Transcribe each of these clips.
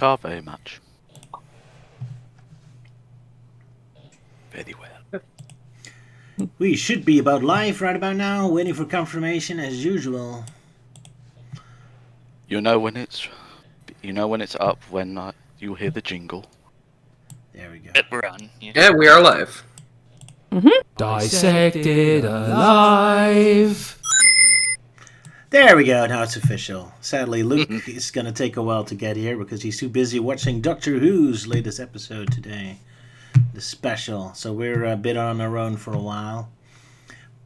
Oh, very much. Very well. We should be about live right about now, waiting for confirmation as usual. You know when it's up when you hear the jingle. There we go. We're on. Yeah, we are live. Dissected Alive. There we go, now it's official. Sadly, Luke is going to take a while to get here because he's too busy watching Doctor Who's latest episode today. The special. So we're a bit on our own for a while.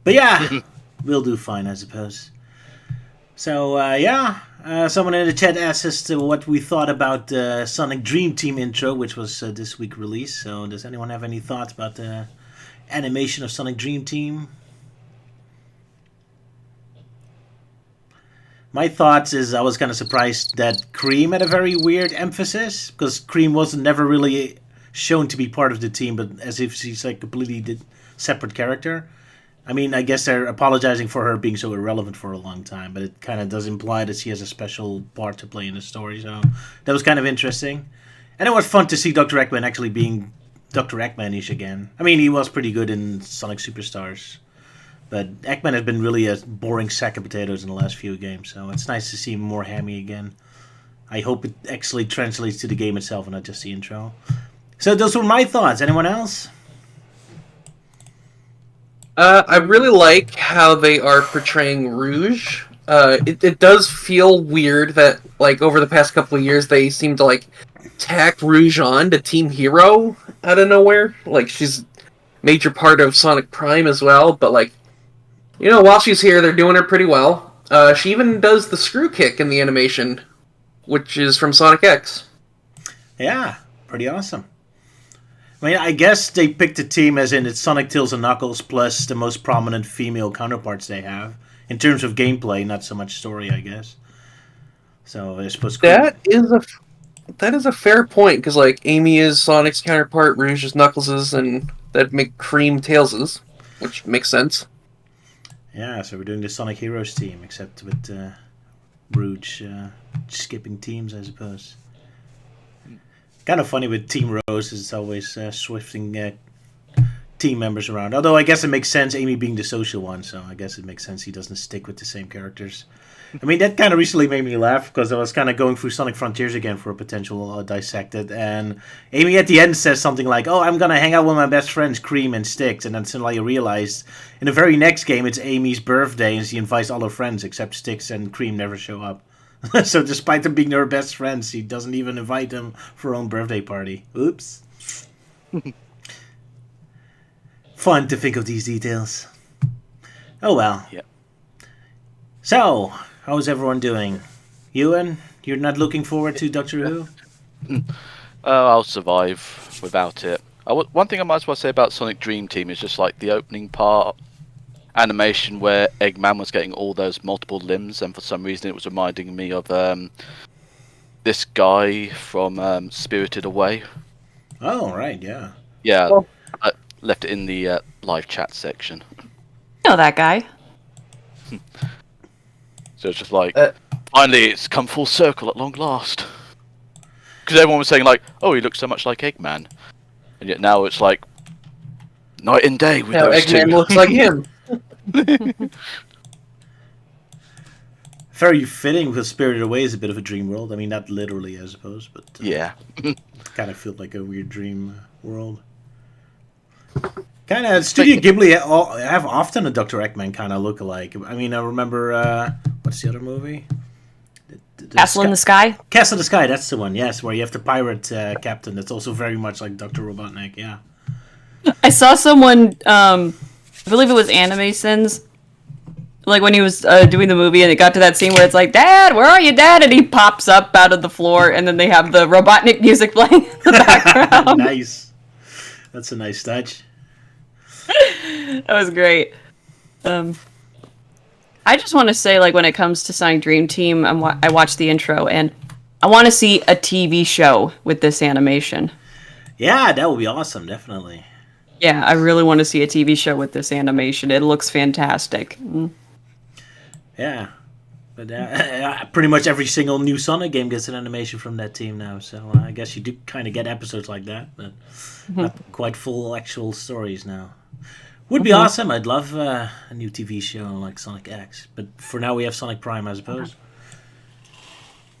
But yeah, we'll do fine, I suppose. So, someone in the chat asked us to what we thought about the Sonic Dream Team intro, which was this week released. So does anyone have any thoughts about the animation of Sonic Dream Team? My thoughts is I was kind of surprised that Cream had a very weird emphasis, because Cream wasn't never really shown to be part of the team, but as if she's like completely separate character. I mean, I guess they're apologizing for her being so irrelevant for a long time, but it kind of does imply that she has a special part to play in the story, so that was kind of interesting. And it was fun to see Dr. Eggman actually being Dr. Eggman-ish again. I mean, he was pretty good in Sonic Superstars, but Eggman has been really a boring sack of potatoes in the last few games, so it's nice to see him more hammy again. I hope it actually translates to the game itself and not just the intro. So those were my thoughts. Anyone else? I really like how they are portraying Rouge. It does feel weird that, like, over the past couple of years, they seem to, like, tack Rouge on to Team Hero out of nowhere. Like, she's a major part of Sonic Prime as well, but, like, you know, while she's here, they're doing her pretty well. She even does the screw kick in the animation, which is from Sonic X. Yeah, pretty awesome. I mean, I guess they picked a team as in it's Sonic, Tails, and Knuckles plus the most prominent female counterparts they have. In terms of gameplay, not so much story, I guess. So I suppose... That is a fair point, because, like, Amy is Sonic's counterpart, Rouge is Knuckles's, and that'd make Cream Tails's, which makes sense. Yeah, so we're doing the Sonic Heroes team, except with Rouge skipping teams, I suppose. Kind of funny with Team Rose, it's always swifting team members around. Although I guess it makes sense, Amy being the social one, so I guess it makes sense he doesn't stick with the same characters. I mean, that kind of recently made me laugh, because I was kind of going through Sonic Frontiers again for a potential Dissected, and Amy at the end says something like, oh, I'm going to hang out with my best friends, Cream and Styx, and then suddenly I realized, in the very next game, it's Amy's birthday, and she invites all her friends, except Styx and Cream never show up. So despite them being her best friends, she doesn't even invite them for her own birthday party. Oops. Fun to think of these details. Oh well. Yep. So, how's everyone doing? Euan, you're not looking forward to Doctor Who? I'll survive without it. One thing I might as well say about Sonic Dream Team is just like the opening part animation where Eggman was getting all those multiple limbs, and for some reason it was reminding me of this guy from Spirited Away. Oh, right, yeah. Yeah, Well, I left it in the live chat section. Know that guy. So it's just like, finally it's come full circle at long last. Because everyone was saying like, oh, he looks so much like Eggman. And yet now it's like, night and day with those Eggman two. looks like him. Very fitting, because Spirited Away is a bit of a dream world. I mean, not literally, I suppose, but Yeah. kind of feel like a weird dream world. Kind of, Studio Ghibli have often a Dr. Eggman kind of look-alike. I mean, I remember, what's the other movie? Castle in the Sky? Castle in the Sky, that's the one, yes, where you have the pirate captain that's also very much like Dr. Robotnik, yeah. I saw someone, I believe it was Anime Sins, like when he was doing the movie and it got to that scene where it's like, Dad, where are you, Dad? And he pops up out of the floor and then they have the Robotnik music playing in the background. Nice. That's a nice touch. That was great. I just want to say, like, when it comes to Sonic Dream Team, I watched the intro and I want to see a TV show with this animation. Yeah, that would be awesome, definitely. Yeah, I really want to see a TV show with this animation. It looks fantastic. Yeah. But pretty much every single new Sonic game gets an animation from that team now. So I guess you do kind of get episodes like that, but not quite full actual stories now. Would be awesome. I'd love a new TV show like Sonic X. But for now, we have Sonic Prime, I suppose.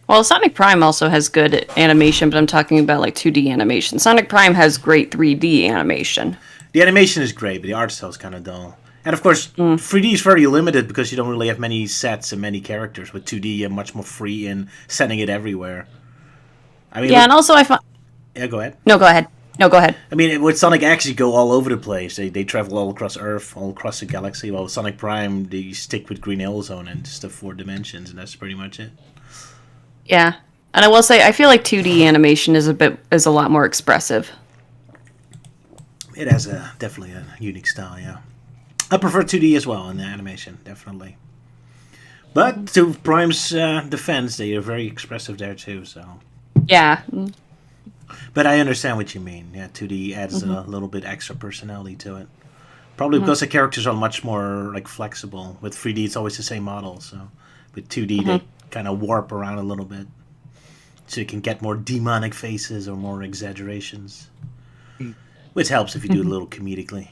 Well, Sonic Prime also has good animation, but I'm talking about like 2D animation. Sonic Prime has great 3D animation. The animation is great, but the art style is kind of dull. And of course, 3D is very limited because you don't really have many sets and many characters. With 2D, you're much more free in sending it everywhere. I mean, And also I find... Yeah, go ahead. No, go ahead. I mean, with Sonic X, you go all over the place. They travel all across Earth, all across the galaxy. While with Sonic Prime, they stick with Green Hill Zone and just the 4 dimensions, and that's pretty much it. Yeah. And I will say, I feel like 2D animation is a lot more expressive. It has definitely a unique style, yeah. I prefer 2D as well in the animation, definitely. But to Prime's defense, they are very expressive there too, so... Yeah. But I understand what you mean. Yeah, 2D adds a little bit extra personality to it. Probably because the characters are much more like flexible. With 3D, it's always the same model, so... With 2D, they kind of warp around a little bit. So you can get more demonic faces or more exaggerations. Which helps if you do it a little comedically.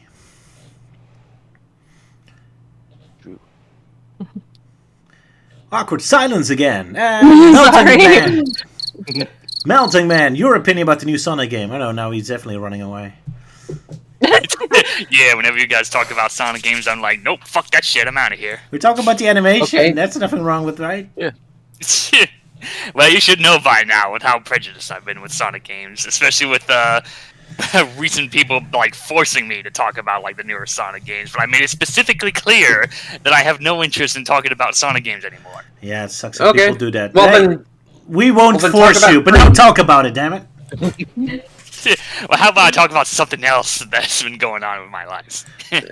Awkward silence again. Melting Man. Melting Man, your opinion about the new Sonic game? I know, now he's definitely running away. Yeah, whenever you guys talk about Sonic games, I'm like, nope, fuck that shit, I'm out of here. We're talking about the animation. Okay. That's nothing wrong with, right? Yeah. Well, you should know by now with how prejudiced I've been with Sonic games, especially with recent people like forcing me to talk about like the newer Sonic games. But I made it specifically clear that I have no interest in talking about Sonic games anymore. Yeah, it sucks that people do that. Well, Hey, then, we won't then force talk you, about but don't talk about it, damn it. Well, how about I talk about something else that's been going on with my life?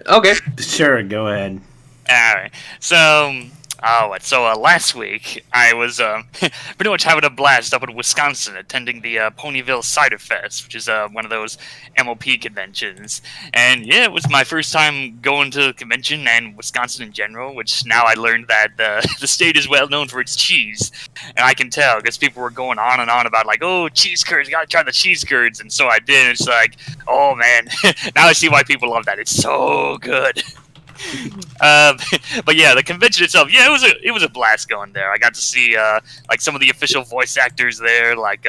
okay. Sure, go ahead. Alright, so... last week, I was pretty much having a blast up in Wisconsin attending the Ponyville Cider Fest, which is one of those MOP conventions. And yeah, it was my first time going to a convention and Wisconsin in general, which now I learned that the state is well known for its cheese. And I can tell, because people were going on and on about like, oh, cheese curds, you gotta try the cheese curds. And so I did, and it's like, oh man, now I see why people love that. It's so good. But yeah, the convention itself, yeah, it was a blast going there. I got to see like some of the official voice actors there, like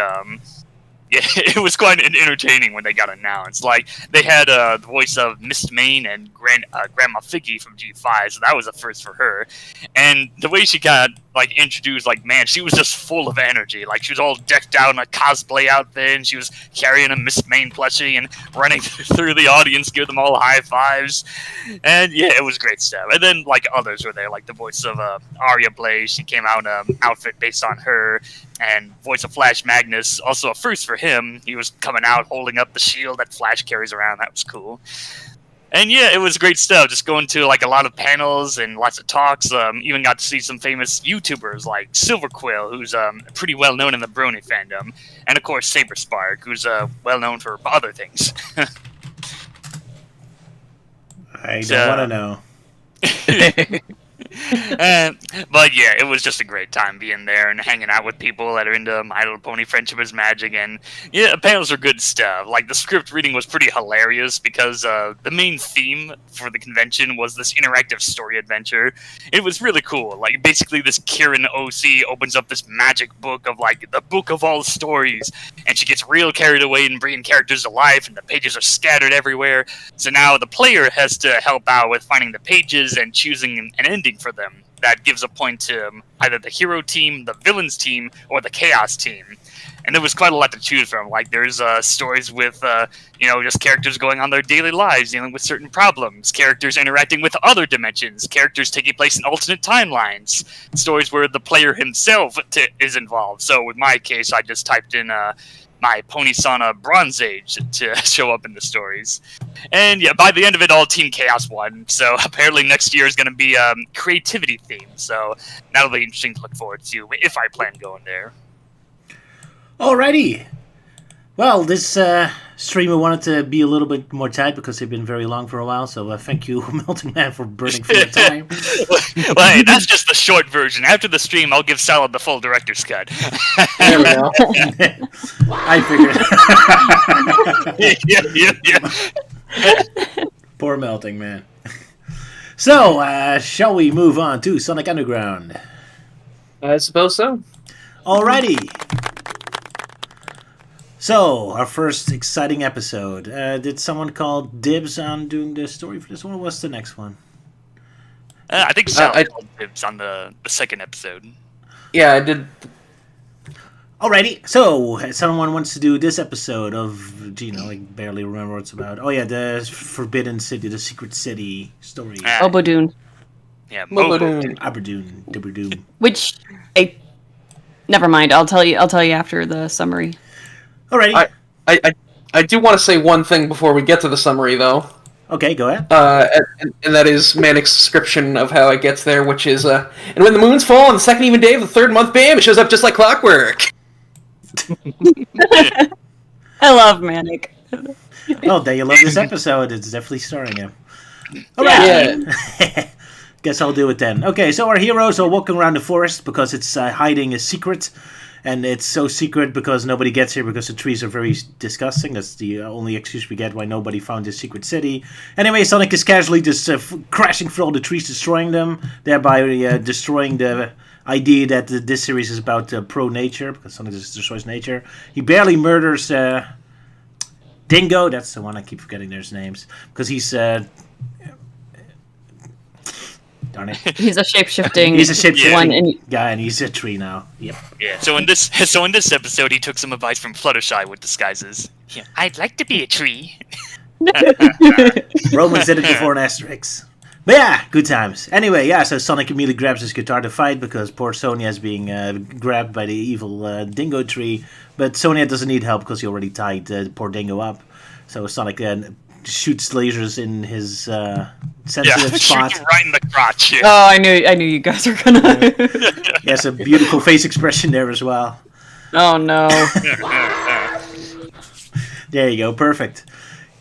yeah, it was quite entertaining when they got announced. Like they had the voice of Miss Main and Grandma Figgy from G5, so that was a first for her. And the way she got like introduced, like man, she was just full of energy. Like she was all decked out in a cosplay outfit, and she was carrying a Miss Main plushie and running through the audience, give them all high fives. And yeah, it was great stuff. And then like others were there, like the voice of Arya Blaze. She came out in an outfit based on her. And voice of Flash Magnus, also a first for him. He was coming out holding up the shield that Flash carries around. That was cool. And yeah, it was great stuff. Just going to like a lot of panels and lots of talks. Even got to see some famous YouTubers like Silver Quill, who's pretty well known in the Brony fandom, and of course Saber Spark, who's well known for other things. I don't want to know. But yeah, it was just a great time being there and hanging out with people that are into My Little Pony Friendship is Magic, and yeah, panels are good stuff. Like the script reading was pretty hilarious because the main theme for the convention was this interactive story adventure. It was really cool. Like basically this Kieran OC opens up this magic book of like the book of all stories, and she gets real carried away in bringing characters to life, and the pages are scattered everywhere. So now the player has to help out with finding the pages and choosing an ending for them that gives a point to either the hero team, the villains team, or the chaos team. And there was quite a lot to choose from. Like there's stories with just characters going on their daily lives, dealing with certain problems, characters interacting with other dimensions, characters taking place in alternate timelines, stories where the player himself is involved. So with my case, I just typed in my Pony-Sana Bronze Age to show up in the stories. And yeah, by the end of it all, Team Chaos won. So apparently next year is going to be creativity themed. So that'll be interesting to look forward to if I plan going there. Alrighty. Well, this stream, I wanted to be a little bit more tight because they've been very long for a while. So thank you, Melting Man, for burning through the time. Well, hey, that's just the short version. After the stream, I'll give Sala the full director's cut. There we go. I figured. yeah. Poor Melting Man. So, shall we move on to Sonic Underground? I suppose so. Alrighty. So, our first exciting episode. Did someone call dibs on doing the story for this one? Or what's the next one? I think Sala called dibs on the second episode. Yeah, I did. Alrighty. So, someone wants to do this episode of, I barely remember what it's about. Oh yeah, the Forbidden City, the Secret City story. Obodoon. Yeah, Mobodoon. Aberdoon, Dibberdoom. Which, never mind. I'll tell you after the summary. Alrighty. I do want to say one thing before we get to the summary, though. Okay, go ahead. And that is Manic's description of how it gets there, which is, and when the moons fall on the second even day of the third month, bam, it shows up just like clockwork. I love Manic. Oh, there you love this episode. It's definitely starring him. Alright. Yeah. Guess I'll do it then. Okay, so our heroes are walking around the forest because it's hiding a secret. And it's so secret because nobody gets here because the trees are very disgusting. That's the only excuse we get why nobody found this secret city. Anyway, Sonic is casually just crashing through all the trees, destroying them, thereby destroying the idea that this series is about pro-nature, because Sonic just destroys nature. He barely murders Dingo. That's the one I keep forgetting their names. Because he's... darn it. He's a shape-shifting one guy, and he's a tree now. Yep. Yeah. So in this episode, he took some advice from Fluttershy with disguises. Yeah, I'd like to be a tree. Romans did it before an asterisk. But yeah, good times. Anyway, yeah, so Sonic immediately grabs his guitar to fight because poor Sonia is being grabbed by the evil Dingo tree. But Sonia doesn't need help because he already tied poor Dingo up. So Sonic shoots lasers in his sensitive spot. Shoot him right in the crotch. Yeah. Oh, I knew you guys were gonna. He has a beautiful face expression there as well. Oh no. There you go, perfect.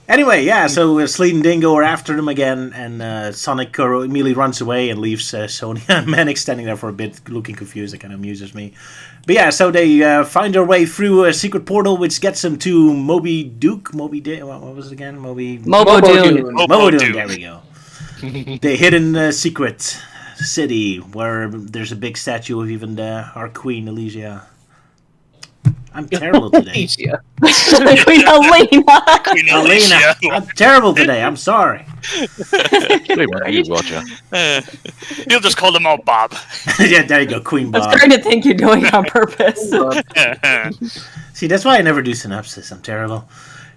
Anyway, yeah, so Sleet and Dingo are after them again, and Sonic immediately runs away and leaves Sonia and Manic standing there for a bit, looking confused. It kind of amuses me. But yeah, so they find their way through a secret portal, which gets them to what was it again? Mobodoon, there we go. The hidden secret city, where there's a big statue of even our queen, Elise. I'm terrible today. Queen Helena. Queen Alicia. I'm terrible today. I'm sorry. Roger. You'll just call them all Bob. Yeah, there you go, Queen I Bob. was starting to think you're doing it on purpose. See, that's why I never do synopsis. I'm terrible.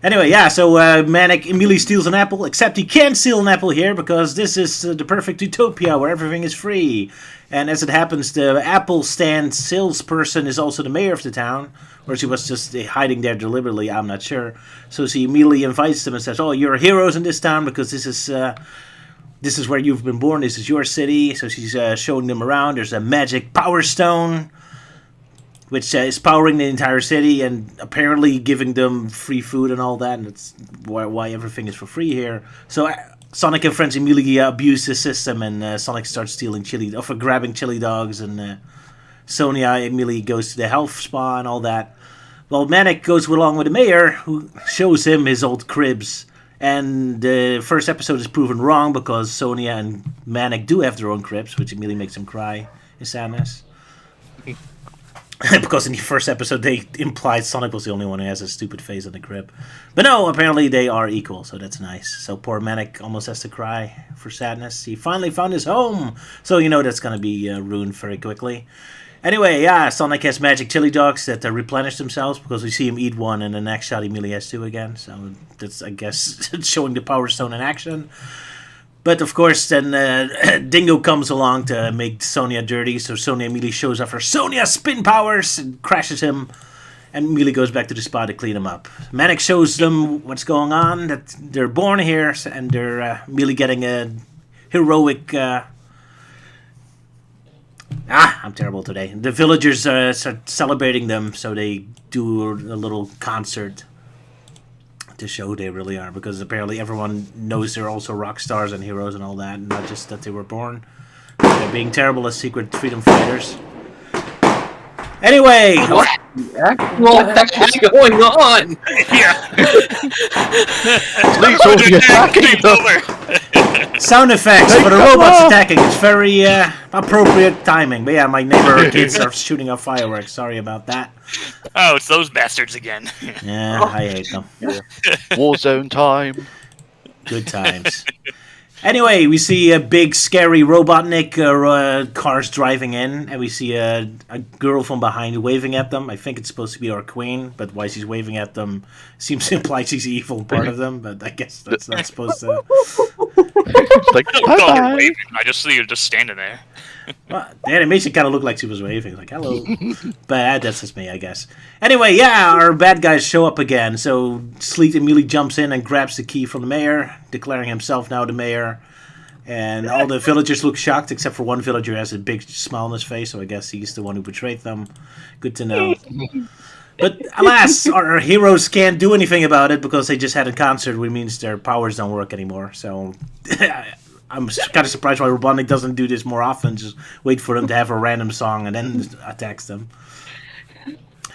Anyway, yeah, so Manic immediately steals an apple, except he can't steal an apple here because this is the perfect utopia where everything is free. And as it happens, the apple stand salesperson is also the mayor of the town, or she was just hiding there deliberately, I'm not sure. So she immediately invites them and says, oh, you're heroes in this town because this is where you've been born, this is your city. So she's showing them around. There's a magic power stone, which is powering the entire city and apparently giving them free food and all that. And that's why everything is for free here. So Sonic and friends immediately abuse the system, and Sonic starts grabbing chili dogs, and Sonia immediately goes to the health spa and all that. Well, Manic goes along with the mayor, who shows him his old cribs. And the first episode is proven wrong because Sonia and Manic do have their own cribs, which immediately makes him cry in sadness. Because in the first episode they implied Sonic was the only one who has a stupid face on the crib. But no, apparently they are equal, so that's nice. So poor Manic almost has to cry for sadness. He finally found his home! So you know that's going to be ruined very quickly. Anyway, yeah, Sonic has magic chili dogs that replenish themselves because we see him eat one and the next shot he immediately has two again. So that's, I guess, showing the Power Stone in action. But of course, then Dingo comes along to make Sonia dirty, so Sonia immediately shows off her Sonia spin powers and crashes him, and immediately goes back to the spa to clean him up. Manic shows them what's going on, that they're born here, and they're immediately getting a heroic... I'm terrible today. The villagers start celebrating them, so they do a little concert to show who they really are, because apparently everyone knows they're also rock stars and heroes and all that, and not just that they were born. They're being terrible as secret freedom fighters. Anyway, What the heck is going on? Please don't be attacking them. sound effects for the robots attacking. It's very appropriate timing. But yeah, my neighbor kids are shooting off fireworks. Sorry about that. Oh, it's those bastards again. Yeah, I hate them. Warzone time. Good times. Anyway, we see a big, scary Robotnik cars driving in, and we see a girl from behind waving at them. I think it's supposed to be our queen, but why she's waving at them seems to imply she's the evil part of them, but I guess that's not supposed to... Like, I don't call her bye-bye. waving. I just see her just standing there. Well, the animation kind of looked like she was waving, like, hello. But that's just me, I guess. Anyway, yeah, our bad guys show up again, so Sleet immediately jumps in and grabs the key from the mayor, declaring himself now the mayor. And all the villagers look shocked, except for one villager who has a big smile on his face, so I guess he's the one who betrayed them. Good to know. But alas, our heroes can't do anything about it because they just had a concert, which means their powers don't work anymore. So I'm kind of surprised why Robotnik doesn't do this more often. Just wait for them to have a random song and then attacks them.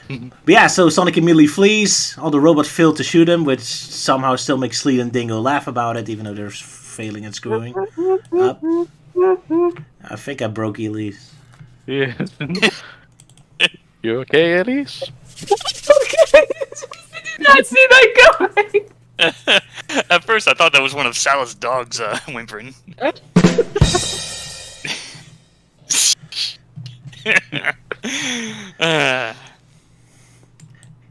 But yeah, so Sonic immediately flees. All the robots fail to shoot him, which somehow still makes Sleet and Dingo laugh about it, even though they're failing and screwing up. I think I broke Elise. Yeah. You okay, Elise? Okay. I did not see that coming. At first, I thought that was one of Sala's dogs whimpering.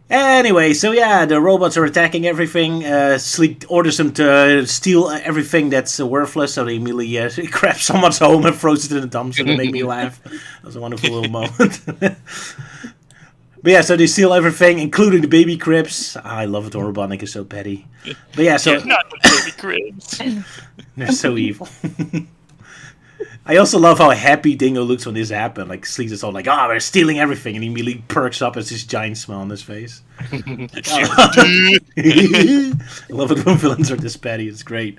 Anyway, so yeah, the robots are attacking everything. Sleek orders them to steal everything that's worthless, so they immediately grab someone's home and throws it in the dumpster to make me laugh. That was a wonderful little moment. But yeah, so they steal everything, including the baby cribs. I love it, Robotnik is so petty. But yeah, so... Yeah, not the baby cribs. They're so evil. I also love how happy Dingo looks when this happens. Like, Sleek is all like, oh, we're stealing everything. And he immediately perks up as this giant smile on his face. I love it when villains are this petty. It's great.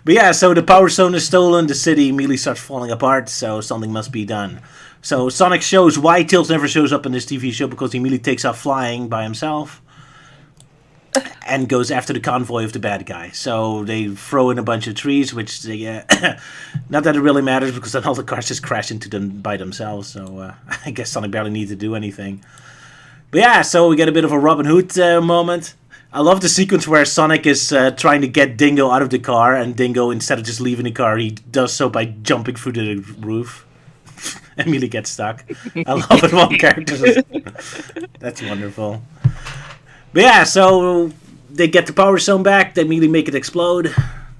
But yeah, so the Power Stone is stolen. The city immediately starts falling apart, so something must be done. So Sonic shows why Tails never shows up in this TV show, because he immediately takes off flying by himself and goes after the convoy of the bad guy. So they throw in a bunch of trees, which they, not that it really matters, because then all the cars just crash into them by themselves. So I guess Sonic barely needs to do anything. But yeah, so we get a bit of a Robin Hood moment. I love the sequence where Sonic is trying to get Dingo out of the car, and Dingo, instead of just leaving the car, he does so by jumping through the roof. Immediately gets stuck. I love it when characters... That's wonderful. But yeah, so they get the Power Stone back, they immediately make it explode,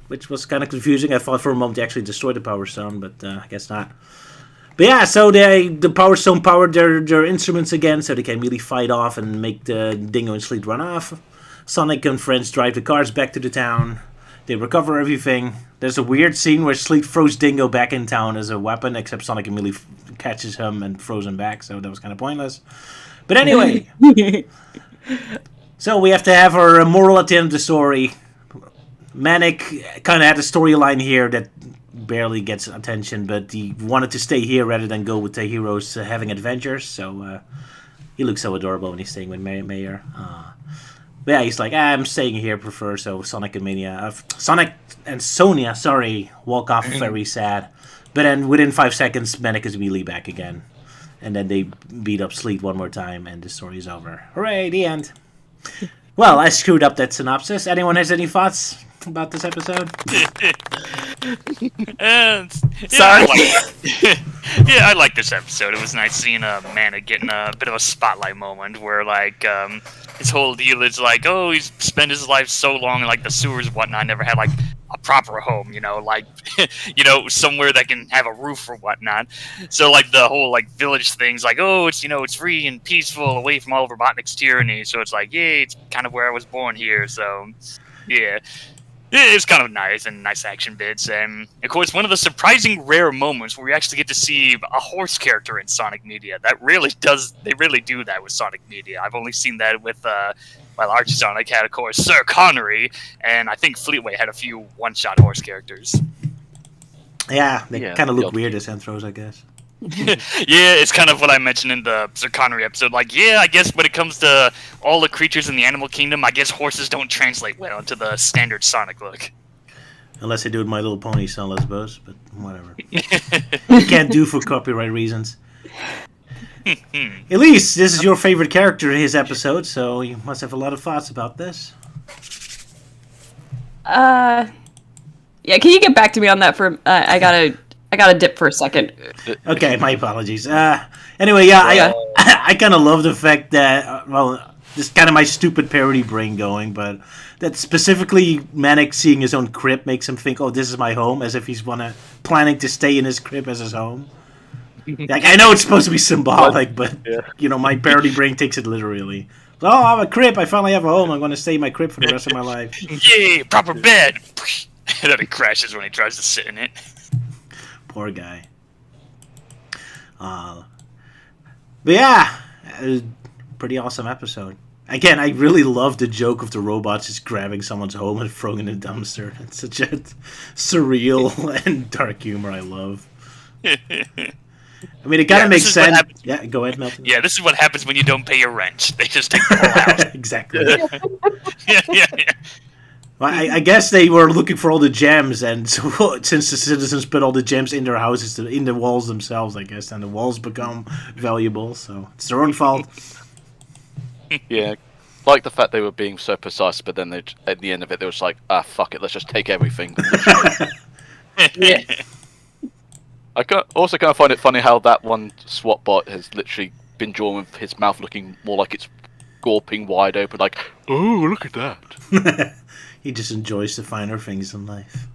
which was kind of confusing. I thought for a moment they actually destroyed the Power Stone, but I guess not. But yeah, so the Power Stone powered their instruments again, so they can immediately fight off and make the Dingo and Sleet run off. Sonic and friends drive the cars back to the town. They recover everything. There's a weird scene where Sleet throws Dingo back in town as a weapon, except Sonic immediately catches him and throws him back, so that was kind of pointless. But anyway, so we have to have our moral at the end of the story. Manic kind of had a storyline here that barely gets attention, but he wanted to stay here rather than go with the heroes having adventures, so he looks so adorable when he's staying with Mayor. But yeah, he's like, I'm staying here, prefer, so Sonic and Sonia, walk off very sad. But then within 5 seconds, Manic is immediately back again. And then they beat up Sleet one more time, and the story is over. Hooray, the end. Well, I screwed up that synopsis. Anyone has any thoughts about this episode? Sorry. I like this episode. It was nice seeing Manic getting a bit of a spotlight moment where, like, his whole deal is like, oh, he's spent his life so long in, like, the sewers and whatnot, never had, like, a proper home, like, somewhere that can have a roof or whatnot. So, like, the whole, like, village thing's like, oh, it's, it's free and peaceful, away from all of Robotnik's tyranny. So it's like, yay, it's kind of where I was born here. So, yeah. It's kind of nice and nice action bits. And, of course, one of the surprising rare moments where we actually get to see a horse character in Sonic media. They really do that with Sonic media. I've only seen that with, while Archie Sonic had, of course, Sir Connery, and I think Fleetway had a few one-shot horse characters. Yeah, they Yeah, kind of the look odd weird as Enthros, I guess. Yeah, it's kind of what I mentioned in the Sir Connery episode. Like, yeah, I guess when it comes to all the creatures in the animal kingdom, I guess horses don't translate well into the standard Sonic look. Unless they do it My Little Pony style, I suppose, but whatever. You can't do for copyright reasons. Elise, this is your favorite character in his episode, so you must have a lot of thoughts about this. Yeah, can you get back to me on that for? I gotta dip for a second. Okay, my apologies. Anyway, yeah, I kind of love the fact that, this is kind of my stupid parody brain going, but that specifically Manic seeing his own crib makes him think, oh, this is my home, as if he's planning to stay in his crib as his home. Like, I know it's supposed to be symbolic, but, my parody brain takes it literally. Oh, I have a crib, I finally have a home, I'm going to stay in my crib for the rest of my life. Yay, proper bed! And then it crashes when he tries to sit in it. Poor guy. But yeah, pretty awesome episode. Again, I really love the joke of the robots just grabbing someone's home and throwing it in a dumpster. It's such a surreal and dark humor I love. I mean, it kind of makes sense. Yeah, go ahead, Milton. Yeah, this is what happens when you don't pay your rent. They just take the whole house. Exactly. yeah. Well, I guess they were looking for all the gems, and so, since the citizens put all the gems in their houses, in the walls themselves, I guess, and the walls become valuable, so it's their own fault. Yeah, like the fact they were being so precise, but then at the end of it, they were just like, fuck it, let's just take everything. Yeah. I also kind of find it funny how that one SWAT bot has literally been drawn with his mouth looking more like it's gawping wide open, like, oh, look at that. He just enjoys the finer things in life.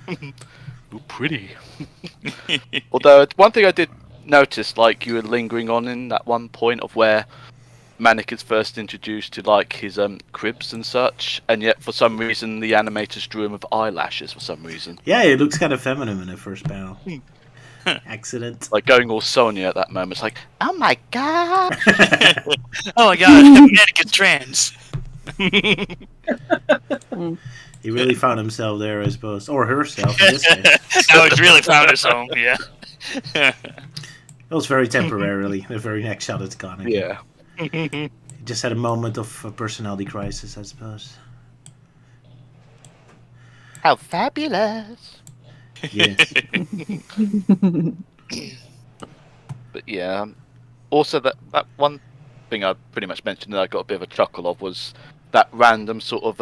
Ooh, pretty. Although, one thing I did notice, like, you were lingering on in that one point of where Manic is first introduced to, like, his cribs and such, and yet, for some reason, the animators drew him with eyelashes for some reason. Yeah, it looks kind of feminine in the first panel. Accident. Like, going all Sonya at that moment, it's like, oh my god! Oh my god, Manic is trans. He really found himself there, I suppose. Or herself, in this case. No, he's really found his home, yeah. It was very temporarily. The very next shot it's gone again. Yeah. He just had a moment of personality crisis, I suppose. How fabulous! Yes. But yeah, also that one thing I pretty much mentioned that I got a bit of a chuckle of was that random sort of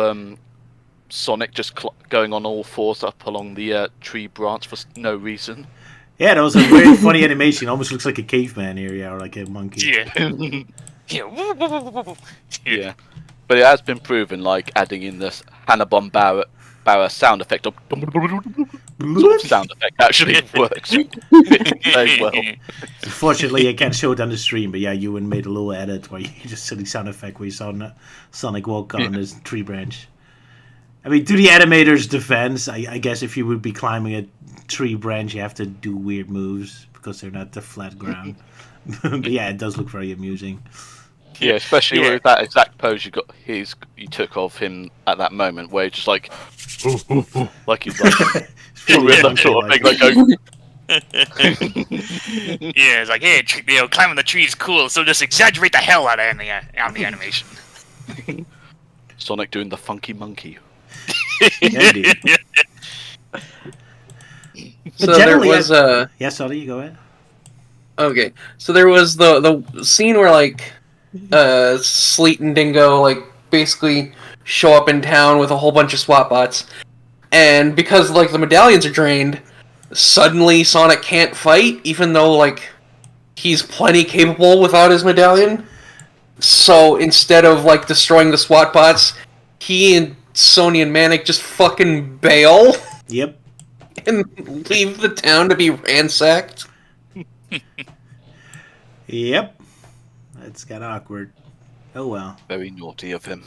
Sonic just going on all fours up along the tree branch for no reason. Yeah, that was a very funny animation. Almost looks like a caveman area, or like a monkey. Yeah. Yeah. But it has been proven, like adding in this Hanna-Barbera sound effect of sort of sound effect actually works very well. Unfortunately, I can't show it on the stream, but yeah, Euan made a little edit where you just silly sound effect where you saw Sonic walk on this tree branch. I mean, to the animator's defense, I guess if you would be climbing a tree branch, you have to do weird moves because they're not the flat ground. But yeah, it does look very amusing. Yeah, especially with that exact pose you took of him at that moment, where he's just like, like he's like, that sort of thing, like going. Yeah, it's like, hey, climbing the tree is cool, so just exaggerate the hell out of on the animation. Sonic doing the funky monkey. Indeed. So But there generally, was a yeah, sorry, you go ahead. okay. So there was the scene where like Sleet and Dingo like basically show up in town with a whole bunch of SWAT bots, and because like the medallions are drained, suddenly Sonic can't fight, even though like he's plenty capable without his medallion. So instead of like destroying the SWAT bots, he and Sony and Manic just fucking bail Yep. and leave the town to be ransacked. Yep. That's kind of awkward. Oh well. Very naughty of him.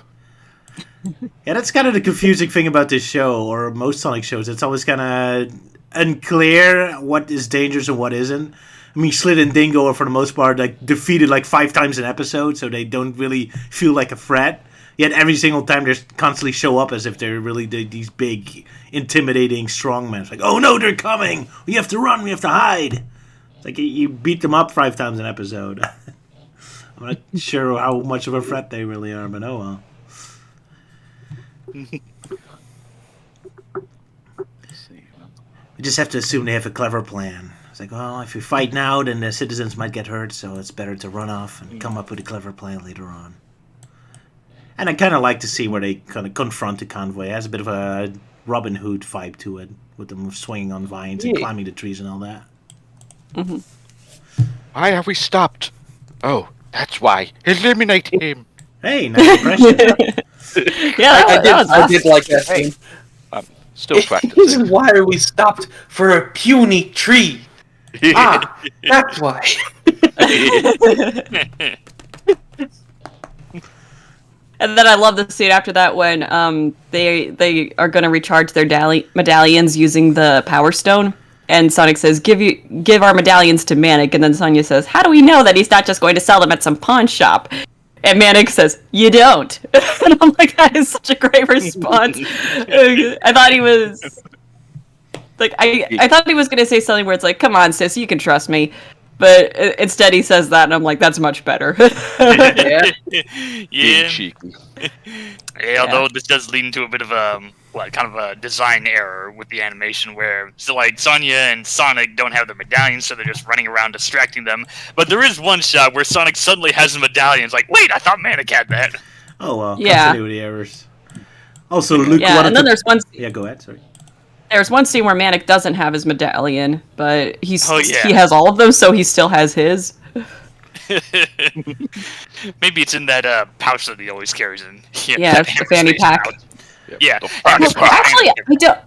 Yeah, that's kind of the confusing thing about this show, or most Sonic shows. It's always kind of unclear what is dangerous and what isn't. I mean, Slit and Dingo are, for the most part, like defeated like 5 times an episode, so they don't really feel like a threat. Yet every single time they constantly show up as if they're really these big, intimidating strongmen. It's like, oh no, they're coming! We have to run, we have to hide! It's like you beat them up 5 times an episode. I'm not sure how much of a threat they really are, but oh well. We just have to assume they have a clever plan. It's like, well, if we fight now, then the citizens might get hurt, so it's better to run off and come up with a clever plan later on. And I kind of like to see where they kind of confront the convoy. It has a bit of a Robin Hood vibe to it, with them swinging on vines and climbing the trees and all that. Mm-hmm. Why have we stopped? Oh, that's why. Eliminate him. Hey, nice impression. I I did like that scene. Still This practicing. is why we stopped for a puny tree. Ah, that's why. And then I love the scene after that when they are going to recharge their medallions using the Power Stone, and Sonic says, "Give our medallions to Manic," and then Sonya says, "How do we know that he's not just going to sell them at some pawn shop?" And Manic says, "You don't." And I'm like, that is such a great response. I thought he was like, I thought he was going to say something where it's like, "Come on, sis, you can trust me." But instead he says that, and I'm like, that's much better. Yeah. Yeah. Cheeky. Yeah, although this does lead into a bit of a kind of a design error with the animation where Sonya and Sonic don't have their medallions, so they're just running around distracting them. But there is one shot where Sonic suddenly has a medallion. It's like, wait, I thought Manic had that. Oh well, Yeah. continuity errors. Also, Luke Yeah, wanted and then to... there's one. Yeah, go ahead, sorry. There's one scene where Manic doesn't have his medallion, but he yeah. has all of them, so he still has his. Maybe it's in that pouch that he always carries in. Yeah, that it's the fanny Hammer pack. Space pouch. Yeah.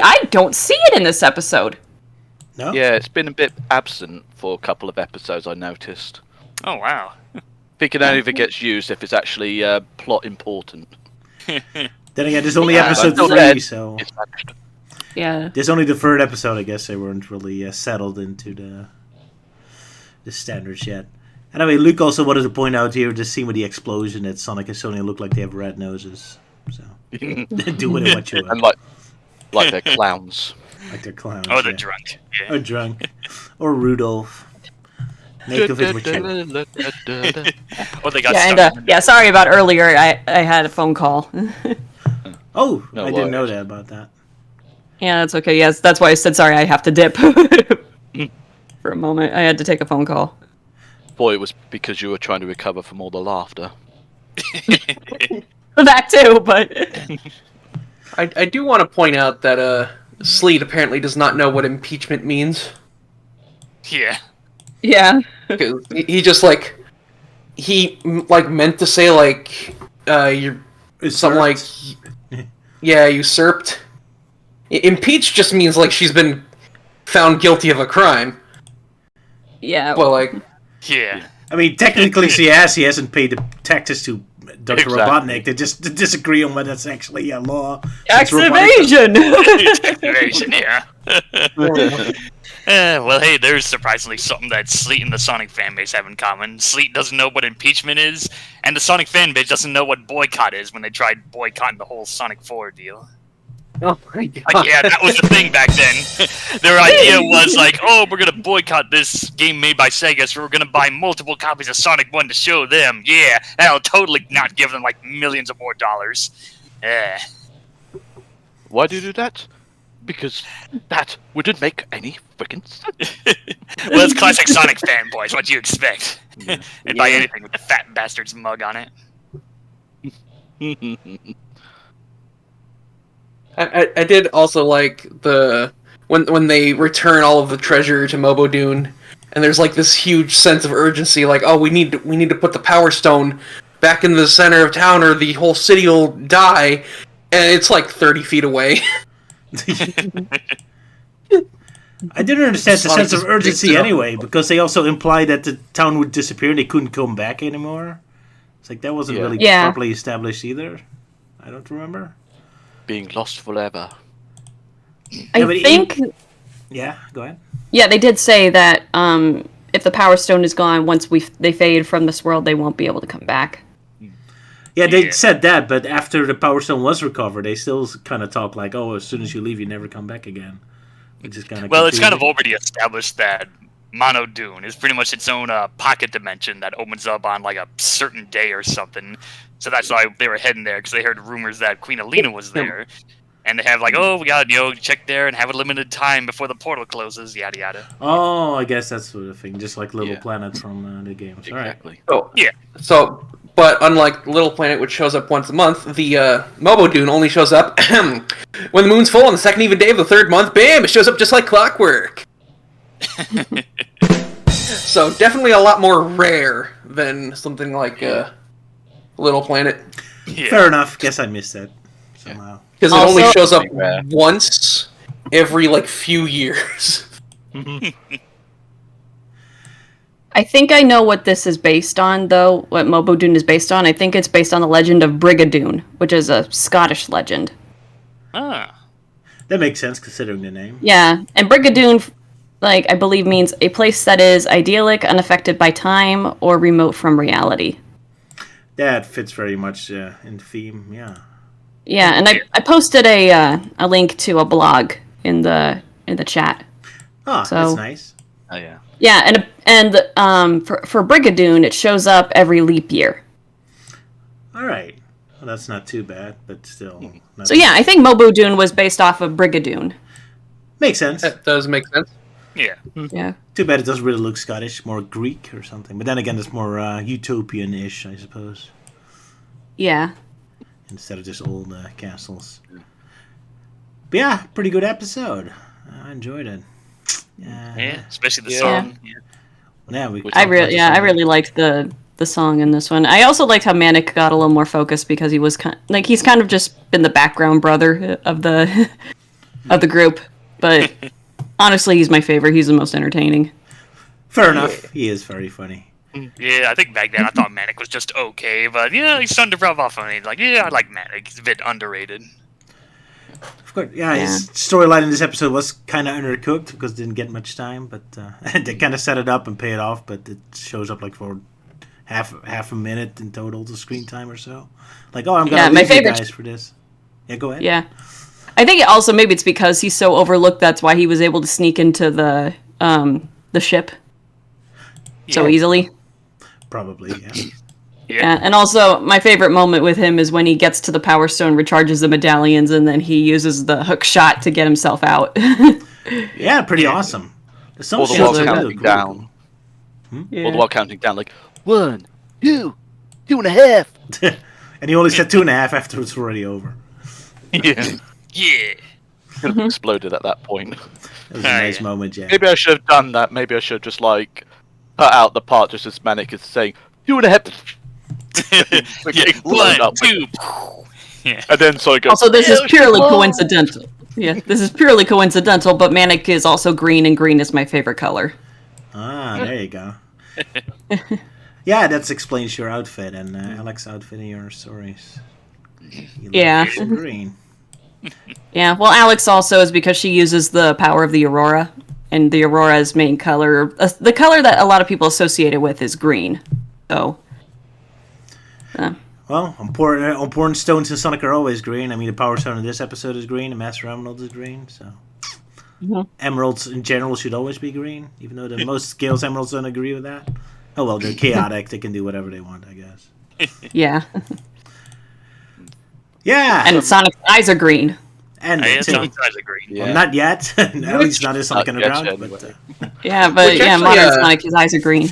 I don't see it in this episode. No? Yeah, it's been a bit absent for a couple of episodes, I noticed. Oh, wow. I think it only ever gets used if it's actually plot important. Then again, there's only Yeah, episode but 3, so... It's actually- Yeah. There's only the 3rd episode, I guess they weren't really settled into the standards yet. Anyway, Luke also wanted to point out here the scene with the explosion that Sonic and Sonya look like they have red noses. So, do with it what you and will. like they're clowns. Like they're clowns. Oh, they're yeah. drunk. Yeah. Or drunk. Or Rudolph. Make of it what you will. Oh, they got Yeah, stuck. and sorry about earlier. I had a phone call. Oh, No I didn't know worries. that about that. Yeah, that's okay. Yes, that's why I said sorry. I have to dip for a moment. I had to take a phone call. Boy, it was because you were trying to recover from all the laughter. That too, but I do want to point out that Sleet apparently does not know what impeachment means. Yeah. yeah. 'Cause he just he meant to say you're something like usurped. Impeached just means she's been found guilty of a crime. Yeah. Well, Yeah. I mean, technically he hasn't paid the taxes to Dr. Exactly. Robotnik. They just disagree on whether that's actually a law. tax Since Robotnik- evasion. Evasion, yeah. Well, hey, there's surprisingly something that Sleet and the Sonic fanbase have in common. Sleet doesn't know what impeachment is, and the Sonic fanbase doesn't know what boycott is when they tried boycotting the whole Sonic 4 deal. oh my god. Yeah, that was the thing back then. Their idea was we're gonna boycott this game made by Sega, so we're gonna buy multiple copies of Sonic 1 to show them. Yeah, that'll totally not give them millions of more dollars. Yeah. Why do you do that? Because that wouldn't make any freaking sense. Well, it's classic Sonic fanboys. What do you expect? Yeah. And buy anything with the fat bastard's mug on it. I did also like when they return all of the treasure to Mobodoon, and there's this huge sense of urgency, we need to put the Power Stone back in the center of town, or the whole city will die, and it's 30 feet away. I didn't understand the Sonic sense of just urgency picks it up. anyway, because they also implied that the town would disappear and they couldn't come back anymore. It's that wasn't Yeah. really Yeah. properly established either. I don't remember. Being lost forever. I Yeah, but think. Yeah, go ahead. Yeah, they did say that if the Power Stone is gone, once they fade from this world, they won't be able to come back. Yeah, they said that, but after the Power Stone was recovered, they still kind of talk like, "Oh, as soon as you leave, you never come back again." Which is kind of It's kind of already established that Mono Dune is pretty much its own pocket dimension that opens up on like a certain day or something. So that's why they were heading there, because they heard rumors that Queen Alina was there, and they have like, "Oh, we gotta check there and have a limited time before the portal closes." Yada yada. Oh, I guess that's sort of thing, just like Little Planet from the games. Exactly. So, but unlike Little Planet, which shows up once a month, the Mobo Dune only shows up when the moon's full on the second even day of the third month. Bam! It shows up just like clockwork. So definitely a lot more rare than something like Little Planet. Yeah. Fair enough. Guess I missed that somehow. Because it only Also- shows up once every few years. I think I know what this is based on, though. What Mobo Dune is based on. I think it's based on the legend of Brigadoon, which is a Scottish legend. Ah. That makes sense considering the name. Yeah, and Brigadoon, I believe means a place that is idyllic, unaffected by time, or remote from reality. That fits very much in theme. Yeah. Yeah, and I posted a link to a blog in the chat. Oh, So- that's nice. Oh yeah. Yeah, and for Brigadoon, it shows up every leap year. All right. Well, that's not too bad, but still. Not So yeah, I think Mobo Dune was based off of Brigadoon. makes sense. That does make sense. Yeah. Yeah. Too bad it doesn't really look Scottish, more Greek or something. But then again, it's more utopian-ish, I suppose, Yeah. instead of just old castles. But yeah, pretty good episode. I enjoyed it. Yeah. Especially the Yeah. song. Yeah, we. I really liked the song in this one. I also liked how Manic got a little more focused because he was he's kind of just been the background brother of the of the group. But honestly, he's my favorite. He's the most entertaining. Fair enough. He is very funny. Yeah, I think back then I thought Manic was just okay, but he's starting to rub off on me. I like Manic. He's a bit underrated. Of course, his storyline in this episode was kind of undercooked because it didn't get much time, but they kind of set it up and pay it off. But it shows up for half a minute in total to screen time or so. I'm gonna leave you guys for this. Yeah, go ahead. Yeah. I think maybe it's because he's so overlooked. That's why he was able to sneak into the ship so easily. Probably. Yeah. Yeah, and also my favorite moment with him is when he gets to the Power Stone, recharges the medallions, and then he uses the hook shot to get himself out. Yeah, pretty awesome. Some All the shots while are really counting cool. down. Yeah. All the while counting down, 1, 2, 2.5. And he only said 2.5 after it's already over. Yeah. Yeah. Could have exploded at that point. It was a nice yeah. moment, yeah. Maybe I should have done that. Maybe I should have just cut out the part just as Manic is saying 2.5. Yeah. Blown 1, up. 2. Yeah. And then so it goes. Also, this is purely coincidental. Yeah, this is purely coincidental, but Manic is also green, and green is my favorite color. Ah, there you go. Yeah, that explains your outfit and Alex's outfit in your stories. You Yeah. look green. Yeah, well, Alex also is because she uses the power of the Aurora, and the Aurora's main color, the color that a lot of people associate it with, is green. So, Well, important stones in Sonic are always green. I mean, the Power Stone in this episode is green, the Master Emerald is green, so... Emeralds in general should always be green, even though the most Scales Emeralds don't agree with that. Oh well, they're chaotic, they can do whatever they want, I guess. yeah. Yeah! And Sonic's eyes are green. And Yeah, that too. Sonic's eyes are green. Yeah. Well, not yet. At least not in Sonic Not yet, Underground, anyway. but... Yeah, but Which yeah, actually, modern Sonic, his eyes are green.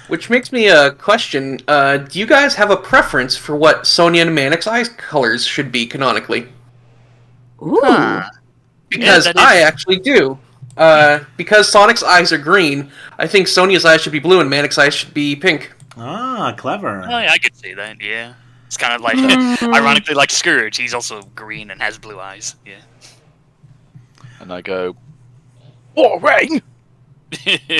Which makes me question, do you guys have a preference for what Sonya and Manic's eye colors should be canonically? Ooh. Because Yeah, that is- I actually do. Because Sonic's eyes are green, I think Sonya's eyes should be blue and Manic's eyes should be pink. Ah, clever. Oh, yeah, I could see that, yeah. It's kind of like, ironically, like Scourge. He's also green and has blue eyes. Yeah. And I go, boring!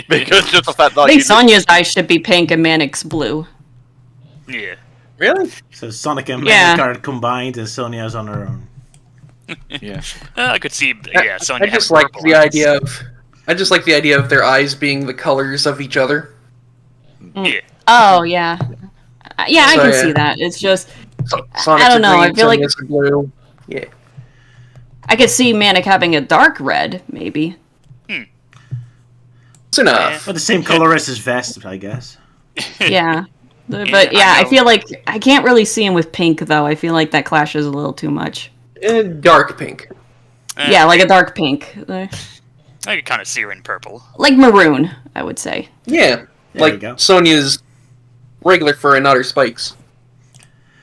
Because just the fact that I think you Sonya's eyes should be pink and Manic's blue. Yeah. Really? So Sonic and Yeah. Manic are combined and Sonya's on her own. yeah. I could see, yeah, Sonya I just has like purple the eyes. idea of their eyes being the colors of each other. Yeah. Oh, yeah. Yeah, I So, can yeah. see that. It's just Sonic's I don't know. green, I feel like Sonia's blue. Yeah. I could see Manic having a dark red, maybe. It's enough. But the same color as his vest, I guess. Yeah. But I yeah, I know. feel like I can't really see him with pink though. I feel like that clashes a little too much. Dark pink. Yeah, like a dark pink. I could kind of see her in purple. Like maroon, I would say. Yeah. There you go. Like Sonia's regular fur and not her spikes.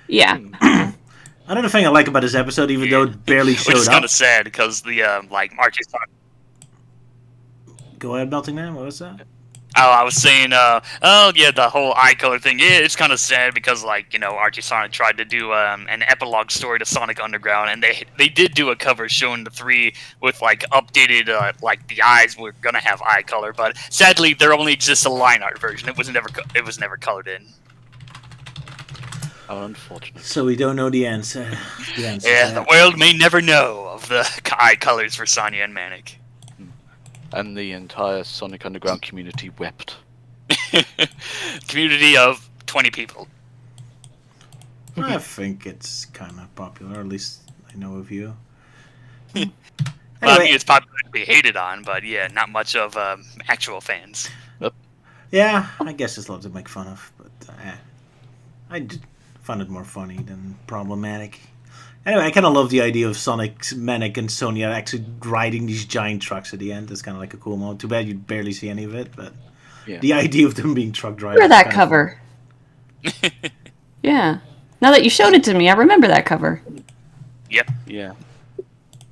Yeah. Another thing I like about this episode, even though it barely Which showed is up. kind of sad because the Archie Sonic. Go ahead, Melting Man. What was that? Oh, I was saying, the whole eye color thing. Yeah, it's kind of sad because, Archie Sonic tried to do an epilogue story to Sonic Underground, and they did do a cover showing the three with updated, the eyes were gonna have eye color, but sadly there only exists a line art version. It was never colored in. Oh, unfortunate. So we don't know the answer. Yeah, to the that. world may never know of the eye colors for Sonya and Manic. And the entire Sonic Underground community wept. Community of 20 people. I think it's kind of popular. Or at least I know a few. Well, I Anyway. mean, it's popular to be hated on, but yeah, not much of actual fans. Yeah, I guess there's lots to make fun of, but I did find it more funny than problematic. Anyway, I kind of love the idea of Sonic, Manic, and Sonya actually riding these giant trucks at the end. It's kind of like a cool moment. Too bad you barely see any of it, but Yeah. the idea of them being truck drivers. Remember is that kinda cover? Yeah. Now that you showed it to me, I remember that cover. Yep. Yeah.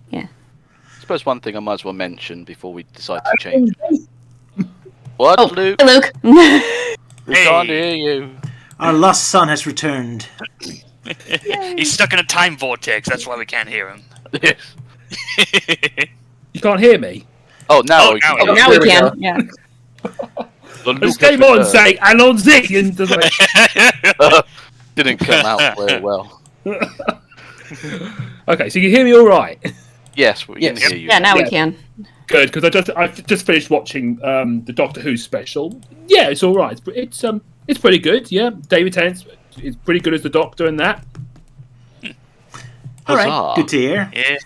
Yeah. I suppose one thing I might as well mention before we decide to change. What, Oh, Luke? hey, Luke. We can't hear you. fun. Our lost son has returned. He's stuck in a time vortex, that's why we can't hear him. You can't hear me? Oh, now Oh, we can now- hear Now you. we There we can. Yeah. The I Luke just has came on returned. saying, Allons-y, and just like, Didn't come out very well. okay, so you hear me all right? Yes, we can Yes. hear you. Yeah, now we Yeah. can. Good, because I've just finished watching the Doctor Who special. Yeah, it's all right. It's pretty good. Yeah, David Tennant is pretty good as the Doctor and that. All right, Huzzah. good to hear. Yeah,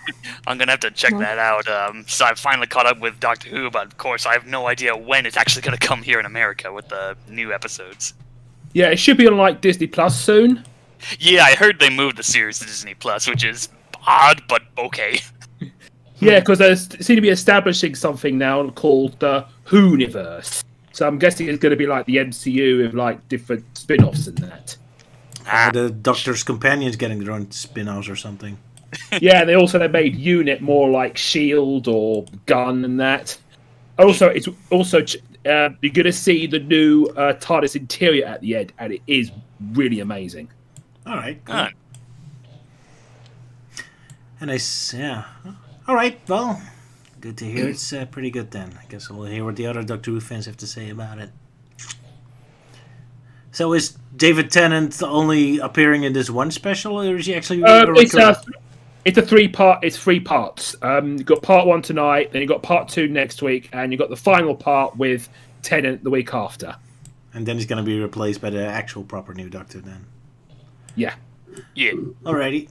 I'm gonna have to check that out. So I finally caught up with Doctor Who, but of course I have no idea when it's actually gonna come here in America with the new episodes. Yeah, it should be on like Disney Plus soon. Yeah, I heard they moved the series to Disney Plus, which is odd, but okay. Yeah, because they seem to be establishing something now called the Who-niverse. So I'm guessing it's going to be like the MCU with like different spin-offs and that. The Doctor's Companions getting their own spin-offs or something. Yeah, they made Unit more like Shield or Gun and that. Also, it's also you're going to see the new TARDIS interior at the end, and it is really amazing. All right, cool. Huh. And yeah. All right, well, good to hear. It's pretty good then. I guess we'll hear what the other Doctor Who fans have to say about it. So is David Tennant only appearing in this one special, or is he actually? It's a three-part. It's 3 parts. You've got part 1 tonight, then you've got part 2 next week, and you've got the final part with Tennant the week after. And then he's going to be replaced by the actual proper new Doctor then. Yeah. Yeah. Alrighty.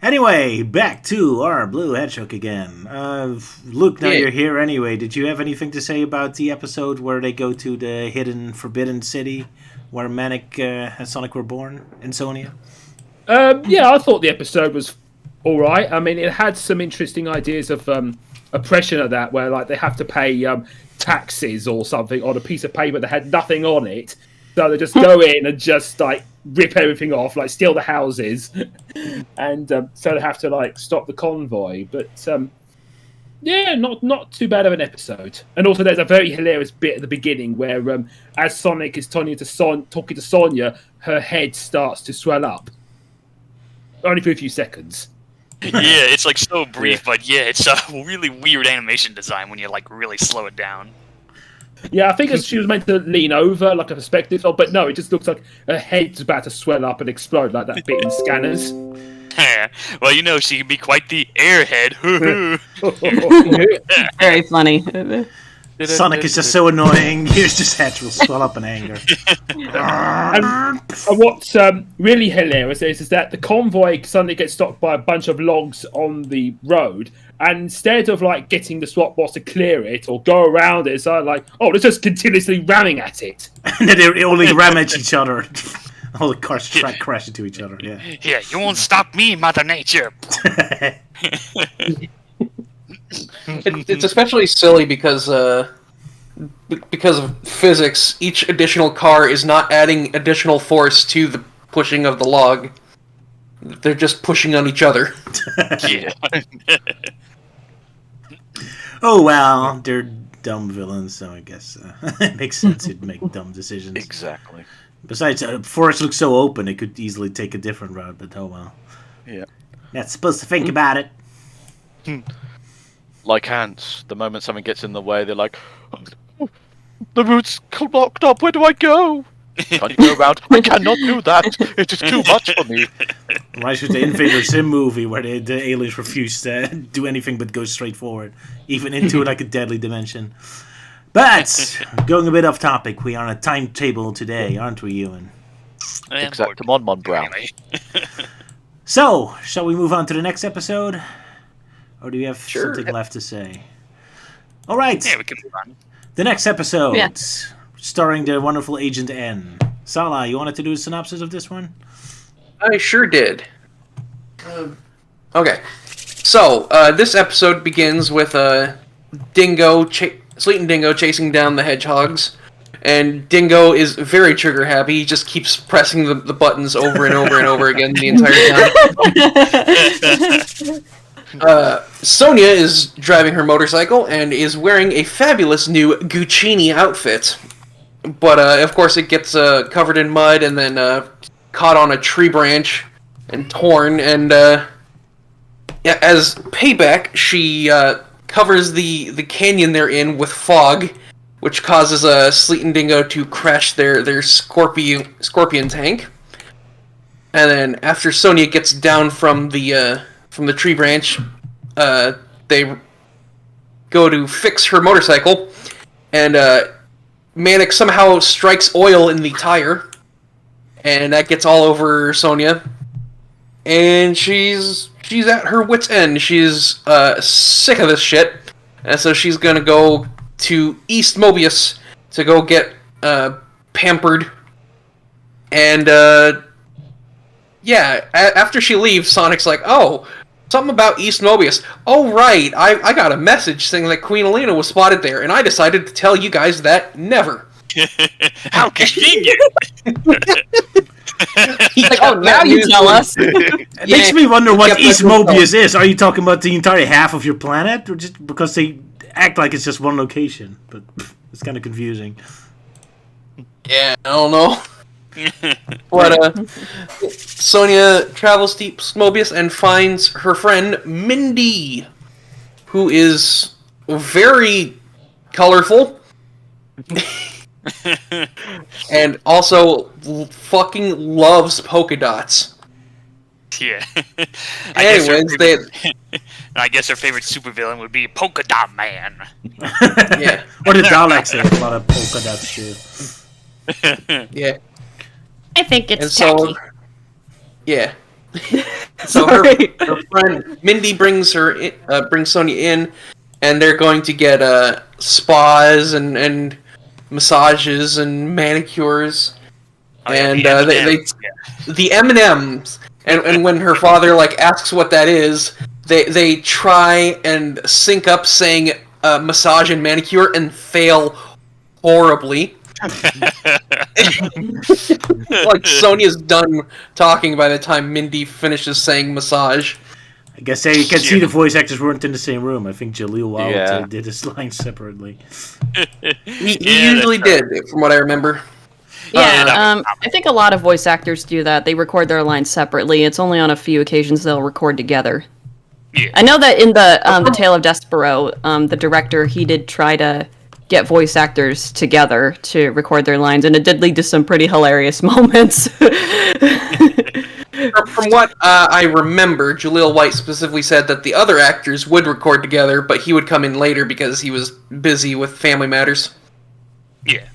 Anyway, back to our Blue Hedgehog again. Luke, now Yeah. you're here anyway. Did you have anything to say about the episode where they go to the hidden, forbidden city where Manic and Sonic were born in Sonia? Yeah, I thought the episode was all right. I mean, it had some interesting ideas of oppression of that, where like they have to pay taxes or something on a piece of paper that had nothing on it. So they just go in and just like rip everything off, like steal the houses, and so they have to like stop the convoy. But yeah, not too bad of an episode. And also, there's a very hilarious bit at the beginning where, as Sonic is talking to Sonya, her head starts to swell up. Only for a few seconds. Yeah, it's like so brief, but yeah, it's a really weird animation design when you like really slow it down. Yeah, I think she was meant to lean over like a perspective, but no, it just looks like her head's about to swell up and explode like that bit in Scanners. Well, you know, she can be quite the airhead. Very funny. Sonic is just so annoying. Here's just heads will swell up in anger. And what's really hilarious is that the convoy suddenly gets stopped by a bunch of logs on the road, and instead of like getting the SWAT boss to clear it or go around it, it's like, oh, they're just continuously ramming at it. And then they only ram at each other. All the cars crash into each other. Yeah. Yeah, you won't stop me, Mother Nature. It's especially silly because of physics. Each additional car is not adding additional force to the pushing of the log. They're just pushing on each other. Yeah. Oh well, they're dumb villains, so I guess it makes sense to make dumb decisions. Exactly. Besides, forest looks so open, it could easily take a different route. But oh well. Yeah. Not supposed to think about it. Like ants, the moment something gets in the way, they're like, oh, the route's blocked up, where do I go? Can't you go around? I cannot do that. It is too much for me. Reminds me of the Invader Zim movie where the aliens refuse to do anything but go straight forward, even into like a deadly dimension. But going a bit off topic, we are on a timetable today, aren't we, Euan? Exactly. Come on, Mon Brown. So, shall we move on to the next episode? Or do you have Sure. something left to say? All right. Yeah, we can move on. The next episode, Yeah. starring the wonderful Agent N. Sala, you wanted to do a synopsis of this one? I sure did. Okay. So, this episode begins with Sleet and Dingo chasing down the hedgehogs. And Dingo is very trigger happy. He just keeps pressing the buttons over and over and over again the entire time. Sonia is driving her motorcycle and is wearing a fabulous new Guccini outfit. But, of course, it gets covered in mud and then caught on a tree branch and torn. And as payback, she covers the canyon they're in with fog, which causes Sleet and Dingo to crash their scorpion tank. And then after Sonia gets down from the tree branch, they go to fix her motorcycle, and Manic somehow strikes oil in the tire, and that gets all over Sonia. And she's at her wit's end. She's sick of this shit, and so she's gonna go to East Mobius to go get pampered. And after she leaves, Sonic's like, "Oh, something about East Mobius. Oh, right, I got a message saying that Queen Elena was spotted there, and I decided to tell you guys that never." How convenient! Like, oh, now you tell us. It makes me wonder what East Mobius is. Are you talking about the entire half of your planet? Or just because they act like it's just one location? But it's kind of confusing. Yeah, I don't know. But Sonia travels to East Mobius and finds her friend Mindy, who is very colorful. And also fucking loves polka dots. Yeah. Anyways, I guess her favorite supervillain would be Polka Dot Man. Yeah. Or the Daleks have a lot of polka dots too. Yeah. I think it's And so, tacky. yeah. So her friend Mindy brings Sonia in, and they're going to get spas and massages and manicures, and the M&Ms. And when her father asks what that is, they try and sync up saying massage and manicure and fail horribly. Sonia's done talking by the time Mindy finishes saying massage. I guess you can see the voice actors weren't in the same room. I think Jaleel Wild did his lines separately. He usually did, from what I remember. Yeah, I think a lot of voice actors do that. They record their lines separately. It's only on a few occasions they'll record together. Yeah. I know that in the Tale of Despero, the director, he did try to get voice actors together to record their lines, and it did lead to some pretty hilarious moments. Her from what I remember, Jaleel White specifically said that the other actors would record together, but he would come in later because he was busy with Family Matters. Yeah.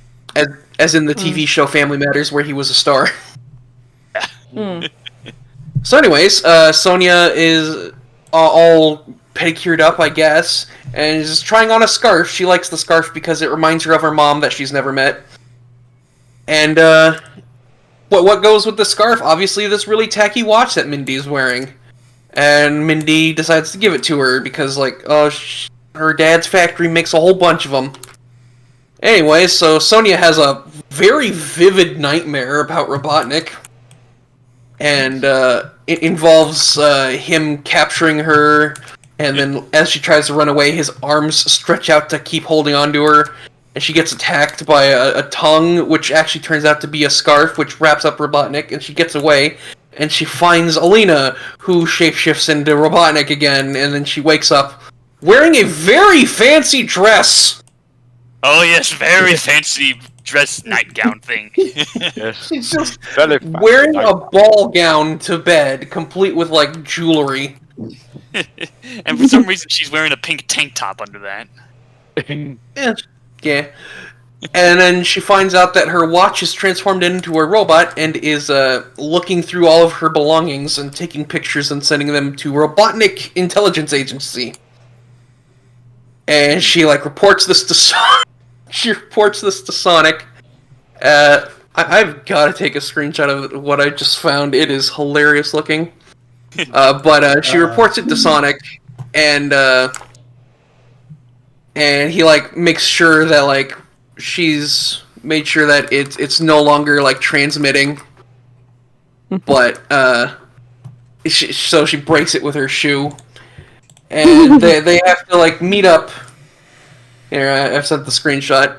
As in the TV show Family Matters, where he was a star. So anyways, Sonia is all pedicured up, I guess, and is trying on a scarf. She likes the scarf because it reminds her of her mom that she's never met. And what goes with the scarf? Obviously, this really tacky watch that Mindy is wearing. And Mindy decides to give it to her because, like, her dad's factory makes a whole bunch of them. Anyway, so Sonia has a very vivid nightmare about Robotnik. And it involves him capturing her, and then as she tries to run away, his arms stretch out to keep holding onto her, and she gets attacked by a tongue, which actually turns out to be a scarf, which wraps up Robotnik, and she gets away, and she finds Alina, who shapeshifts into Robotnik again, and then she wakes up wearing a very fancy dress. Oh yes, very fancy dress nightgown thing. Yes. She's just Very fast. wearing a ball gown to bed, complete with, like, jewelry. And for some reason, she's wearing a pink tank top under that. Yeah. And then she finds out that her watch is transformed into a robot and is looking through all of her belongings and taking pictures and sending them to Robotnik Intelligence Agency. And she, like, reports this to Sonic. I've got to take a screenshot of what I just found. It is hilarious looking. But she reports it to Sonic, and he, like, makes sure that, like, she's made sure that it's no longer, like, transmitting. But so she breaks it with her shoe, and they have to, like, meet up. Here, I've sent the screenshot.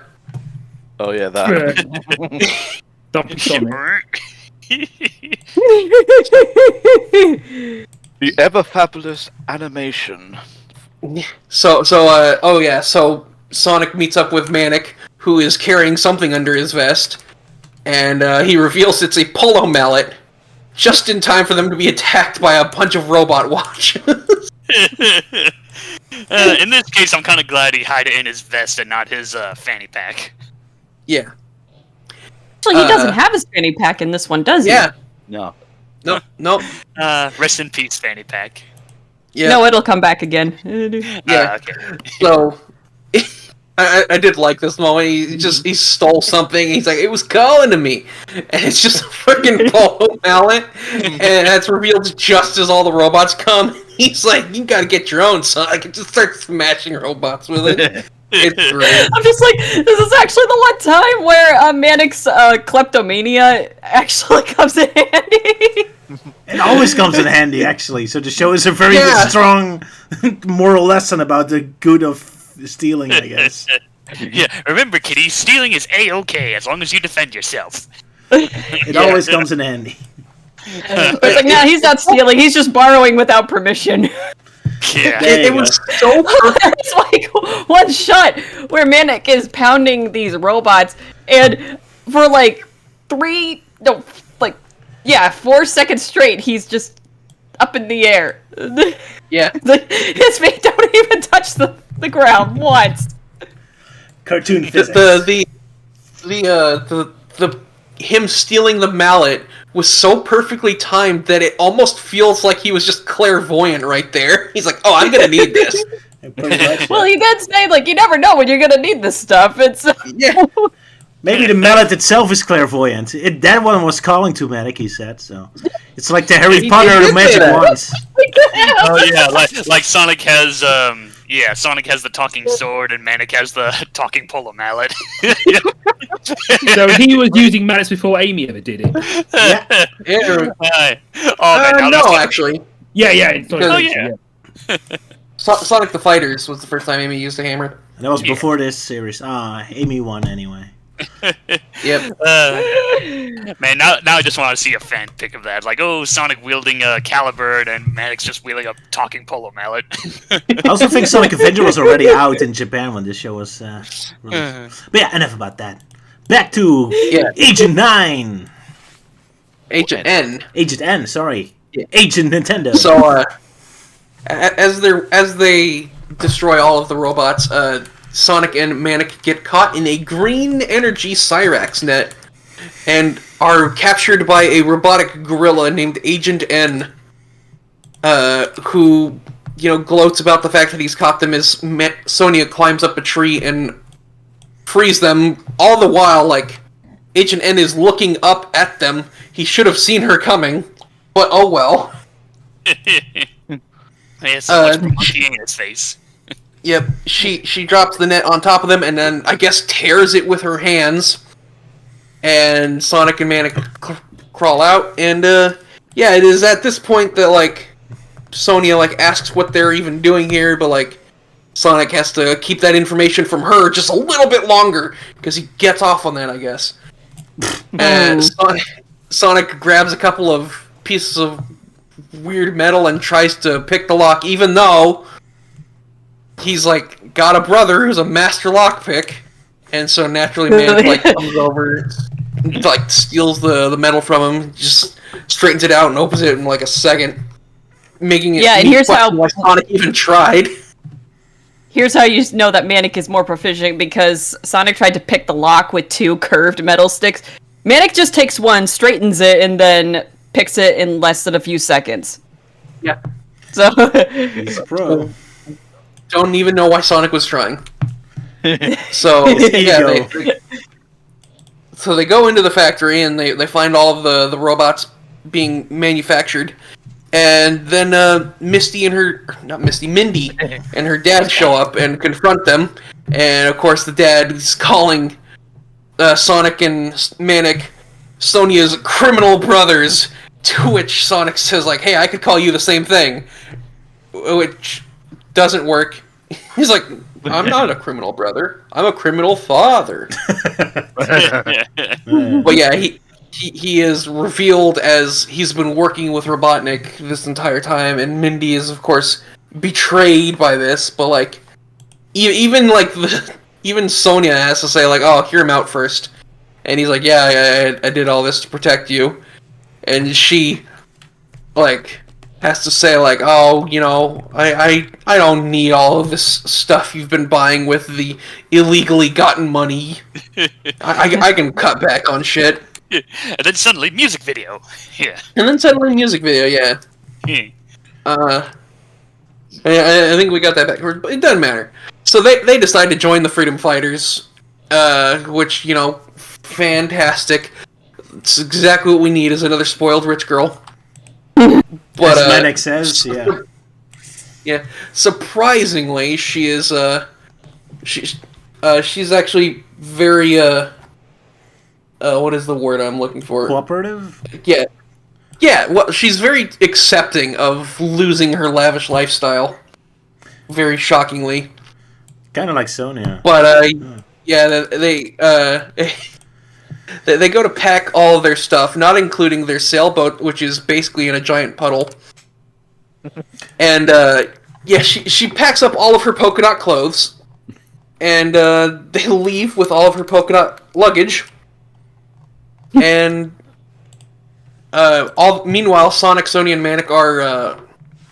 Oh yeah, that. Don't be Sonic. The ever fabulous animation. So Sonic meets up with Manic, who is carrying something under his vest, and he reveals it's a polo mallet, just in time for them to be attacked by a bunch of robot watches. In this case, I'm kind of glad he hid it in his vest and not his fanny pack. Yeah. Actually, he doesn't have his fanny pack in this one, does he? Yeah. No. Nope. Rest in peace, fanny pack. Yeah. No, it'll come back again. Yeah. Okay. So, I did like this moment. He stole something. He's like, it was calling to me, and it's just a freaking polo mallet, and that's revealed just as all the robots come. He's like, you gotta get your own, son. I can just start smashing robots with it. It's great. I'm just like, this is actually the one time where Manic's kleptomania actually comes in handy. It always comes in handy, actually. So the show is a very strong moral lesson about the good of stealing, I guess. Yeah, remember, kitty, stealing is A-okay as long as you defend yourself. It always comes in handy. It's like, no, he's not stealing. He's just borrowing without permission. Yeah. It was so perfect. It's like one shot where Manic is pounding these robots, and for like 4 seconds straight, he's just up in the air. Yeah. His feet don't even touch the ground once. Cartoon physics. The him stealing the mallet was so perfectly timed that it almost feels like he was just clairvoyant right there. He's like, oh, I'm gonna need this. Well, he did say, like, you never know when you're gonna need this stuff. It's Yeah. Maybe the mallet itself is clairvoyant. That one was calling to Manic, he said, so. It's like the Harry Potter did of say magic that. wands. Oh yeah, like Sonic has Sonic has the talking sword and Manic has the talking polo mallet. So he was using mallets before Amy ever did it. Yeah. That's Actually. Yeah. It's not Oh, yeah. Sonic the Fighters was the first time Amy used a hammer. And that was before this series. Amy won anyway. Yep. Man, now I just want to see a fan pic of that. Like, oh, Sonic wielding a caliber and Manic's just wielding a talking polo mallet. I also think Sonic Avenger was already out in Japan when this show was released. But yeah, enough about that. Back to Agent 9. Agent N. Agent N, sorry. Agent Nintendo. So, as they destroy all of the robots, Sonic and Manic get caught in a green energy Cyrax net and are captured by a robotic gorilla named Agent N, who, gloats about the fact that he's caught them as Sonia climbs up a tree and frees them, all the while, like, Agent N is looking up at them. He should have seen her coming, but oh well. He has so much monkey in his face. Yep, she drops the net on top of them and then, I guess, tears it with her hands. And Sonic and Manic crawl out, and, yeah, it is at this point that, like, Sonia, like, asks what they're even doing here, but, like, Sonic has to keep that information from her just a little bit longer, because he gets off on that, I guess. And Sonic grabs a couple of pieces of weird metal and tries to pick the lock, even though he's, like, got a brother who's a master lockpick. And so naturally, Manic, like, comes over, like, steals the metal from him, just straightens it out and opens it in, like, a second. Making it and here's how Sonic even tried. Here's how you know that Manic is more proficient, because Sonic tried to pick the lock with 2 curved metal sticks. Manic just takes one, straightens it, and then picks it in less than a few seconds. Yeah. So He's a pro. Don't even know why Sonic was trying. So yeah, they go into the factory and they find all of the robots being manufactured. And then Mindy and her dad show up and confront them. And of course the dad is calling Sonic and Manic Sonia's criminal brothers, to which Sonic says, like, hey, I could call you the same thing. Which doesn't work. He's like, I'm not a criminal brother. I'm a criminal father. But yeah, he is revealed as he's been working with Robotnik this entire time, and Mindy is, of course, betrayed by this. But like, even Sonia has to say, like, oh, hear him out first. And he's like, yeah, I did all this to protect you. And she, like, has to say, like, oh, I don't need all of this stuff you've been buying with the illegally gotten money. I can cut back on shit. And then suddenly, music video. Yeah. And then suddenly, music video, yeah. I think we got that backwards, but it doesn't matter. So they decide to join the Freedom Fighters, which, fantastic. It's exactly what we need, is another spoiled rich girl. But as Manic says, yeah. Yeah. Surprisingly, she is she's actually very what is the word I'm looking for? Cooperative? Yeah. Yeah, well, she's very accepting of losing her lavish lifestyle. Very shockingly. Kind of like Sonia. But yeah, they go to pack all of their stuff, not including their sailboat, which is basically in a giant puddle. And yeah, she packs up all of her polka dot clothes, and they leave with all of her polka dot luggage. And meanwhile, Sonic, Sonia, and Manic are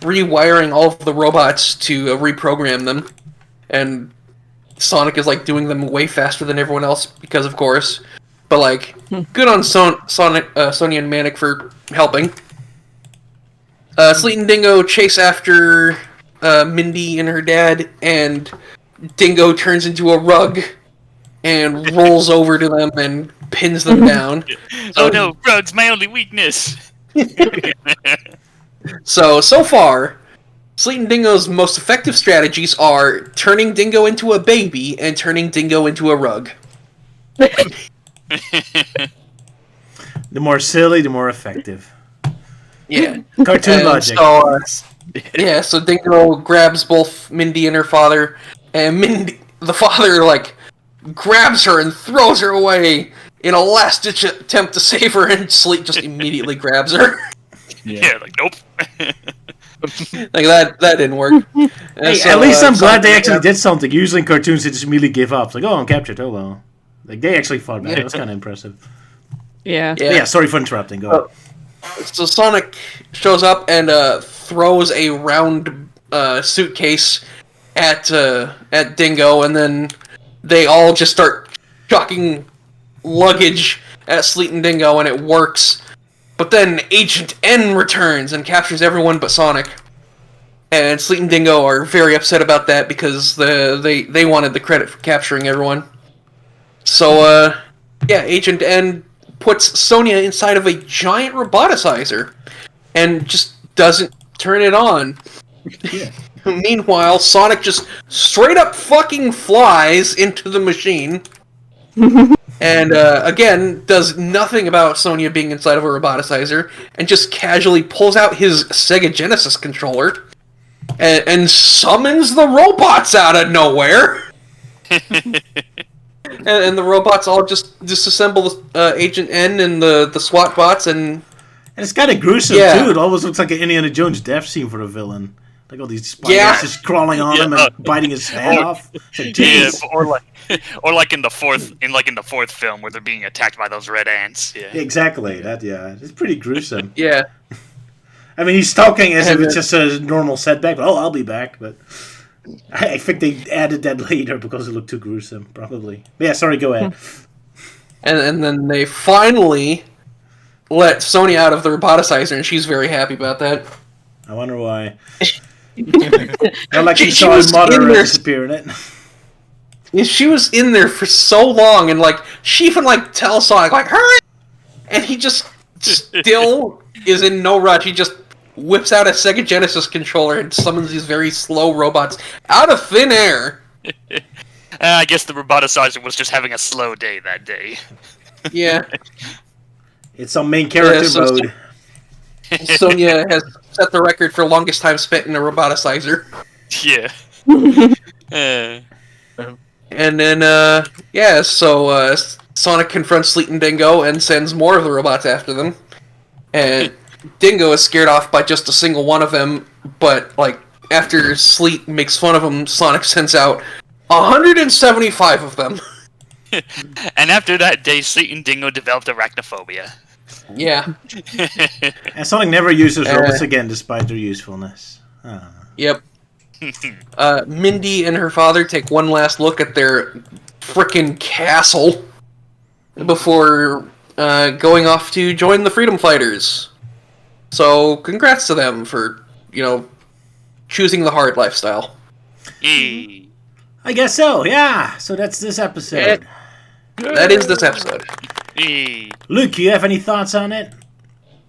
rewiring all of the robots to reprogram them, and Sonic is like doing them way faster than everyone else because, of course. But like, good on Sonia and Manic for helping. Sleet and Dingo chase after Mindy and her dad, and Dingo turns into a rug and rolls over to them and pins them down. Oh no, rug's my only weakness. So far, Sleet and Dingo's most effective strategies are turning Dingo into a baby and turning Dingo into a rug. The more silly, the more effective. Yeah. Cartoon logic. So, yeah, so Dingo grabs both Mindy and her father, and the father, like, grabs her and throws her away in a last-ditch attempt to save her, and Sleet just immediately grabs her. Yeah, like, nope. Like, that didn't work. Hey, So, at least I'm glad they actually yeah. did something. Usually in cartoons, they just immediately give up. It's like, oh, I'm captured. Oh, well. Like, they actually fought back. That was kind of impressive. Yeah. Yeah, sorry for interrupting. Go So Sonic shows up and throws a round suitcase at Dingo, and then they all just start chucking luggage at Sleet and Dingo, and it works. But then Agent N returns and captures everyone but Sonic. And Sleet and Dingo are very upset about that because they wanted the credit for capturing everyone. So, Agent N puts Sonya inside of a giant roboticizer and just doesn't turn it on. Yeah. Meanwhile, Sonic just straight up fucking flies into the machine. And, again, does nothing about Sonya being inside of a roboticizer, and just casually pulls out his Sega Genesis controller, and summons the robots out of nowhere! and the robots all just disassemble Agent N and the SWAT bots, and it's kind of gruesome, too. It almost looks like an Indiana Jones death scene for a villain. Like all these spiders just crawling on him and biting his head off. Like, or like in the fourth film where they're being attacked by those red ants. Yeah. Exactly. It's pretty gruesome. Yeah. I mean, he's talking as if it's just a normal setback. But, I'll be back. But I think they added that later because it looked too gruesome, probably. But yeah, sorry, go ahead. And then they finally let Sonya out of the roboticizer, and she's very happy about that. I wonder why. Not like she saw his mother disappear in it. She was in there for so long, and she even tells Sonic hurry, and he just still is in no rush. He just whips out a Sega Genesis controller and summons these very slow robots out of thin air. I guess the roboticizer was just having a slow day that day. Yeah. It's on main character mode. Sonya has set the record for longest time spent in a roboticizer. Yeah. And then, so Sonic confronts Sleet and Dingo and sends more of the robots after them. And Dingo is scared off by just a single one of them, but, after Sleet makes fun of him, Sonic sends out 175 of them. And after that day, Sleet and Dingo developed arachnophobia. Yeah. And Sonic never uses robots again, despite their usefulness. Yep. Mindy and her father take one last look at their frickin' castle before going off to join the Freedom Fighters. So, congrats to them for, choosing the hard lifestyle. I guess so, yeah. So that's this episode. That is this episode. Luke, you have any thoughts on it?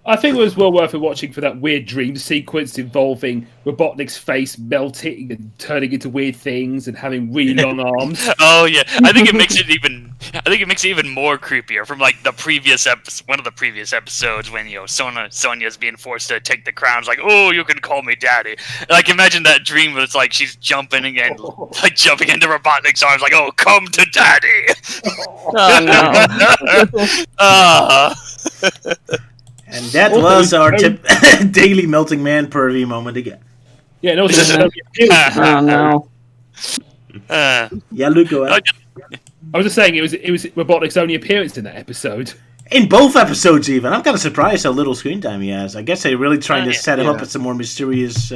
I think it was well worth it watching for that weird dream sequence involving Robotnik's face melting and turning into weird things and having really long arms. Oh yeah, I think it makes it even more creepier from the previous one of the previous episodes when Sonya's being forced to take the crown. It's oh, you can call me daddy. Imagine that dream where it's she's jumping again, jumping into Robotnik's arms, oh, come to daddy. Oh no. And that was our daily melting man pervy moment again. Yeah, no. Oh no. Yeah, Luke, go ahead. I was just saying it was Robotnik's only appearance in that episode. In both episodes, even. I'm kind of surprised how little screen time he has. I guess they're really trying to set him up as a more mysterious,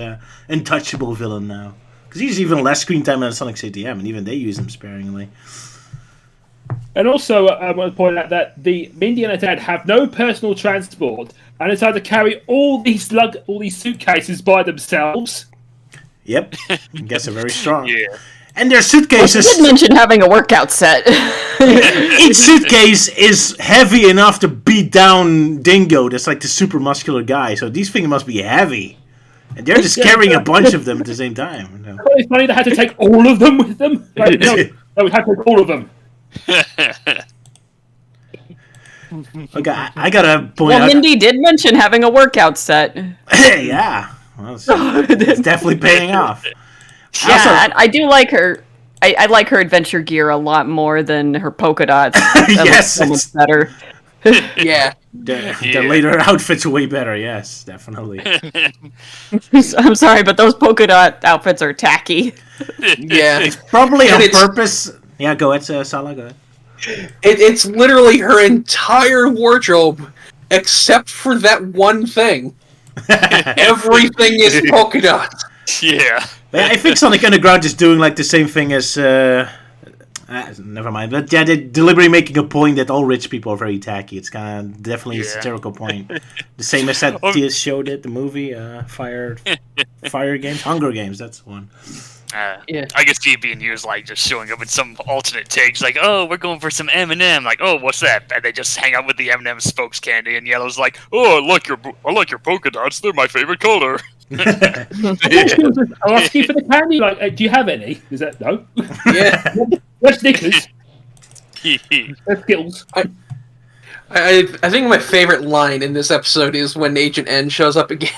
untouchable villain now. Because he's even less screen time than Sonic CTM, and even they use him sparingly. And also, I want to point out that the Mindy and her dad have no personal transport and decide to carry all these suitcases by themselves. Yep, I guess they're very strong. Yeah. And their suitcases... Well, you did mention having a workout set. Each suitcase is heavy enough to beat down Dingo, that's the super muscular guy, so these things must be heavy. And they're just carrying a bunch of them at the same time. It's funny they had to take all of them with them. No, we had to take all of them. Okay, I gotta point out... Well, Mindy did mention having a workout set. Yeah. Well, it's definitely paying off. Yeah, I do like her. I like her adventure gear a lot more than her polka dots. Yes, so much better. Yeah. The later outfits are way better, yes, definitely. I'm sorry, but those polka dot outfits are tacky. Yeah. It's probably on purpose. Yeah, go ahead, Sala, go ahead. It's literally her entire wardrobe except for that one thing. Everything is polka dots. Yeah. I think Sonic Underground is doing like the same thing as. Never mind. But yeah, they're deliberately making a point that all rich people are very tacky. It's kind of definitely a satirical point. The same as that TS show did, the movie, Fire Games, Hunger Games. That's the one. I could see it being used like just showing up in some alternate takes, like, "Oh, we're going for some M&M." Like, "Oh, what's that?" And they just hang out with the M&M spokes candy, and Yellow's like, "Oh, I like your polka dots. They're my favorite color." Ask you for the candy. Like, do you have any? Is that no? Yeah. Where's Snickers? Where's Skittles? I think my favorite line in this episode is when Agent N shows up again,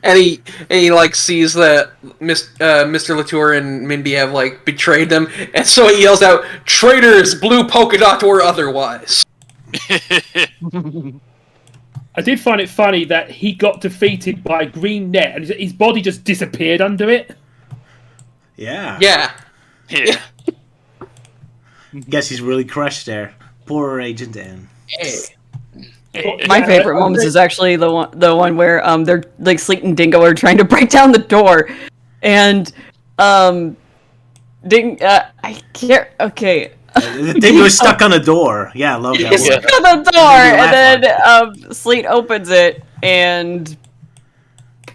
and he like sees that Mr. Latour and Mindy have like betrayed them, and so he yells out, "Traitors, blue polka dot or otherwise." I did find it funny that he got defeated by a green net, and his body just disappeared under it. Yeah. Yeah. Yeah. Guess he's really crushed there. Poor Agent N. My favorite moments is actually the one where they're like Sleet and Dingo are trying to break down the door, and I can't. Okay. The Dingo is stuck on a door. Yeah, I love that one. Stuck on the door, and then Sleet opens it, and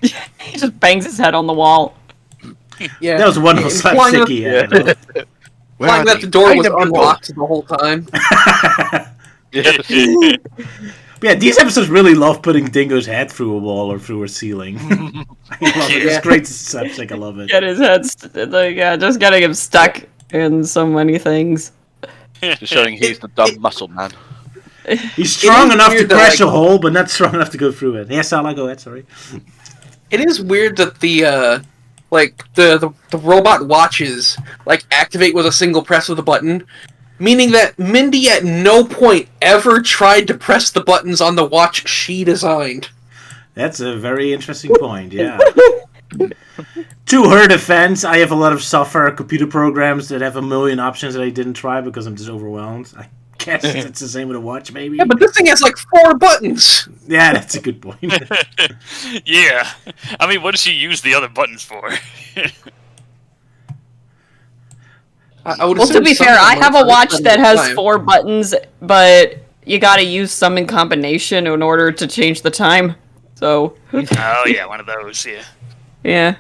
he just bangs his head on the wall. Yeah. That was a wonderful slapsticky. Implying that the door was unlocked the whole time. Yeah, these episodes really love putting Dingo's head through a wall or through a ceiling. I love it. It's great slapstick. I love it. Get his head, just getting him stuck in so many things. Just showing he's the dumb muscle man. He's strong enough to crash a hole, but not strong enough to go through it. Yes, Sala, go ahead. Sorry. It is weird that the robot watches activate with a single press of the button, meaning that Mindy at no point ever tried to press the buttons on the watch she designed. That's a very interesting point. Yeah. To her defense, I have a lot of software computer programs that have a million options that I didn't try because I'm just overwhelmed. I guess it's the same with a watch, maybe. Yeah, but this thing has 4 buttons. Yeah, that's a good point. Yeah. I mean, what does she use the other buttons for? Well, to be fair, I have a watch that has 4 buttons, but you gotta use some in combination in order to change the time. So. Oh, yeah, one of those, yeah. Yeah.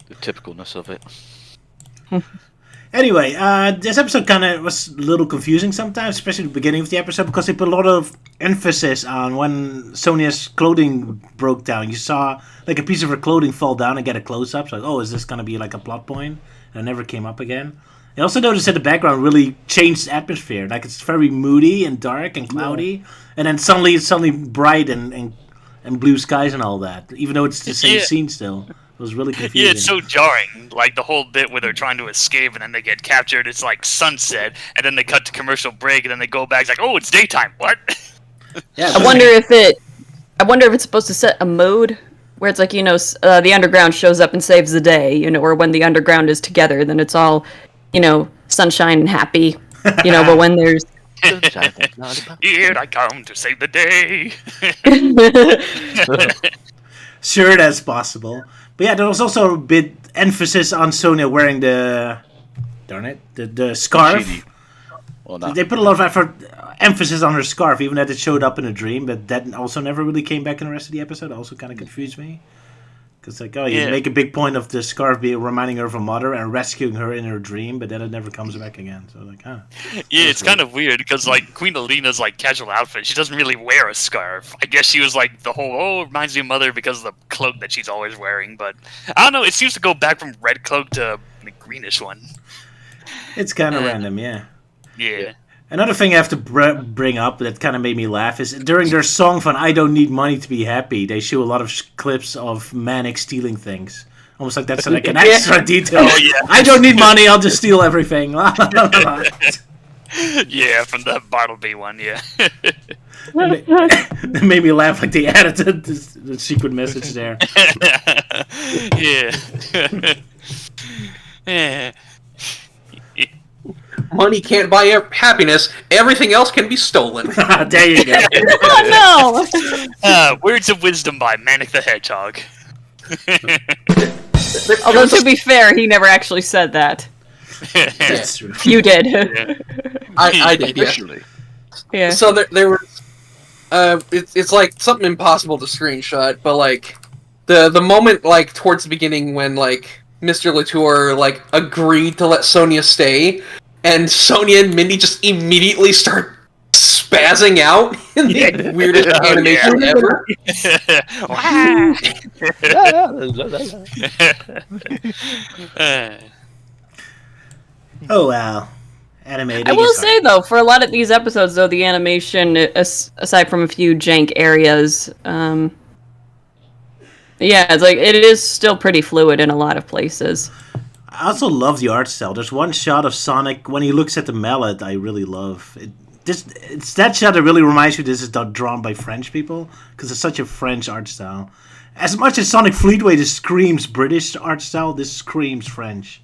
The typicalness of it. Anyway, this episode kind of was a little confusing sometimes, especially the beginning of the episode, because they put a lot of emphasis on when Sonia's clothing broke down. You saw a piece of her clothing fall down and get a close-up. So, oh, is this going to be a plot point? And it never came up again. I also noticed that the background really changed the atmosphere. It's very moody and dark and cloudy, and then suddenly it's bright and blue skies and all that. Even though it's the same scene still. It was really confusing. Yeah, it's so jarring. The whole bit where they're trying to escape and then they get captured, it's sunset, and then they cut to commercial break, and then they go back, it's oh, it's daytime, what? Yeah, I wonder if it's supposed to set a mode where it's the underground shows up and saves the day, or when the underground is together, then it's all, sunshine and happy, but when there's... Here I come to save the day. Sure, that's possible. But yeah, there was also a bit emphasis on Sonia wearing the scarf. Well, no. They put a lot of emphasis on her scarf, even that it showed up in a dream, but that also never really came back in the rest of the episode. It also kind of confused me. Because, you make a big point of the scarf being reminding her of her mother and rescuing her in her dream, but then it never comes back again. So, Yeah, it's kind of weird, because, Queen Alina's, casual outfit, she doesn't really wear a scarf. I guess she was, the whole, it reminds me of Mother because of the cloak that she's always wearing, but, I don't know, it seems to go back from red cloak to the greenish one. It's kind of random, yeah. Yeah. Another thing I have to bring up that kind of made me laugh is during their song from I Don't Need Money to Be Happy, they show a lot of clips of Manic stealing things. Almost like that's an extra detail. Oh, yeah. I don't need money, I'll just steal everything. Yeah, from the Bartleby one, yeah. That made me laugh they added the secret message there. Yeah. Yeah. money can't buy happiness. Everything else can be stolen. There you go. Oh no! Words of wisdom by Manic the Hedgehog. Although to be fair, he never actually said that. That's true. You did. I did, yeah. Officially. Yeah. So there was, it's like something impossible to screenshot, but like the moment like towards the beginning when like Mr. Latour like agreed to let Sonia stay, and Sonia and Mindy just immediately start spazzing out in the weirdest animation ever. Oh wow, animated. I will say though, for a lot of these episodes, though, the animation, aside from a few jank areas, yeah, it's like it is still pretty fluid in a lot of places. I also love the art style. There's one shot of Sonic when he looks at the mallet I really love. It's that shot that really reminds me this is drawn by French people, because it's such a French art style. As much as Sonic Fleetway just screams British art style, this screams French.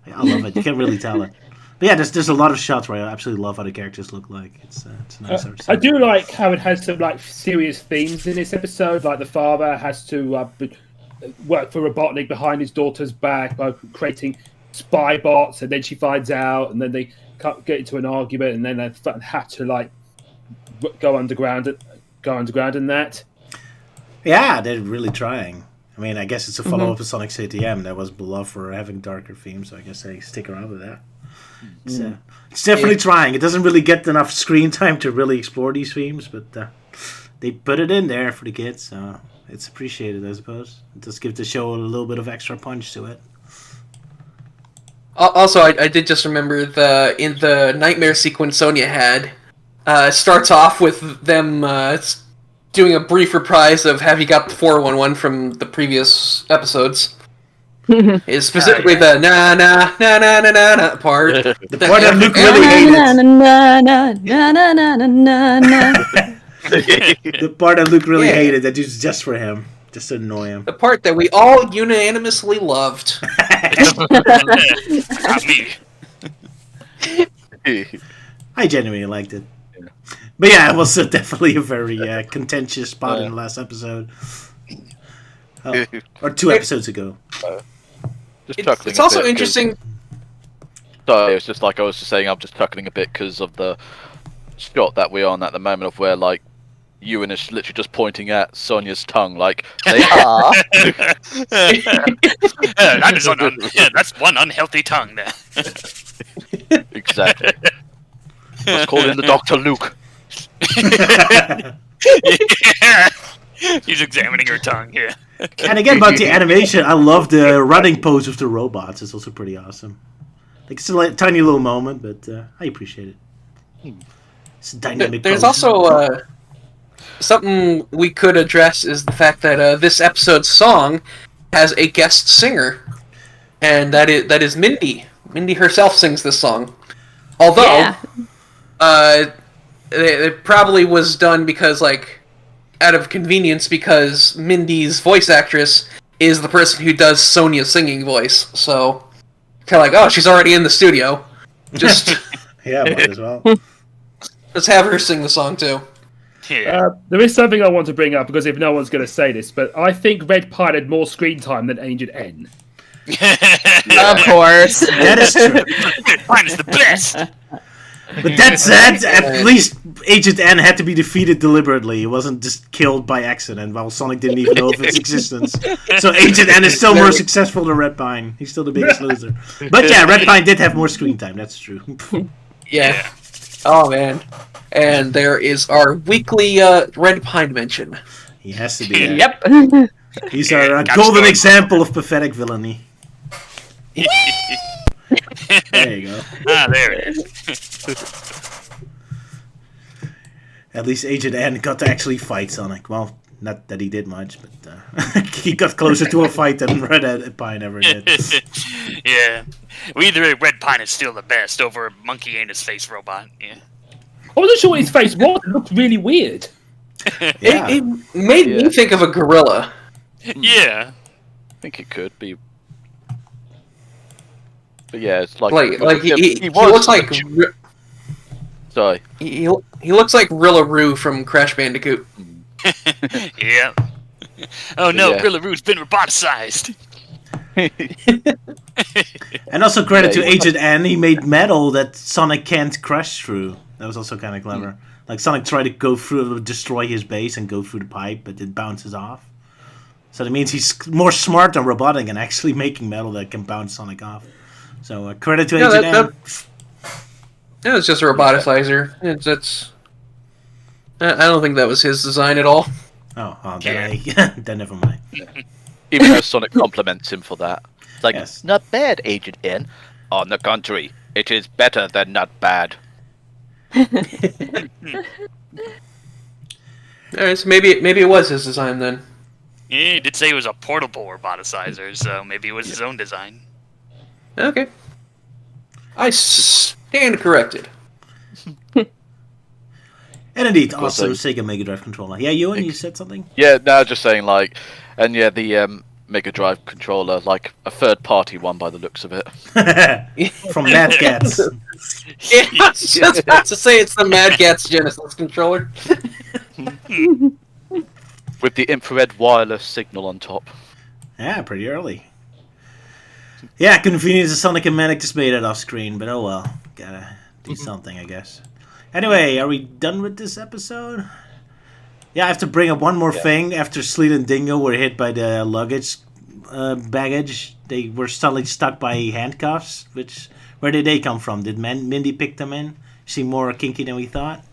I love it. You can't really tell it. But yeah, there's a lot of shots where I absolutely love how the characters look like. It's a nice art style. I do like how it has some like serious themes in this episode. Like the father has to work for Robotnik behind his daughter's back by creating spy bots, and then she finds out, and then they get into an argument, and then they have to like go underground and that. Yeah, they're really trying. I mean, I guess it's a follow-up to Sonic CTM that was beloved for having darker themes, so I guess they stick around with that. It's definitely trying. It doesn't really get enough screen time to really explore these themes, but they put it in there for the kids, so it's appreciated, I suppose. It does give the show a little bit of extra punch to it. Also, I did just remember in the nightmare sequence Sonya had, starts off with them doing a brief reprise of Have You Got the 411 from the previous episodes. Is specifically the na na na na na na na part. The part that Luke really hated. The part that Luke really hated, that is just for him. Just to annoy him. The part that we all unanimously loved. Not me. I genuinely liked it. But yeah, it was definitely a very contentious spot in the last episode. Or 2 episodes ago. It's also interesting. Sorry, it's just like I was just saying, I'm just chuckling a bit because of the shot that we're on at the moment of where, like, Euan is literally just pointing at Sonia's tongue, like, they are. That's one unhealthy tongue there. Exactly. Let's call in the Dr. Luke. Yeah. He's examining her tongue, yeah. And again, about the animation, I love the running pose of the robots. It's also pretty awesome. Like, it's a tiny little moment, but I appreciate it. It's a dynamic There's pose. also something we could address is the fact that this episode's song has a guest singer, and that is Mindy. Mindy herself sings this song. Although, it probably was done because, like, out of convenience, because Mindy's voice actress is the person who does Sonia's singing voice. So, kind of like, oh, she's already in the studio. Just Yeah, might as well. let's have her sing the song too. Yeah. There is something I want to bring up, because if no one's going to say this, but I think Red Pine had more screen time than Agent N. Of course. That is true. Mine is the best. But that said, at least Agent N had to be defeated deliberately. He wasn't just killed by accident, while Sonic didn't even know of its existence. So Agent N is still more successful than Red Pine. He's still the biggest loser. But yeah, Red Pine did have more screen time, that's true. Yeah. Oh man. And there is our weekly Red Pine mention. He has to be there. Yep. He's our Got golden started. example of pathetic villainy. There you go. There it is. At least Agent N got to actually fight Sonic. Well, not that he did much, but he got closer to a fight than Red Pine ever did. Yeah. Well, either Red Pine is still the best over Monkey Ain't His Face Robot. Yeah. I wasn't sure what his face was. It looked really weird. Yeah. It made me think of a gorilla. Yeah. I think it could be. But yeah, it's like he was looks like sorry. he looks like Rillaroo from Crash Bandicoot. Yeah. Oh no, Yeah. Rillaroo's been roboticized. And also credit Yeah, to Agent N, he made metal that Sonic can't crush through. That was also kind of clever. Like Sonic tried to go through, destroy his base and go through the pipe, but it bounces off. So that means he's more smart than robotic and actually making metal that can bounce Sonic off. So credit to Agent N. It was just a roboticizer. I don't think that was his design at all. Oh, then then never mind. Even though Sonic compliments him for that. It's like, Yes. not bad, Agent N. On the contrary, it is better than not bad. Alright, so maybe it was his design then. Yeah, he did say it was a portable roboticizer, so maybe it was his own design. Okay. I stand corrected. And indeed, Cool, awesome so- Sega Mega Drive controller. Yeah, Euan, you said something? Yeah, no, just saying, like, and yeah, the Mega Drive controller, like a third-party one by the looks of it. From Mad Cats. Yeah, I was just about to say it's the Mad Catz Genesis controller. With the infrared wireless signal on top. Yeah, pretty early. Yeah, convenient as Sonic and Manic just made it off screen, but oh well. Gotta do something, I guess. Anyway, are we done with this episode? Yeah, I have to bring up one more thing. After Sleet and Dingo were hit by the luggage baggage, they were suddenly stuck by handcuffs. Where did they come from? Did Mindy pick them in? Seem more kinky than we thought.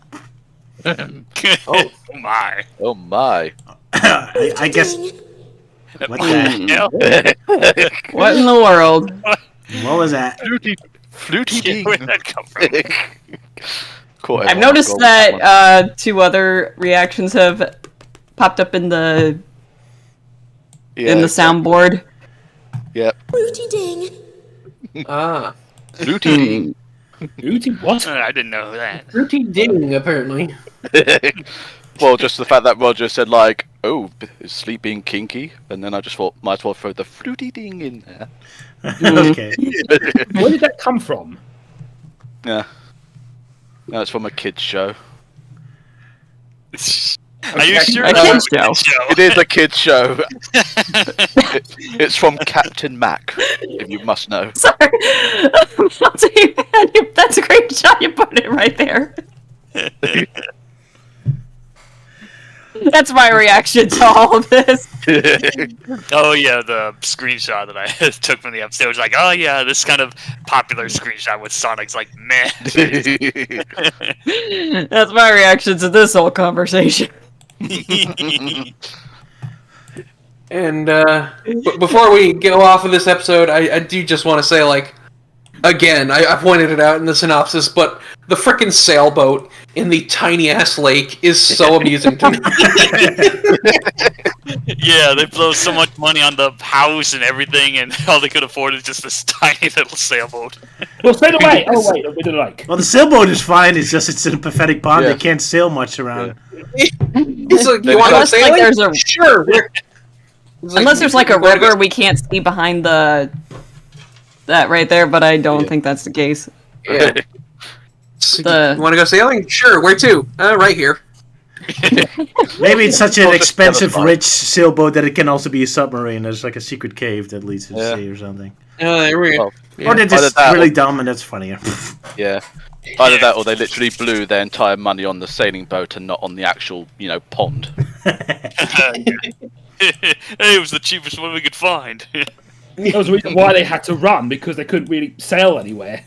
Oh my. Oh my. I guess. What the? What in the world? What was that? Fluty ding. Where'd that come from? Caught I've everyone noticed off guard with that two other reactions have popped up in the one. soundboard. Yep. Fruity ding. Ah. Fluty ding. Ooty, what? I didn't know that. Fruity ding, apparently. Well, just the fact that Roger said, like, oh, is Sleep being kinky? And then I just thought, might as well throw the fluty ding in there. Okay. Where did that come from? Yeah. No, it's from a kid's show. Are you sure? A that kid's was show. It is a kid's show. It's from Captain Mac, if you must know. Sorry. I'll tell you, man, that's a great shot. You put it right there. That's my reaction to all of this. Oh yeah, the screenshot that I took from the episode was like, oh yeah, this kind of popular screenshot with Sonic's like, man. That's my reaction to this whole conversation. And before we go off of this episode, I do just want to say, like, again, I pointed it out in the synopsis, but the frickin' sailboat in the tiny ass lake is so amusing to me. Yeah, they blow so much money on the house and everything, and all they could afford is just this tiny little sailboat. Well, straight away. Oh wait, we did like. Well, the sailboat is fine. It's just it's in a pathetic pond. Yeah. They can't sail much around. It's like, you want to go Unless, like, sailing? there's a- Sure. Unless there's like a river we can't see behind that right there, but I don't think that's the case. Yeah. The- You want to go sailing? Sure. Where to? Right here. Maybe it's such an Well, just expensive, never mind. rich sailboat that it can also be a submarine. There's like a secret cave that leads to the Yeah. sea or something. There we go. Well, Or they're Either just that or- really dumb and that's funnier. Yeah. Either that or they literally blew their entire money on the sailing boat and not on the actual, pond. Hey, it was the cheapest one we could find. That was the reason why they had to run, because they couldn't really sail anywhere.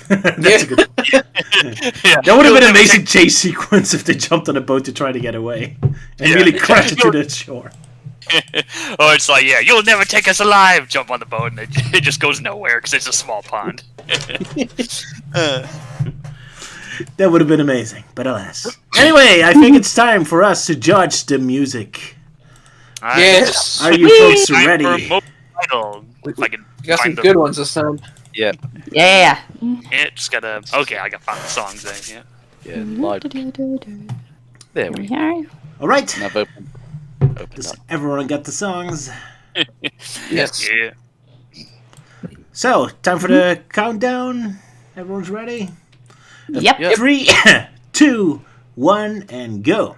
That's a good. Yeah, That would have you'll been an never amazing chase sequence if they jumped on a boat to try to get away and Yeah. really crashed into the shore. Or it's like, yeah, you'll never take us alive. Jump on the boat, and it just goes nowhere because it's a small pond. That would have been amazing, but alas. Anyway, I think it's time for us to judge the music. Yes. Are you folks Time for ready? most title. If I can Got some find good ones this time. Yeah. Yeah. Yeah, just gotta. Okay, I got 5 songs there. Yeah. Yeah. Live. There we go. All right. Now I've opened Does up. everyone got the songs? Yes. Yeah. So, time for the countdown. Everyone's ready? Yep. 3, 2, 1, and go.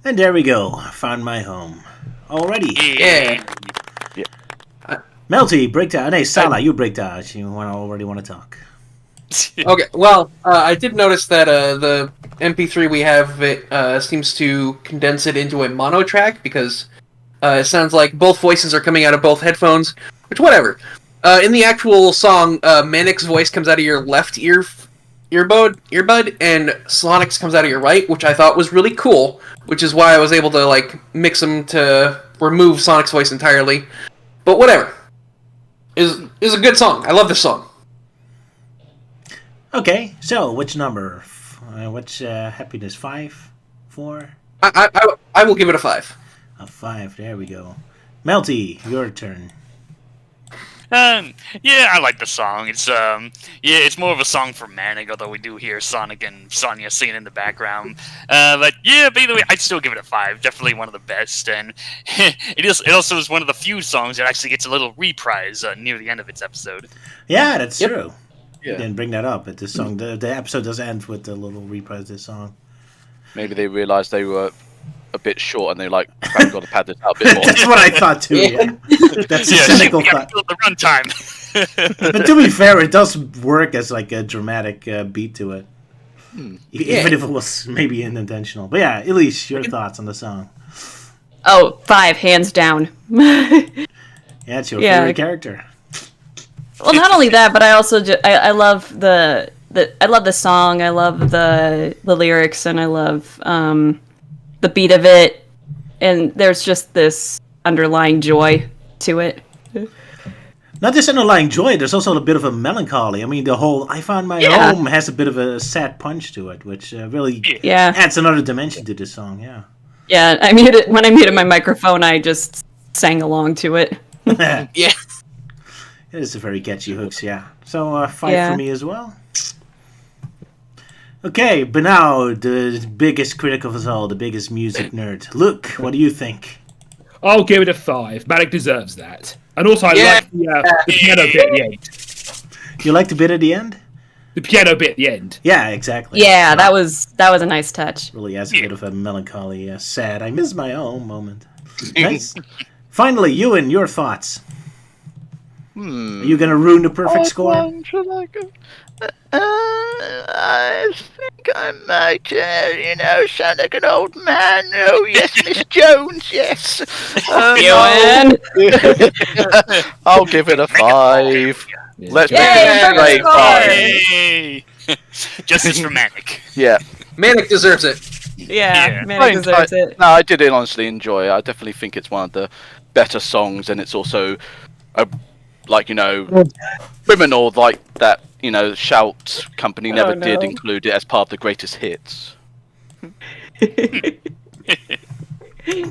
And there we go. Found my home. Already. Yeah. Melty, break down. Hey, Sala, you break down. You already want to talk. Okay, well, I did notice that the MP3 we have seems to condense it into a mono track because it sounds like both voices are coming out of both headphones, which whatever. In the actual song, Manic's voice comes out of your left earbud, and Sonic's comes out of your right, which I thought was really cool, which is why I was able to like mix them to remove Sonic's voice entirely. But whatever. Is a good song. I love this song. Okay, so which number? Which happiness? 5? 4? I will give it a 5. A 5. There we go. Melty, your turn. Yeah, I like the song. It's more of a song for Manic, although we do hear Sonic and Sonya singing in the background. But either way, I'd still give it a 5. Definitely one of the best, and it also is one of the few songs that actually gets a little reprise near the end of its episode. Yeah, that's true. Yeah. You didn't bring that up, but this song, the episode does end with a little reprise of this song. Maybe they realised they were a bit short and they're like, I've got to pad this out a bit more. That's what I thought too. Yeah. That's a cynical thought. The runtime. But to be fair, it does work as like a dramatic beat to it. Even if it was maybe unintentional. But yeah, Elise, your thoughts on the song? Oh, 5, hands down. Yeah, it's your favorite character. Well, not only that, but I also I love the I love the song. I love the lyrics, and I love the beat of it. And there's just this underlying joy to it. Not just underlying joy, there's also a bit of a melancholy. I mean, the whole I Found My Home has a bit of a sad punch to it, which really adds another dimension to this song, yeah. Yeah, when I muted my microphone, I just sang along to it. Yeah. It is a very catchy hooks, yeah. So 5 for me as well. Okay, but now the biggest critic of us all, the biggest music nerd. Luke, what do you think? I'll give it a 5. Manic deserves that. And also, I like the piano bit at the end. You like the bit at the end? The piano bit at the end. Yeah, exactly. Yeah, that was a nice touch. Really has a bit of a melancholy, sad, I miss my home moment. Nice. Finally, Euan, your thoughts. Are you going to ruin the perfect score? I think I might, sound like an old man. Oh, yes, Miss Jones, yes. Euan! I'll give it a 5. Let's make Yay, it a straight 5. Yay! Justice for Manic. Yeah. Manic deserves it. Yeah, Manic deserves it. No, I did honestly enjoy it. I definitely think it's one of the better songs, and it's also criminal like that. Shout company never did include it as part of the greatest hits.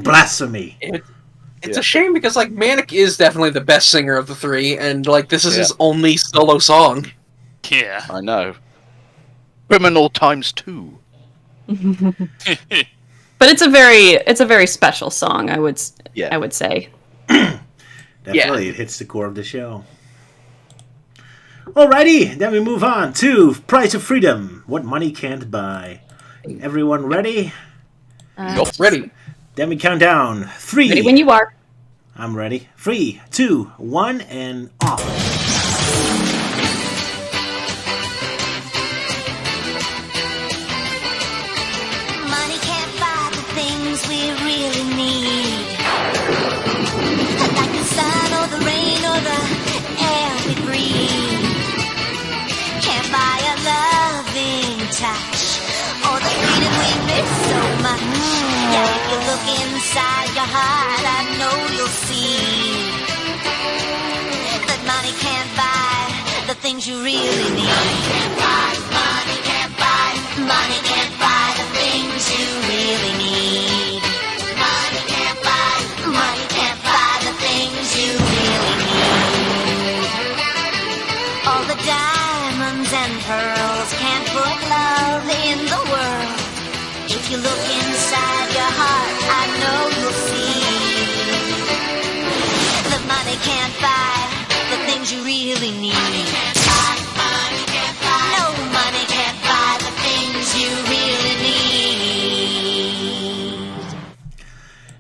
Blasphemy. It's a shame because like Manic is definitely the best singer of the three, and like this is his only solo song. Yeah, I know. Criminal times 2. But it's a very special song. I would say. Definitely, it hits the core of the show. Alrighty, then we move on to Price of Freedom. What money can't buy. Everyone ready? Ready. Then we count down. 3. Ready when you are. I'm ready. 3, 2, 1, and off. Money can't buy the things we really need. Like the sun or the rain or the air we breathe. Can't buy a loving touch or the freedom we miss so much. Yeah, if you look inside your heart, I know you'll see that money can't buy the things you really need. Money can't buy, money can't buy the things you really need. Money can't buy the things you really need. All the diamonds and pearls can't put love in the world. If you look inside your heart, I know you'll see that money can't buy the things you really need. Money can't buy, no money can't buy the things you really need.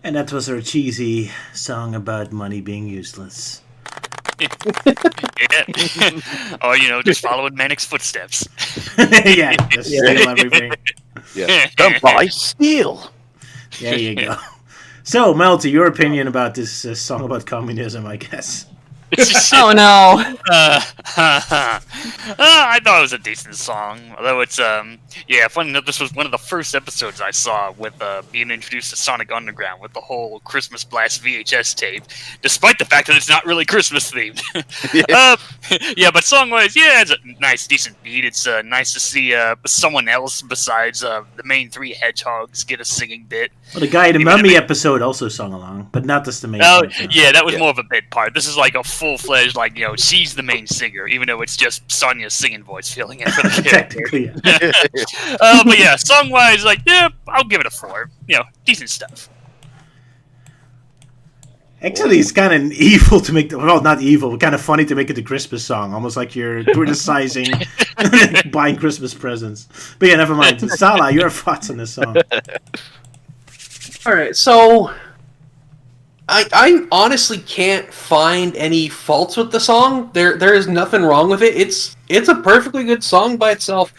And that was our cheesy song about money being useless. Yeah. Or, just following Manic's footsteps. Yeah, just steal everything. Yeah. Don't buy, steal. There you go. So, Melty, your opinion about this song about communism, I guess. Oh no. I thought it was a decent song, although it's funny enough, this was one of the first episodes I saw with being introduced to Sonic Underground with the whole Christmas Blast VHS tape, despite the fact that it's not really Christmas themed. But song wise, it's a nice, decent beat. It's nice to see someone else besides the main 3 hedgehogs get a singing bit. Well, the guy in the Mummy episode also sung along, but not just the main Oh, part, so. yeah, that was more of a bit part. This is like a full-fledged, she's the main singer, even though it's just Sonya's singing voice filling in for the character. Technically, yeah. But yeah, song-wise, I'll give it a 4. Decent stuff. Actually, it's kind of evil to make not evil, but kind of funny to make it a Christmas song. Almost like you're criticizing buying Christmas presents. But yeah, never mind. Sala, your thoughts on this song? Alright, so I honestly can't find any faults with the song. There is nothing wrong with it. It's a perfectly good song by itself.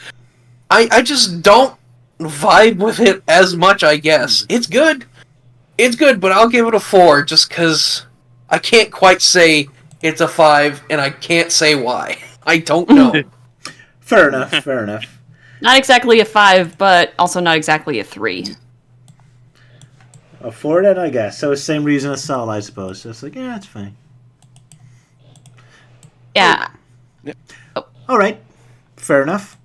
I just don't vibe with it as much, I guess. It's good. It's good, but I'll give it a 4 just because I can't quite say it's a 5, and I can't say why. I don't know. Fair enough, fair enough. Not exactly a 5, but also not exactly a 3. A 4 then, I guess. So same reason as Sala, I suppose. So it's like, yeah, it's fine. Yeah. All right, fair enough.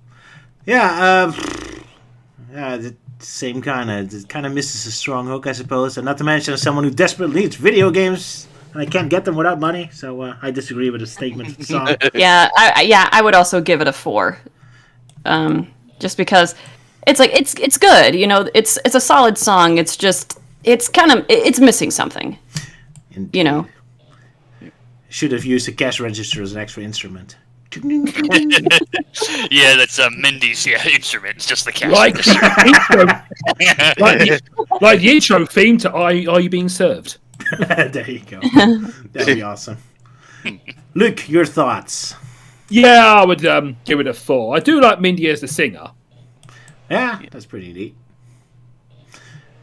Yeah, the same kind of. It kind of misses a strong hook, I suppose. And not to mention, as someone who desperately needs video games, and I can't get them without money. So I disagree with the statement of the song. I would also give it a 4. Just because it's good. It's a solid song. It's just it's missing something. Indeed. Should have used a cash register as an extra instrument. Yeah, that's Mindy's instrument. It's just the cash. Like the intro theme to Are You Being Served? There you go. That'd be awesome. Luke, your thoughts? Yeah, I would give it a 4. I do like Mindy as the singer. Yeah, that's pretty neat.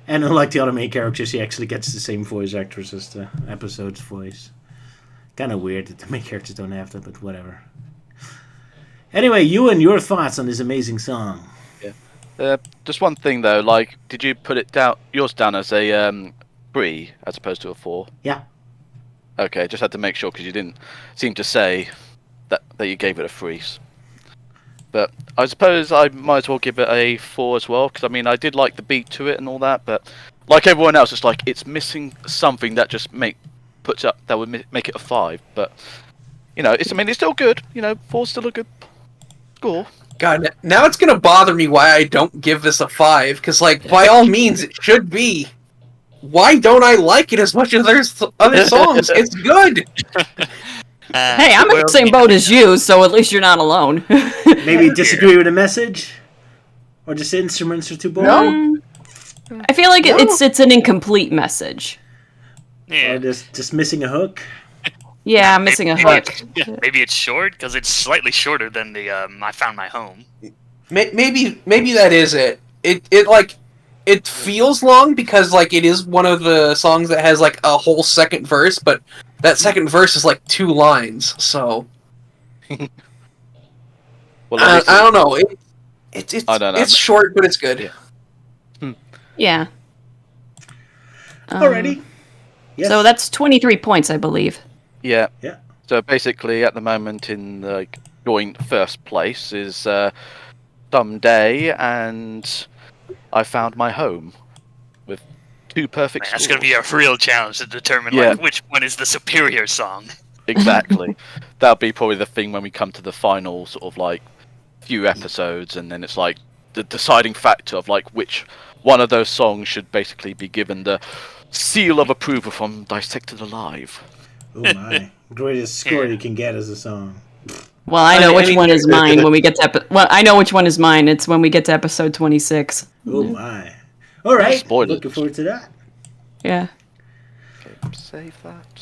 And unlike the other main characters, he actually gets the same voice actress as the episode's voice. Kind of weird that the main characters don't have that, but whatever. Anyway, Euan, your thoughts on this amazing song? Yeah. Just one thing though, did you put yours down as a 3 as opposed to a 4? Yeah. Okay, just had to make sure because you didn't seem to say that you gave it a 3. But I suppose I might as well give it a 4 as well, because I did like the beat to it and all that, but like everyone else, it's missing something that just that would make it a 5. But it's still good. 4's still a good score. God, now it's gonna bother me why I don't give this a 5, because by all means it should be why don't I like it as much as there's other songs? It's good. Hey, I'm in the same boat as you, so at least you're not alone. Maybe disagree with the message? Or just instruments are too boring? I feel like it's an incomplete message. Yeah. Or just missing a hook? Yeah, I'm missing a hook. Maybe it's short because it's slightly shorter than the "I Found My Home." Maybe that is it. It feels long because like it is one of the songs that has like a whole second verse, but that second verse is like 2 lines. So Well, I don't know. I don't know. It's short, but it's good. Yeah. Alrighty. Yes. So that's 23 points, I believe. Yeah. Yeah. So basically, at the moment, in the joint first place is Someday and I Found My Home with 2 perfect Man, that's scores. gonna be a real challenge to determine Yeah. like which one is the superior song. Exactly. That'll be probably the thing when we come to the final sort of like few episodes, and then it's like the deciding factor of like which one of those songs should basically be given the seal of approval from Dissected Alive. Oh my. Greatest score you can get as a song. Well, I know which one is mine when we get to I know which one is mine. It's when we get to episode 26. Oh my. Alright. Spoilers. Looking forward to that. Yeah. Okay, save that.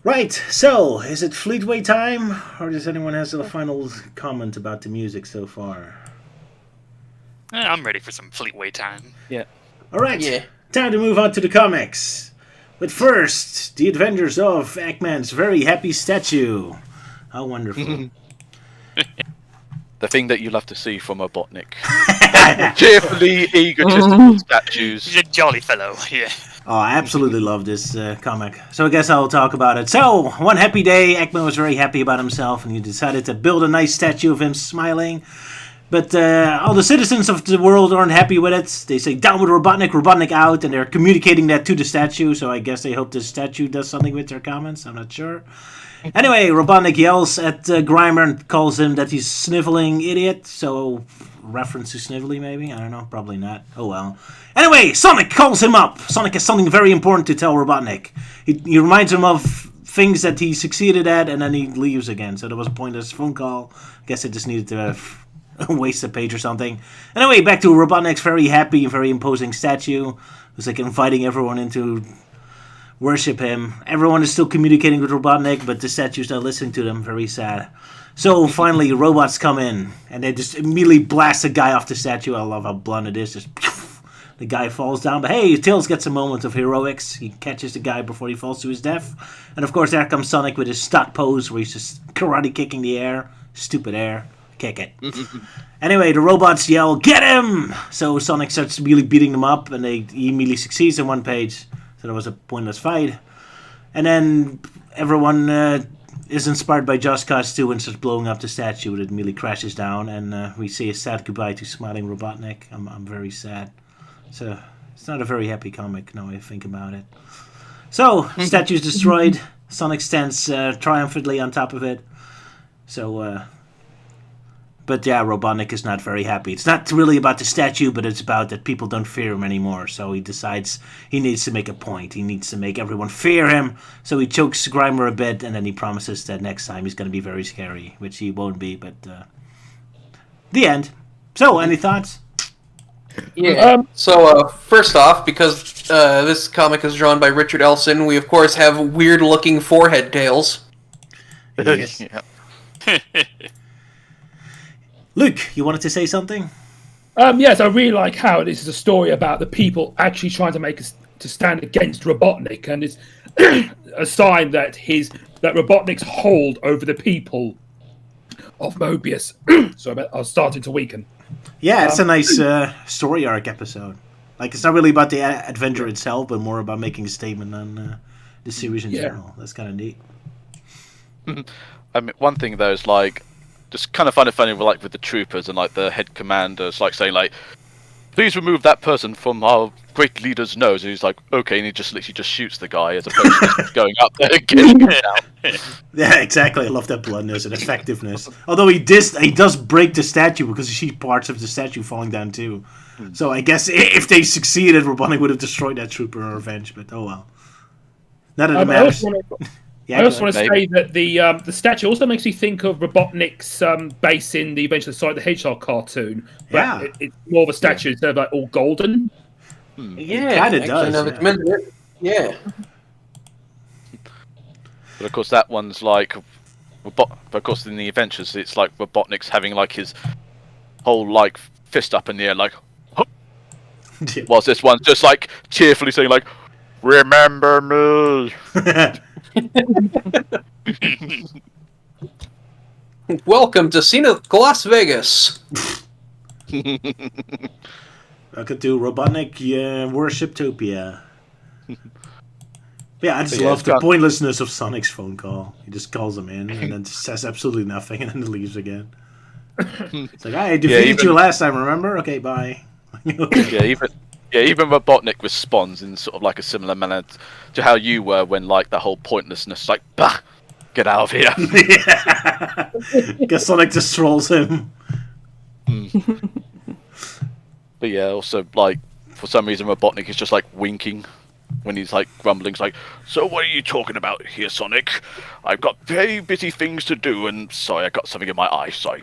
Right, so is it Fleetway time? Or does anyone have a final comment about the music so far? I'm ready for some Fleetway time. Alright, Yeah. time to move on to the comics. But first, the adventures of Eggman's very happy statue. How wonderful. The thing that you love to see from Robotnik. Cheerfully egotistical statues. He's a jolly fellow. Yeah. Oh, I absolutely love this comic. So I guess I'll talk about it. So, one happy day, Eggman was very happy about himself, and he decided to build a nice statue of him smiling. But all the citizens of the world aren't happy with it. They say, down with Robotnik, Robotnik out, and they're communicating that to the statue, so I guess they hope the statue does something with their comments. I'm not sure. Anyway, Robotnik yells at Grimer and calls him that he's sniveling idiot, so reference to Snively maybe? I don't know, probably not. Oh well. Anyway, Sonic calls him up. Sonic has something very important to tell Robotnik. He reminds him of things that he succeeded at, and then he leaves again. So there was a pointless phone call. I guess I just needed to waste a page or something. Anyway, back to Robotnik's very happy and very imposing statue. Who's like inviting everyone in to worship him. Everyone is still communicating with Robotnik, but the statue's not listening to them. Very sad. So finally, robots come in, and they just immediately blast a guy off the statue. I love how blunt it is. Just the guy falls down, but hey, Tails gets a moment of heroics. He catches the guy before he falls to his death. And of course, there comes Sonic with his stock pose where he's just karate kicking the air. Stupid air. Kick it. Anyway, the robots yell, get him! So Sonic starts really beating them up, and he immediately succeeds in one page. So that was a pointless fight. And then everyone is inspired by Just Cause 2 and starts blowing up the statue. It immediately crashes down, and we say a sad goodbye to smiling Robotnik. I'm very sad. So it's not a very happy comic now I think about it. So, statue's destroyed. Sonic stands triumphantly on top of it. So, but yeah, Robotnik is not very happy. It's not really about the statue, but it's about that people don't fear him anymore. So he decides he needs to make a point. He needs to make everyone fear him. So he chokes Grimer a bit, and then he promises that next time he's going to be very scary, which he won't be, but the end. So, any thoughts? Yeah. So first off, because this comic is drawn by Richard Elson, we of course have weird-looking forehead tails. Yes. Yeah. Luke, you wanted to say something? Yes, I really like how this is a story about the people actually trying to make us to stand against Robotnik, and it's a sign that that Robotnik's hold over the people of Mobius are starting to weaken. Yeah, it's a nice story arc episode. Like, it's not really about the adventure itself, but more about making a statement on the series in general. That's kind of neat. I mean, one thing though is like, just kind of find it funny, like with the troopers and like the head commanders, like saying like, "Please remove that person from our great leader's nose," and he's like, "Okay," and he just literally just shoots the guy as opposed to just going up there and getting him down. Yeah, exactly. I love that bluntness and effectiveness. Although he does break the statue because you see parts of the statue falling down too. So I guess if they succeeded, Robotnik would have destroyed that trooper in revenge. But oh well. None of it I matters. I also want to Maybe. say that the statue also makes me think of Robotnik's base in the Adventure of Sonic the Hedgehog cartoon. But Yeah. it's more of a statue instead of like all golden. Yeah, kinda actually, does, now that yeah. you mention it. Yeah. But of course, that one's like, but of course, in the Adventures, it's like Robotnik's having like his whole like fist up in the air, like, whilst this one's just like cheerfully saying like, "Remember me." Welcome to Scenic Las Vegas. Welcome to Robotnik Worshiptopia. Yeah, I just Yeah, love it's the got- pointlessness of Sonic's phone call. He just calls him in and then says absolutely nothing and then leaves again. It's like, I defeated even- you last time, remember? Okay, bye. Even Robotnik responds in sort of like a similar manner to how you were when like the whole pointlessness, like, bah, get out of here. Yeah. Guess Sonic just trolls him. But yeah, also like for some reason Robotnik is just like winking when he's like grumbling. It's like, so what are you talking about here, Sonic? I've got very busy things to do, and sorry, I got something in my eye. Sorry.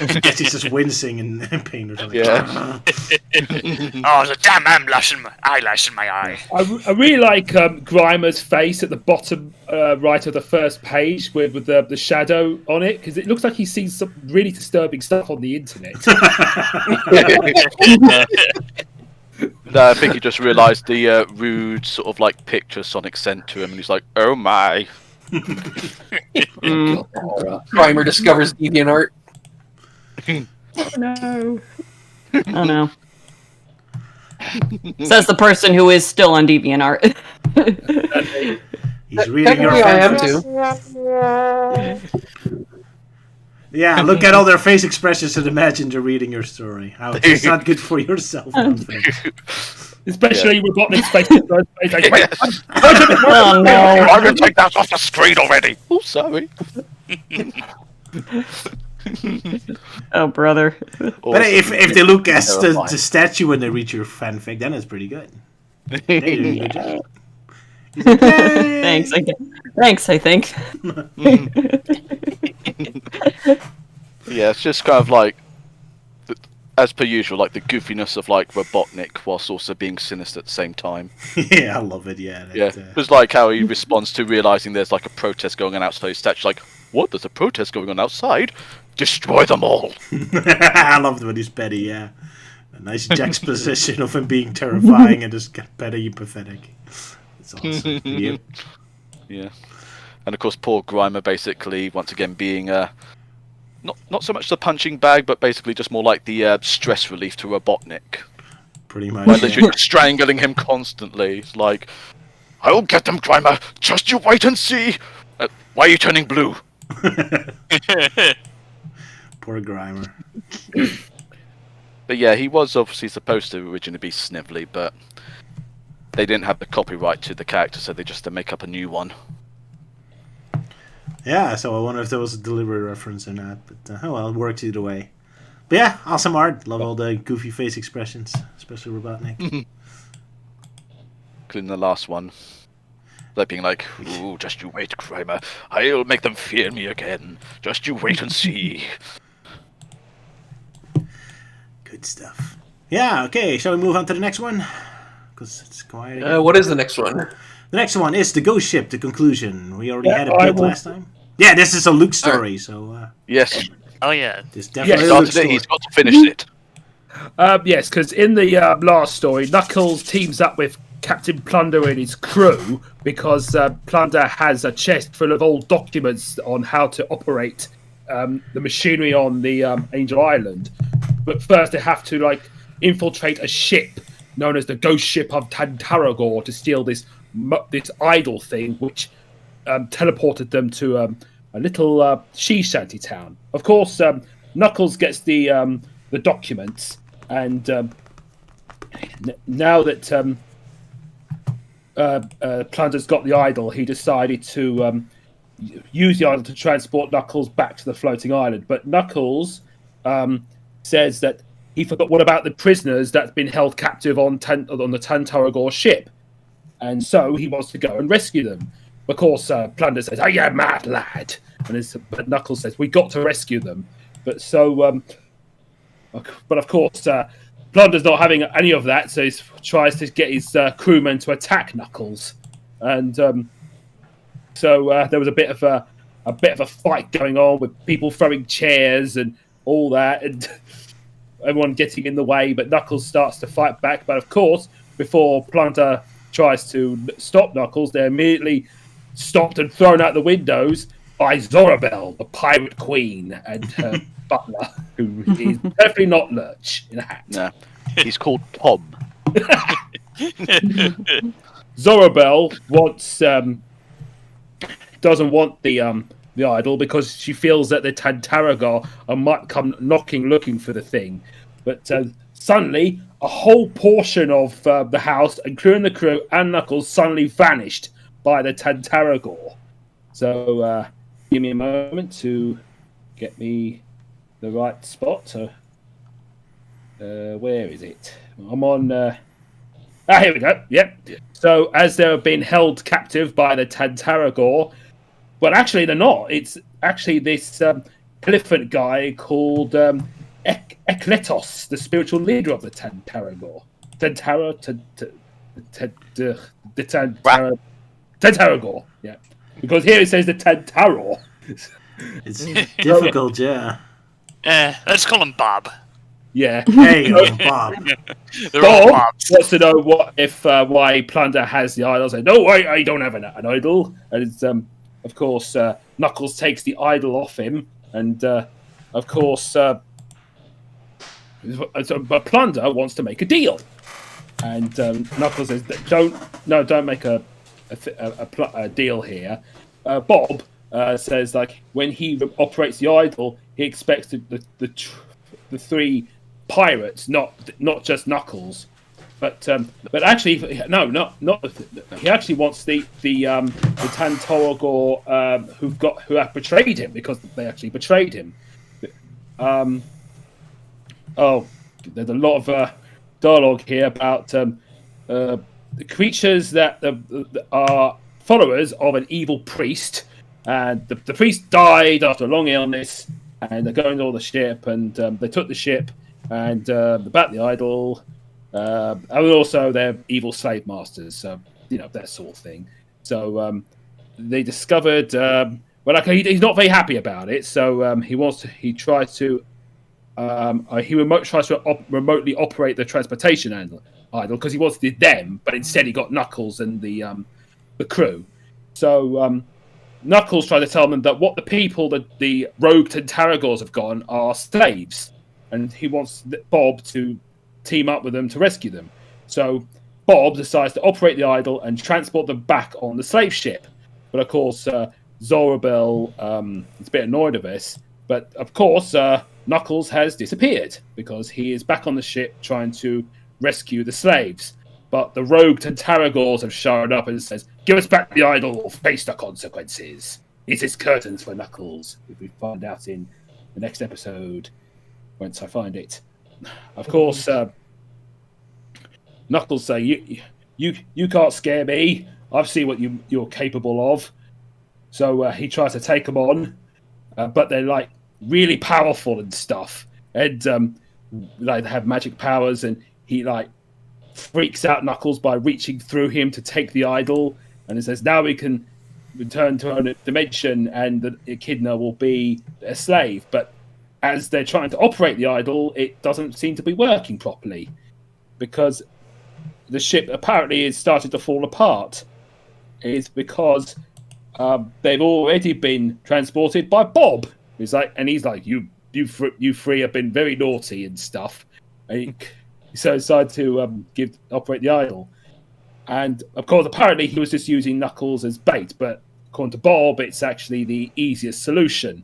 I guess he's just wincing in pain or something. Yeah. Oh, the damn eyelash in my eye. I really like Grimer's face at the bottom right of the first page with the shadow on it, because it looks like he's seen some really disturbing stuff on the internet. No, I think he just realised the rude sort of like picture Sonic sent to him, and he's like, oh my. Grimer discovers DeviantArt. No. Oh no. Says the person who is still on DeviantArt. He's reading your Technically, I am fanfics. too. Yeah, look at all their face expressions and imagine they're reading your story. How it's not good for yourself. I don't think. Especially Robotnik's face. Like, wait, Oh no. I'm gonna take that off the screen already. Oh, sorry. Oh brother. But if they look at the Terrifying. statue when they read your fanfic, then it's pretty good. They did a good job. He's like, "Yay!" Thanks. Thanks. I think. Yeah, it's just kind of like, as per usual, like the goofiness of like Robotnik, whilst also being sinister at the same time. Yeah, I love it. Yeah, Yeah, it was like how he responds to realizing there's like a protest going on outside his statue. Like, what? There's a protest going on outside? Destroy them all! I loved when he's petty. Yeah, a nice juxtaposition of him being terrifying and just petty and pathetic. It's awesome. Yep. Yeah, and of course, poor Grimer basically once again being not so much the punching bag, but basically just more like the stress relief to Robotnik. Pretty much. By Yeah. literally strangling him constantly. It's like, I'll get them, Grimer. Just you wait and see. Why are you turning blue? Poor Grimer. But yeah, he was obviously supposed to originally be Snively, but they didn't have the copyright to the character, so they just had to make up a new one. Yeah, so I wonder if there was a deliberate reference or not. But oh well, it worked either way. But yeah, awesome art. Love all the goofy face expressions, especially Robotnik. Including the last one. Like being like, ooh, just you wait, Grimer. I'll make them fear me again. Just you wait and see. Good stuff. Yeah, okay, shall we move on to the next one? Because it's quiet again. What is the next one? The next one is the Ghost Ship, the conclusion. We already Yeah, had a I bit will- last time. Yeah, this is a Luke story, so Yes, Oh yeah. this he definitely a Luke started it, story. he's got to finish it. Yes, because in the last story, Knuckles teams up with Captain Plunder and his crew because Plunder has a chest full of old documents on how to operate the machinery on the Angel Island. But first, they have to like infiltrate a ship known as the Ghost Ship of Tantaragor to steal this idol thing, which teleported them to a little she shanty town. Of course, Knuckles gets the documents, and now that Plunder's got the idol, he decided to use the idol to transport Knuckles back to the floating island. But Knuckles says that he forgot what about the prisoners that's been held captive on the Tantaragor ship, and so he wants to go and rescue them. Of course, Plunder says, "Oh, yeah, mad lad," but Knuckles says, "We got to rescue them." But of course, Plunder's not having any of that, so he tries to get his crewmen to attack Knuckles, and so there was a bit of a fight going on with people throwing chairs and all that, and everyone getting in the way. But Knuckles starts to fight back. But of course, before Plunder tries to stop Knuckles, they're immediately stopped and thrown out the windows by Zorabelle, the pirate queen, and her butler, who is definitely not Lurch in a hat. No, he's called Tom. Zorabelle doesn't want the idol because she feels that the Tantaragar might come looking for the thing. But suddenly, a whole portion of the house, including the crew and Knuckles, suddenly vanished by the Tantaragor. So give me a moment to get me the right spot. So, where is it? I'm on... here we go. Yep. So as they have been held captive by the Tantaragor, but actually they're not. It's actually this elephant guy called Ekletos, the spiritual leader of the Tantaragor. Tantaragor. Yeah. Because here it says the Tantaror. It's difficult, yeah. Let's call him Bob. Yeah. Hey, Bob. They're all Bob Bobs. wants to know why Plunder has the idol. I say, no, I don't have an idol. And it's, of course, Knuckles takes the idol off him, and of course, but Plunder wants to make a deal, and Knuckles says, don't make a deal here. Bob says, like, when he operates the idol, he expects the three pirates, not just Knuckles, but actually no, not he actually wants the Tantaragor who have betrayed him, because they actually betrayed him. There's a lot of dialogue here about the creatures that are followers of an evil priest, and the priest died after a long illness, and they're going to the ship, and they took the ship and about the idol, and also they're evil slave masters, so that sort of thing. So they discovered, he's not very happy about it, so he tries to remotely operate the transportation idol, because he wanted them, but instead he got Knuckles and the crew. So Knuckles tried to tell them that what the people that the rogue Tantaragors have gone are slaves, and he wants Bob to team up with them to rescue them. So Bob decides to operate the idol and transport them back on the slave ship. But of course, Zorabelle is a bit annoyed of this. But of course, Knuckles has disappeared because he is back on the ship trying to rescue the slaves. But the rogue Tantaragors have shown up and says, "Give us back the idol or face the consequences." This is curtains for Knuckles, if we find out in the next episode, once I find it. Of course, Knuckles say, "You can't scare me. I've seen what you're capable of." So he tries to take them on, but they're like really powerful and stuff, and they have magic powers, and he like freaks out Knuckles by reaching through him to take the idol, and it says, "Now we can return to our dimension, and the Echidna will be a slave." But as they're trying to operate the idol, it doesn't seem to be working properly, because the ship apparently is starting to fall apart. It's because they've already been transported by Bob. He's like, you three have been very naughty and stuff. And so decided to operate the idol. And of course, apparently he was just using Knuckles as bait, but according to Bob, it's actually the easiest solution,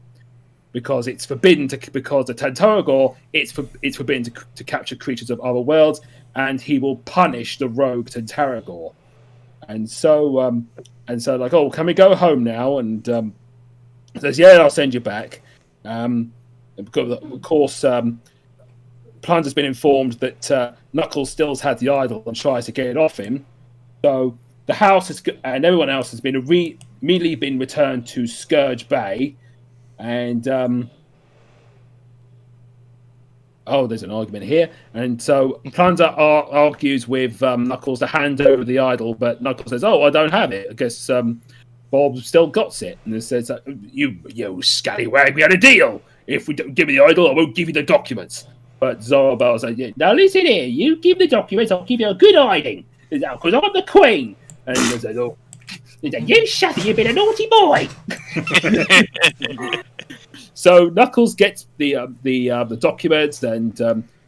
because it's forbidden because the Tantaragor, it's forbidden to capture creatures of other worlds, and he will punish the rogue Tantaragor. And so like, "Oh, can we go home now?" And says, "Yeah, I'll send you back." Because of course, Plunder's been informed that Knuckles still's had the idol and tries to get it off him. So the house and everyone else has been immediately been returned to Scourge Bay, and there's an argument here, and so Plunder argues with Knuckles to hand over the idol, but Knuckles says, "Oh, I don't have it. I guess Bob still got it." And it says, "You scallywag, we had a deal. If we don't give me the idol, I won't give you the documents." But Zorobel said, "Now listen here, you give the documents, I'll give you a good hiding, because I'm the queen." And he says, "Oh, you shut it, you've been a naughty boy." So Knuckles gets the documents, and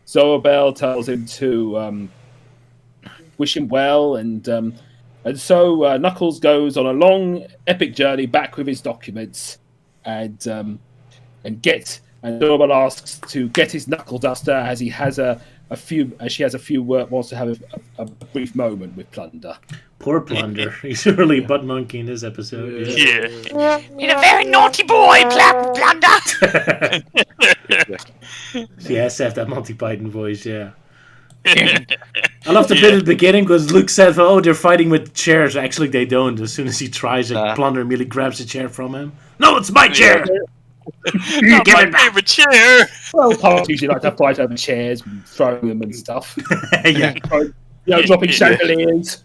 Zorobel tells him to wish him well, and so Knuckles goes on a long, epic journey back with his documents, and Zorobel asks to get his knuckle duster as he has she has a few wants to have a brief moment with Plunder. Poor Plunder. He's really a butt monkey in this episode. Yeah. You're a very naughty boy, Plunder. He has to have that Monty Python voice, yeah. I love the bit at the beginning because Luke said, "Oh, they're fighting with chairs." Actually, they don't. As soon as he tries it, Plunder immediately grabs a chair from him. "No, it's my chair!" Not my favorite chair. Well, parties usually like to fight over chairs and throwing them and stuff. Yeah. Dropping chandeliers.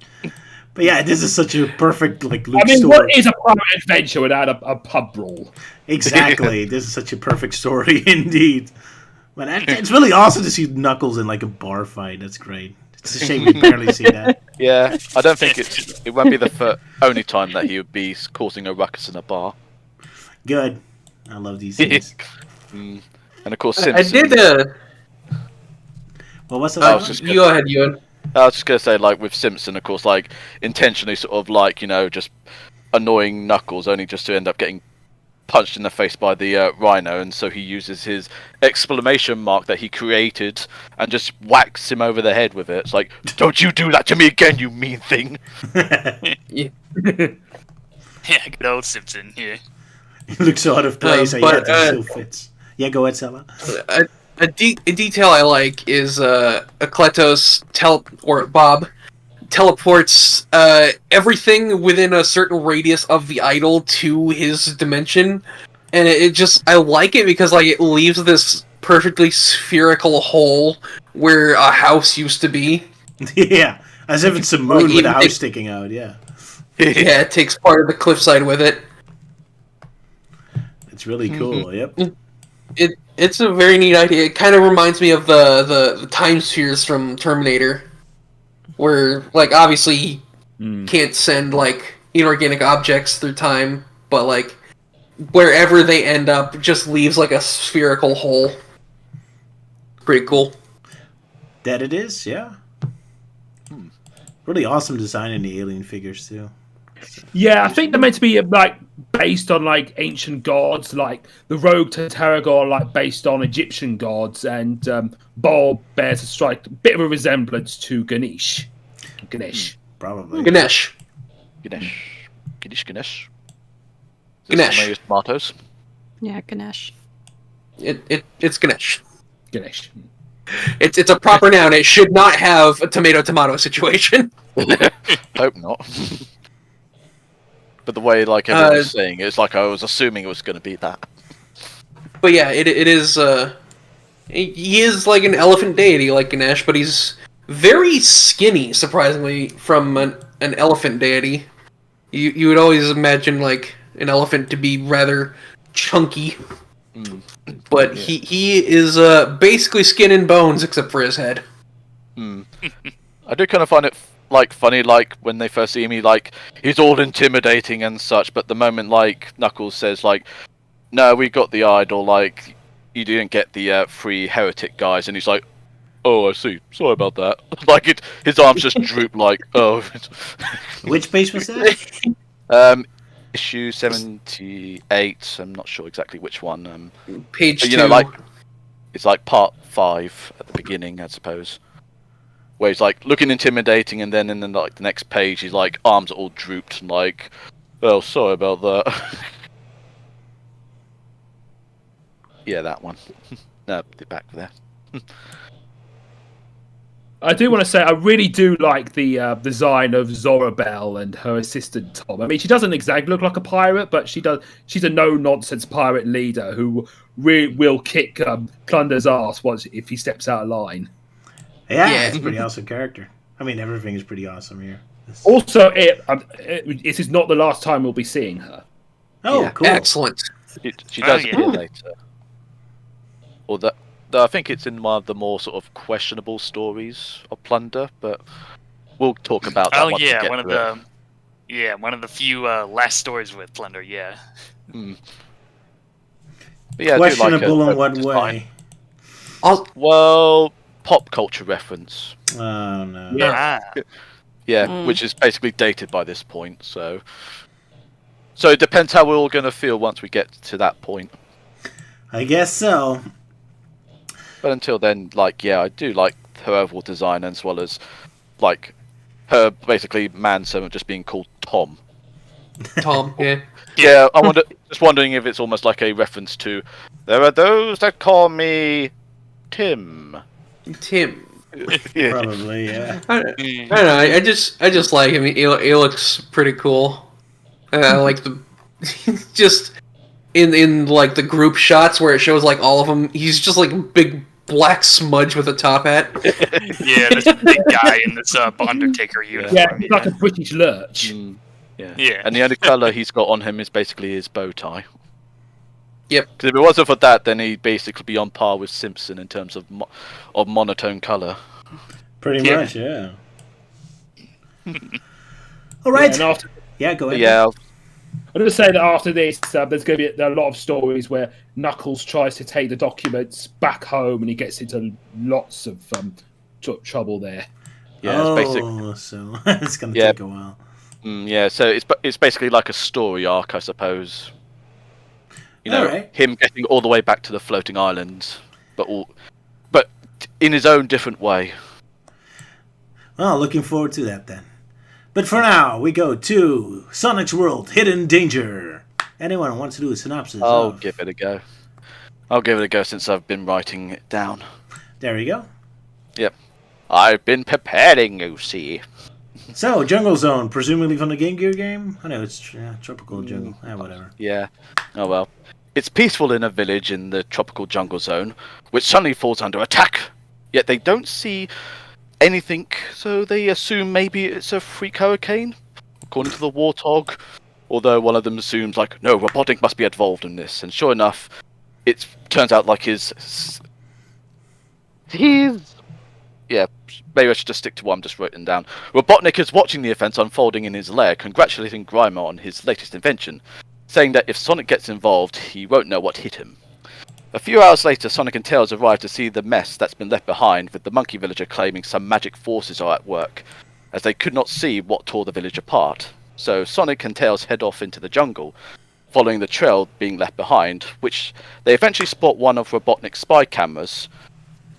But yeah, this is such a perfect Luke I mean, story. what is a pirate adventure without a pub brawl? Exactly. This is such a perfect story indeed. But it's really awesome to see Knuckles in a bar fight. That's great. It's a shame we barely see that. Yeah, I don't think it won't be the only time that he would be causing a ruckus in a bar. Good. I love these scenes. And of course, I Simpson. did. Well, what's I was that? just You go ahead, Euan. I was just gonna say, with Simpson, of course, intentionally sort of just annoying Knuckles, only just to end up getting punched in the face by the Rhino, and so he uses his exclamation mark that he created and just whacks him over the head with it. It's like, "Don't you do that to me again, you mean thing!" Yeah, good old Simpson. Yeah. He looks so out of place. But, It still fits. Yeah, go ahead, Sala. A detail I like is Akletos Bob teleports everything within a certain radius of the idol to his dimension, and I like it because it leaves this perfectly spherical hole where a house used to be. Yeah, as if it's a moon with a house sticking out. Yeah. Yeah, it takes part of the cliffside with it. It's really cool. Yep. It's a very neat idea. It kind of reminds me of the time spheres from Terminator, where obviously you can't send inorganic objects through time, but wherever they end up just leaves a spherical hole. Pretty cool. That it is. Yeah. Really awesome design in the alien figures too. Yeah, I think they're meant to be based on ancient gods, the rogue Tarragor, based on Egyptian gods, and Bob bears a bit of a resemblance to Ganesh. Probably. Ganesh. Ganesh. Tomatoes. Yeah, Ganesh. It's Ganesh. Ganesh. It's a proper noun. It should not have a tomato situation. Hope not. But the way everyone was saying, it's I was assuming it was going to be that. But yeah, it is. He is like an elephant deity, like Ganesh, but he's very skinny, surprisingly, from an elephant deity. You would always imagine an elephant to be rather chunky, but yeah. he is basically skin and bones except for his head. I do kind of find it funny, when they first see him, he's all intimidating and such, but the moment Knuckles says no, we got the idol, you didn't get the 3 heretic guys, and he's like, oh, I see, sorry about that. His arms just droop oh. Which page was that? Issue 78, I'm not sure exactly which one. Page 2. It's part 5 at the beginning, I suppose. Where he's looking intimidating, and then in the next page, he's arms are all drooped, and oh, sorry about that. Yeah, that one. No, back there. I do want to say I really do like the design of Zorabelle and her assistant Tom. I mean, she doesn't exactly look like a pirate, but she does. She's a no-nonsense pirate leader who will kick Plunder's ass if he steps out of line. Yeah, it's a pretty awesome character. I mean, everything is pretty awesome here. Also, this is not the last time we'll be seeing her. Oh, Yeah. cool. Excellent. She does yeah. appear later. Or that. I think it's in one of the more sort of questionable stories of Plunder, but we'll talk about that. Oh once we yeah, get one of to it. one of the few last stories with Plunder. Yeah. But yeah, I do like her Questionable in what design. way? Well, pop culture reference. Oh, no. Yeah. Yeah, which is basically dated by this point. So it depends how we're all going to feel once we get to that point. I guess so. But until then, like, yeah, I do like her overall design as well as, like, her basically manservant just being called Tom. Tom, yeah. Yeah, just wondering if it's almost like a reference to, there are those that call me Tim. Tim. Yeah. Probably, yeah. I don't know. I just like him. He looks pretty cool. I like the just in like the group shots where it shows like all of them. He's just like a big black smudge with a top hat. Yeah, this big guy in this Undertaker uniform. Yeah, it's like a British lurch. Yeah. Yeah. And the only colour he's got on him is basically his bow tie. Yep. Because if it wasn't for that, then he'd basically be on par with Simpson in terms of monotone colour. Pretty Yeah. much, yeah. All right. And after, Yeah, go ahead. Yeah, I'm going to say that after this, there's going to be a lot of stories where Knuckles tries to take the documents back home, and he gets into lots of trouble there. yeah, it's basic. So it's going to Yeah. take a while. Yeah, so it's basically like a story arc, I suppose. You know, Alright. him getting all the way back to the floating islands, but in his own different way. Well, looking forward to that then. But for now, we go to Sonic's World Hidden Danger. Anyone who wants to do a synopsis? I'll of- give it a go. I'll give it a go since I've been writing it down. There you go. I've been preparing, you see. So, Jungle Zone, presumably from the Game Gear game? I know it's tropical jungle. Whatever. Yeah. Oh well. It's peaceful in a village in the tropical jungle zone, which suddenly falls under attack. Yet they don't see anything, so they assume maybe it's a freak hurricane, according to the warthog. Although one of them assumes, like, no, Robotnik must be involved in this. And sure enough, it turns out like he's... Yeah, maybe I should just stick to what I'm just written down. Robotnik is watching the events unfolding in his lair, congratulating Grimer on his latest invention, saying that if Sonic gets involved, he won't know what hit him. A few hours later, Sonic and Tails arrive to see the mess that's been left behind, with the monkey villager claiming some magic forces are at work, as they could not see what tore the village apart. So Sonic and Tails head off into the jungle, following the trail being left behind, which they eventually spot one of Robotnik's spy cameras.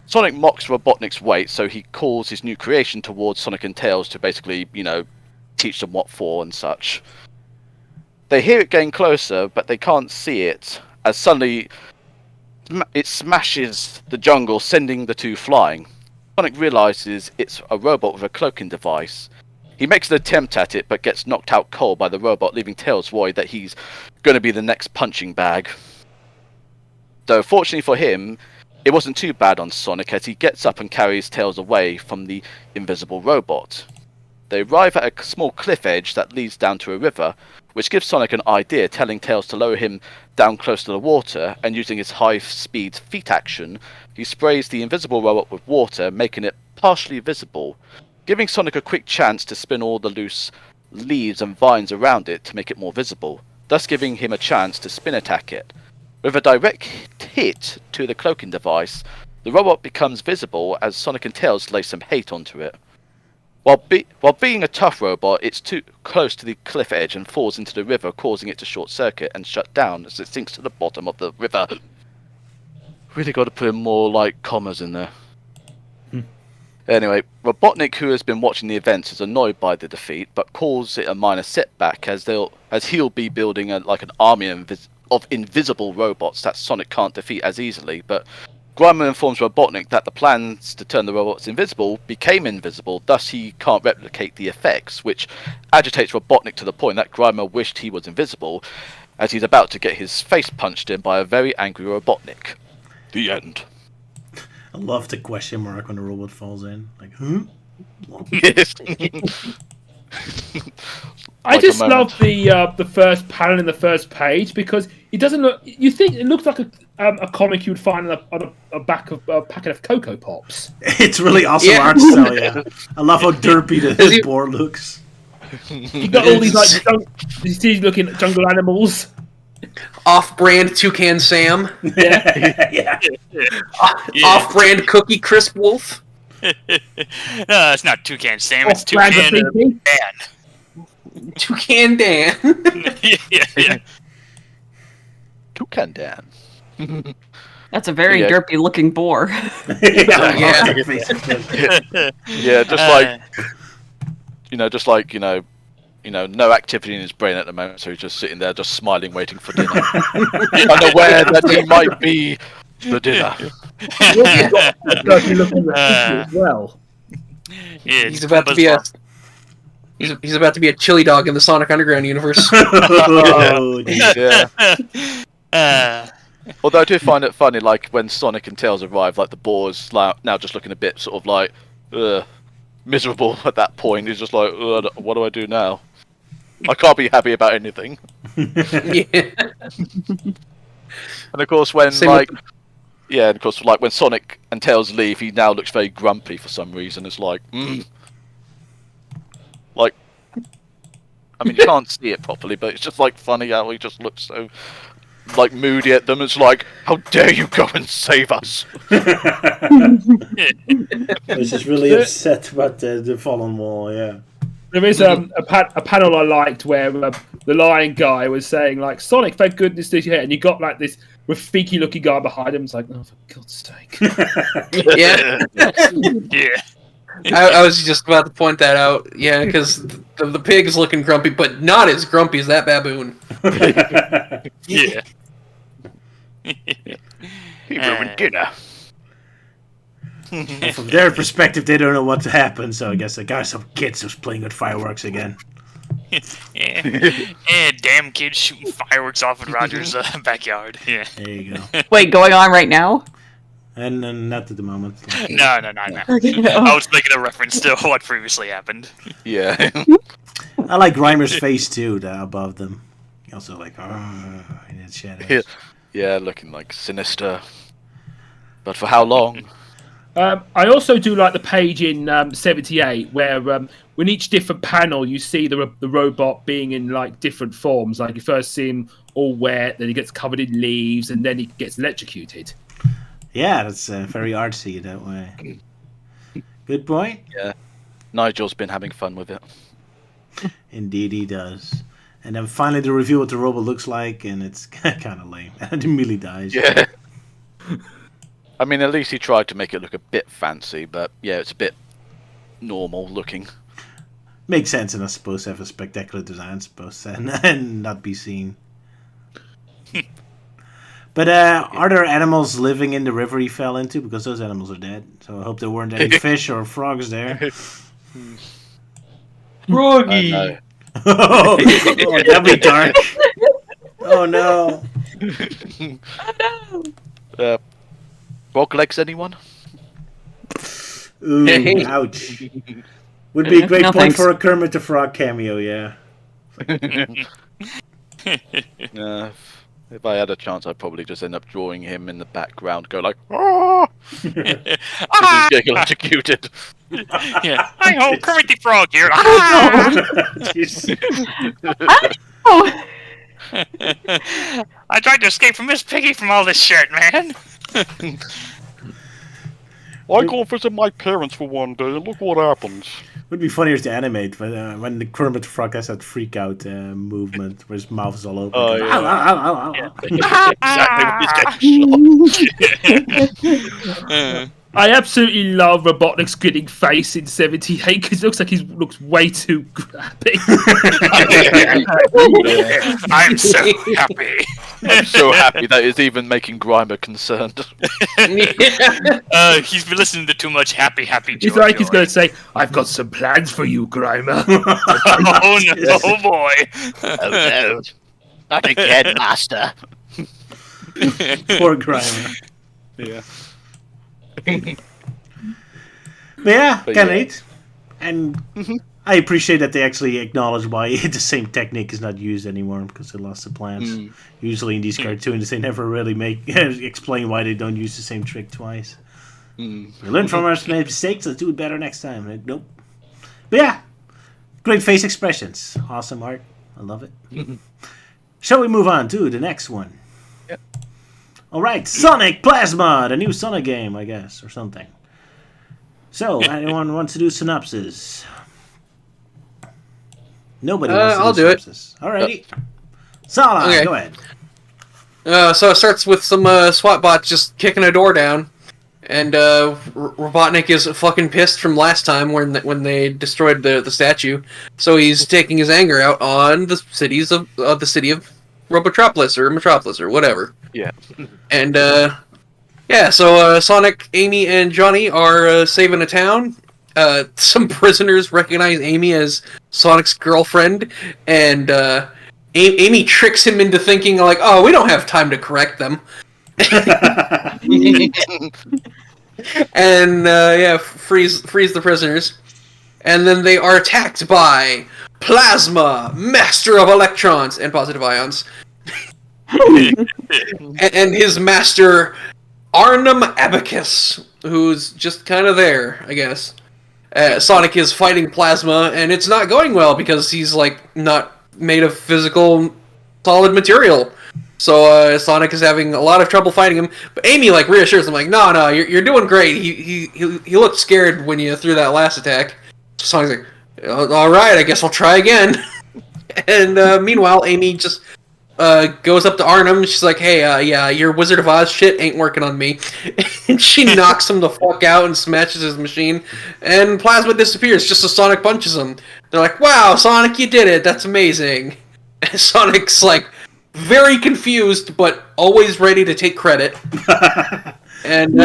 Sonic mocks Robotnik's weight, so he calls his new creation towards Sonic and Tails to basically, teach them what for and such. They hear it getting closer, but they can't see it, as suddenly it smashes the jungle, sending the two flying. Sonic realizes it's a robot with a cloaking device. He makes an attempt at it, but gets knocked out cold by the robot, leaving Tails worried that he's going to be the next punching bag. Though, fortunately for him, it wasn't too bad on Sonic, as he gets up and carries Tails away from the invisible robot. They arrive at a small cliff edge that leads down to a river, which gives Sonic an idea, telling Tails to lower him down close to the water, and using his high-speed feet action, he sprays the invisible robot with water, making it partially visible, giving Sonic a quick chance to spin all the loose leaves and vines around it to make it more visible, thus giving him a chance to spin attack it. With a direct hit to the cloaking device, the robot becomes visible as Sonic and Tails lay some hate onto it. While being a tough robot, it's too close to the cliff edge and falls into the river, causing it to short-circuit and shut down as it sinks to the bottom of the river. Really got to put in more, commas in there. Anyway, Robotnik, who has been watching the events, is annoyed by the defeat, but calls it a minor setback, as he'll be building an army of invisible robots that Sonic can't defeat as easily, but Grimer informs Robotnik that the plans to turn the robots invisible became invisible, thus he can't replicate the effects, which agitates Robotnik to the point that Grimer wished he was invisible, as he's about to get his face punched in by a very angry Robotnik. The end. I love the question mark when the robot falls in. Like, huh? Yes. I Like just a moment. love the first panel in the first page because it doesn't look. You think it looks like a comic you'd find on a back of a packet of Cocoa Pops. It's really awesome Yeah. art style, yeah. I love how derpy the board looks. You got all these like these looking jungle animals. Off-brand Toucan Sam. Yeah. Off-brand Cookie Crisp Wolf. No, it's not Toucan Sam. It's Off-brand Toucan Rafiki. Dan. Toucan Dan. yeah. Toucan Dan. That's a very Yeah. derpy looking boar. Yeah. Yeah, just like no activity in his brain at the moment, so he's just sitting there, just smiling, waiting for dinner, unaware that he might be the dinner. Derpy looking Rafiki as well. Yeah, He's about to be a. He's about to be a chili dog in the Sonic Underground universe. Oh, geez. Yeah. Although I do find it funny, like when Sonic and Tails arrive, like the boar's now just looking a bit sort of like miserable at that point. He's just like, what do I do now? I can't be happy about anything. Yeah. And of course, when Same like, yeah, and of course, like when Sonic and Tails leave, he now looks very grumpy for some reason. It's like, like, I mean, you can't see it properly, but it's just like funny how he just looks so like moody at them. It's like, how dare you go and save us? I was just really upset about the fallen wall, yeah. There is a panel I liked where the lion guy was saying like, Sonic, thank goodness that you're here, and you got like this Rafiki looking guy behind him. It's like, oh, for God's sake. Yeah. Yeah. I was just about to point that out. Yeah, because the pig is looking grumpy, but not as grumpy as that baboon. Yeah. He ruined dinner. And from their perspective, they don't know what happened, so I guess the guy, some kids was playing with fireworks again. Yeah, damn kids shooting fireworks off in Roger's backyard. Yeah. There you go. Wait, going on right now? And not at the moment. No. Okay, no. I was making a reference to what previously happened. Yeah. I like Reimer's face too, above them. Also like, in its shadows. Yeah, looking like sinister. But for how long? I also do like the page in 78 where when each different panel you see the robot being in like different forms. Like you first see him all wet, then he gets covered in leaves, and then he gets electrocuted. Yeah, that's very artsy that way. Good point. Yeah. Nigel's been having fun with it. Indeed he does. And then finally they reveal what the robot looks like, and it's kind of lame. And it immediately dies. Yeah. I mean, at least he tried to make it look a bit fancy, but yeah, it's a bit normal looking. Makes sense, and I suppose to have a spectacular design, I suppose, and not be seen. But are there animals living in the river he fell into? Because those animals are dead. So I hope there weren't any fish or frogs there. Froggy. No. Oh, that'd be dark. Oh no. Frog legs, anyone? Ooh, Hey. ouch. Would be a great No, point thanks. for a Kermit the Frog cameo, yeah. If I had a chance, I'd probably just end up drawing him in the background, go like, "Ah!" He's getting electrocuted. Yeah. Hi ho, Kermit the Frog here. Jeez. Oh, I tried to escape from Miss Piggy from all this shit, man. I go visit my parents for one day, and look what happens. Would be funnier to animate, but when the Kermit the Frog has that freak out movement where his mouth is all open. Oh, Like, yeah. "Ow, ow, ow, ow, ow." Exactly when he's getting shot. I absolutely love Robotnik's grinning face in 78 because it looks like he looks way too happy. I'm so happy. I'm so happy that it's even making Grimer concerned. He's been listening to too much happy joy. He's like he's going to say, "I've got some plans for you, Grimer." Oh no, oh boy. Oh no. Not again, Master. Poor Grimer. Yeah. But yeah, But kind of yeah. neat. And I appreciate that they actually acknowledge why the same technique is not used anymore because they lost the plans. Usually in these cartoons, they never really explain why they don't use the same trick twice. We learn from our mistakes, let's do it better next time. Like, nope. But yeah, great face expressions. Awesome art. I love it. Shall we move on to the next one? Yep. Alright, Sonic Plasma, the new Sonic game, I guess, or something. So, anyone wants to do synopsis? Nobody wants to I'll do it. synopsis. Alrighty. Sala, Okay. go ahead. So it starts with some SWAT bots just kicking a door down, and Robotnik is fucking pissed from last time when they destroyed the statue. So he's taking his anger out on the city of Robotropolis or Metropolis or whatever. Yeah. And so Sonic, Amy, and Johnny are saving a town. Some prisoners recognize Amy as Sonic's girlfriend, and Amy tricks him into thinking like, "Oh, we don't have time to correct them." And freeze the prisoners, and then they are attacked by Plasma, Master of Electrons and Positive Ions, and his master Arnhem Abacus, who's just kind of there, I guess. Sonic is fighting Plasma, and it's not going well because he's like not made of physical solid material. So Sonic is having a lot of trouble fighting him. But Amy like reassures him, like, "No, you're doing great. He looked scared when you threw that last attack." So Sonic's like, "All right, I guess I'll try again." And meanwhile, Amy just goes up to Arnhem. She's like, "Hey, yeah, your Wizard of Oz shit ain't working on me." And she knocks him the fuck out and smashes his machine. And Plasma disappears just as Sonic punches him. They're like, "Wow, Sonic, you did it. That's amazing." And Sonic's like very confused, but always ready to take credit. And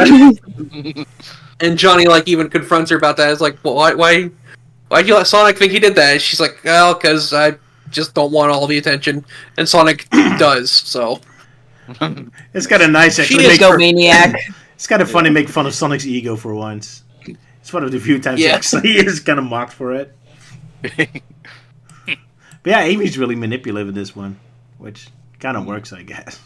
and Johnny like even confronts her about that. It's like, "Well, why'd you let Sonic think he did that?" And she's like, "Well, because I just don't want all the attention," and Sonic does. So It's kind of nice actually. Egomaniac. It's kind of funny to make fun of Sonic's ego for once. It's one of the few times Yeah. actually he is kind of mocked for it. But yeah, Amy's really manipulative in this one, which kind of works, I guess.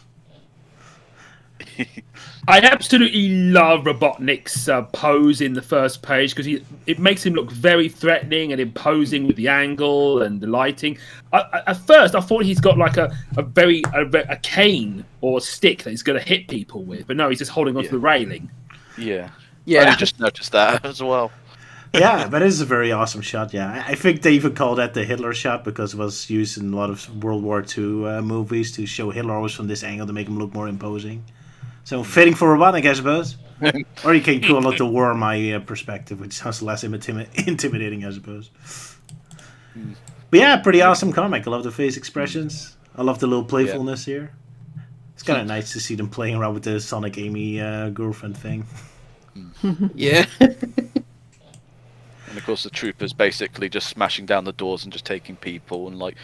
I absolutely love Robotnik's pose in the first page because it makes him look very threatening and imposing with the angle and the lighting. At first, I thought he's got like a cane or a stick that he's going to hit people with, but no, he's just holding onto the railing. Yeah. yeah, I just noticed that as well. Yeah, but it is a very awesome shot, yeah. I think they even call that the Hitler shot because it was used in a lot of World War II movies to show Hitler always from this angle to make him look more imposing. So fitting for Robotnik, I suppose. Or you can call it the worm eye perspective, which sounds less intimidating, I suppose. But yeah, pretty awesome comic. I love the face expressions. I love the little playfulness here. It's kind of nice to see them playing around with the Sonic Amy girlfriend thing. yeah. And of course, the troopers basically just smashing down the doors and just taking people, and like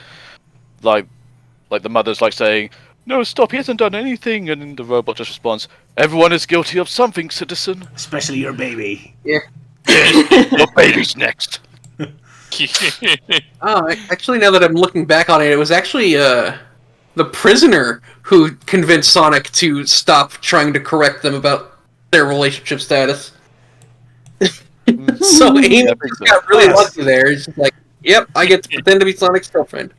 the mother's like saying, "No, stop! He hasn't done anything." And then the robot just responds, "Everyone is guilty of something, citizen. Especially your baby. Your baby's next." Oh, actually, now that I'm looking back on it, it was actually the prisoner who convinced Sonic to stop trying to correct them about their relationship status. So Amy just got really lucky there. It's just like, "Yep, I get to pretend to be Sonic's girlfriend."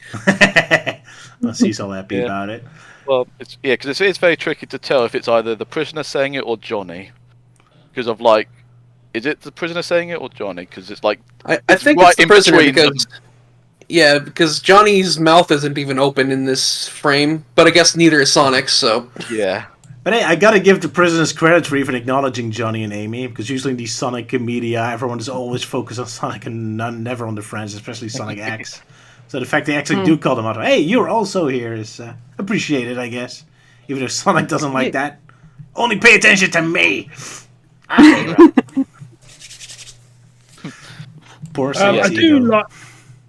Well, she's all happy about it. Well, because it's very tricky to tell if it's either the prisoner saying it or Johnny, because of like, is it the prisoner saying it or Johnny? Because it's like I think right it's the in prisoner between because because Johnny's mouth isn't even open in this frame, but I guess neither is Sonic's. So yeah. But hey, I gotta give the prisoners credit for even acknowledging Johnny and Amy, because usually in these Sonic media, everyone is always focused on Sonic and never on the friends, especially Sonic X. So the fact they actually do call them out, "Hey, you're also here," is appreciated, I guess. Even if Sonic doesn't like that. Only pay attention to me! Ah, poor Sonic's ego.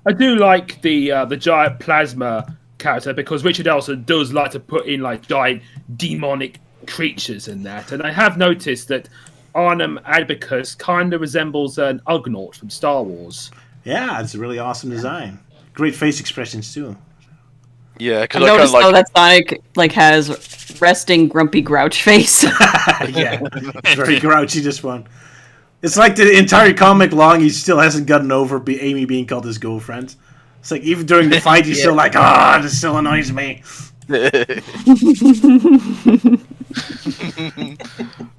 I do like the giant plasma character because Richard Elson does like to put in like giant demonic creatures in that, and I have noticed that Arnhem Abacus kind of resembles an Ugnaught from Star Wars. Yeah, it's a really awesome design. Great face expressions too. Yeah, I because I kind of noticed though like. that Sonic like has resting grumpy grouch face. Yeah, very grouchy this one. It's like the entire comic long, he still hasn't gotten over Amy being called his girlfriend. It's like even during the fight, he's still like, this still annoys me.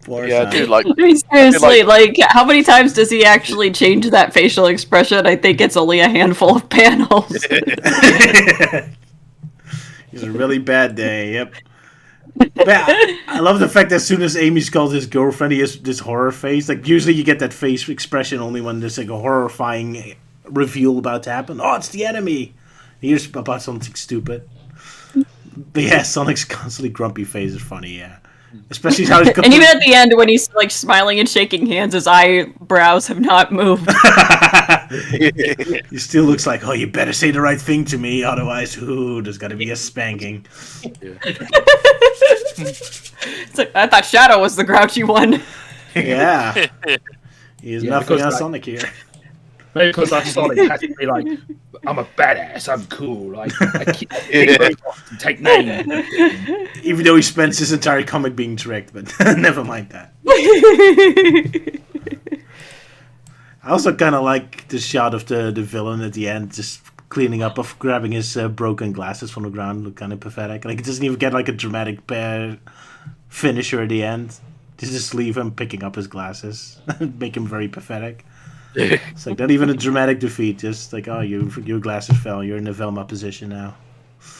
Poor Yeah, Sonic. dude, like. I mean, seriously, like- like how many times does he actually change that facial expression? I think it's only a handful of panels. It's a really bad day, yep. But I love the fact that as soon as Amy's called his girlfriend, he has this horror face. Like, usually you get that face expression only when there's like a horrifying reveal about to happen. Oh, it's the enemy! Here's about something stupid. But yeah, Sonic's constantly grumpy face is funny, yeah. Especially how he's And even at the end, when he's like smiling and shaking hands, his eyebrows have not moved. He still looks like, you better say the right thing to me, otherwise, there's gotta be a spanking. It's like, I thought Shadow was the grouchy one. Yeah. He has nothing on because, Sonic here. Maybe because that Sonic has to be like, I'm a badass, I'm cool, like I take names. Even though he spends his entire comic being tricked, but never mind that. I also kind of like the shot of the villain at the end, just cleaning up, of grabbing his broken glasses from the ground. Look kind of pathetic. Like, it doesn't even get like a dramatic finisher at the end. Just leave him picking up his glasses, make him very pathetic. It's like not even a dramatic defeat. Just like, your glasses fell. You're in the Velma position now.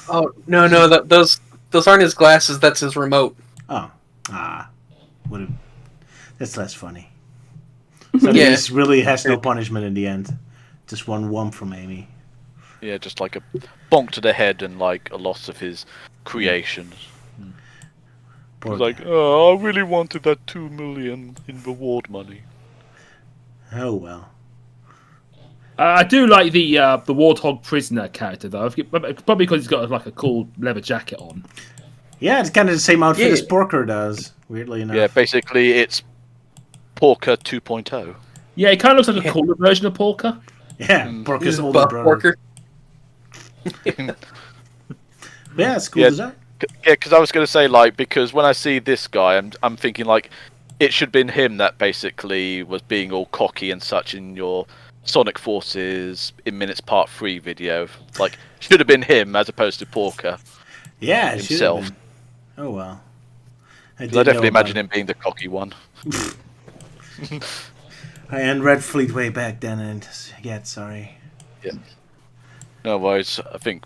Oh no, those aren't his glasses. That's his remote. Oh, that's less funny. So Yeah. this really has no punishment in the end. Just one whump from Amy. Yeah, just like a bonk to the head and like a loss of his creations. Poor He's like, I really wanted that 2 million in reward money. oh well. I do like the Warthog prisoner character though, probably because he's got like a cool leather jacket on. Yeah, it's kind of the same outfit Yeah. as Porker does. Weirdly enough. Yeah, basically it's Porker 2.0. Yeah, it kind of looks like a cooler version of Porker. Yeah, Porker's older Buff brother. Porker. Yeah, it's cool Yeah. design. Yeah, because I was going to say, like, because when I see this guy, I'm thinking, like, it should have been him that basically was being all cocky and such in your Sonic Forces in Minutes Part 3 video. Like, should have been him as opposed to Porker. Yeah, it should have himself. been. Oh well. I definitely imagine him being the cocky one. I unread Fleetway back then, and sorry. Yeah. No worries. I think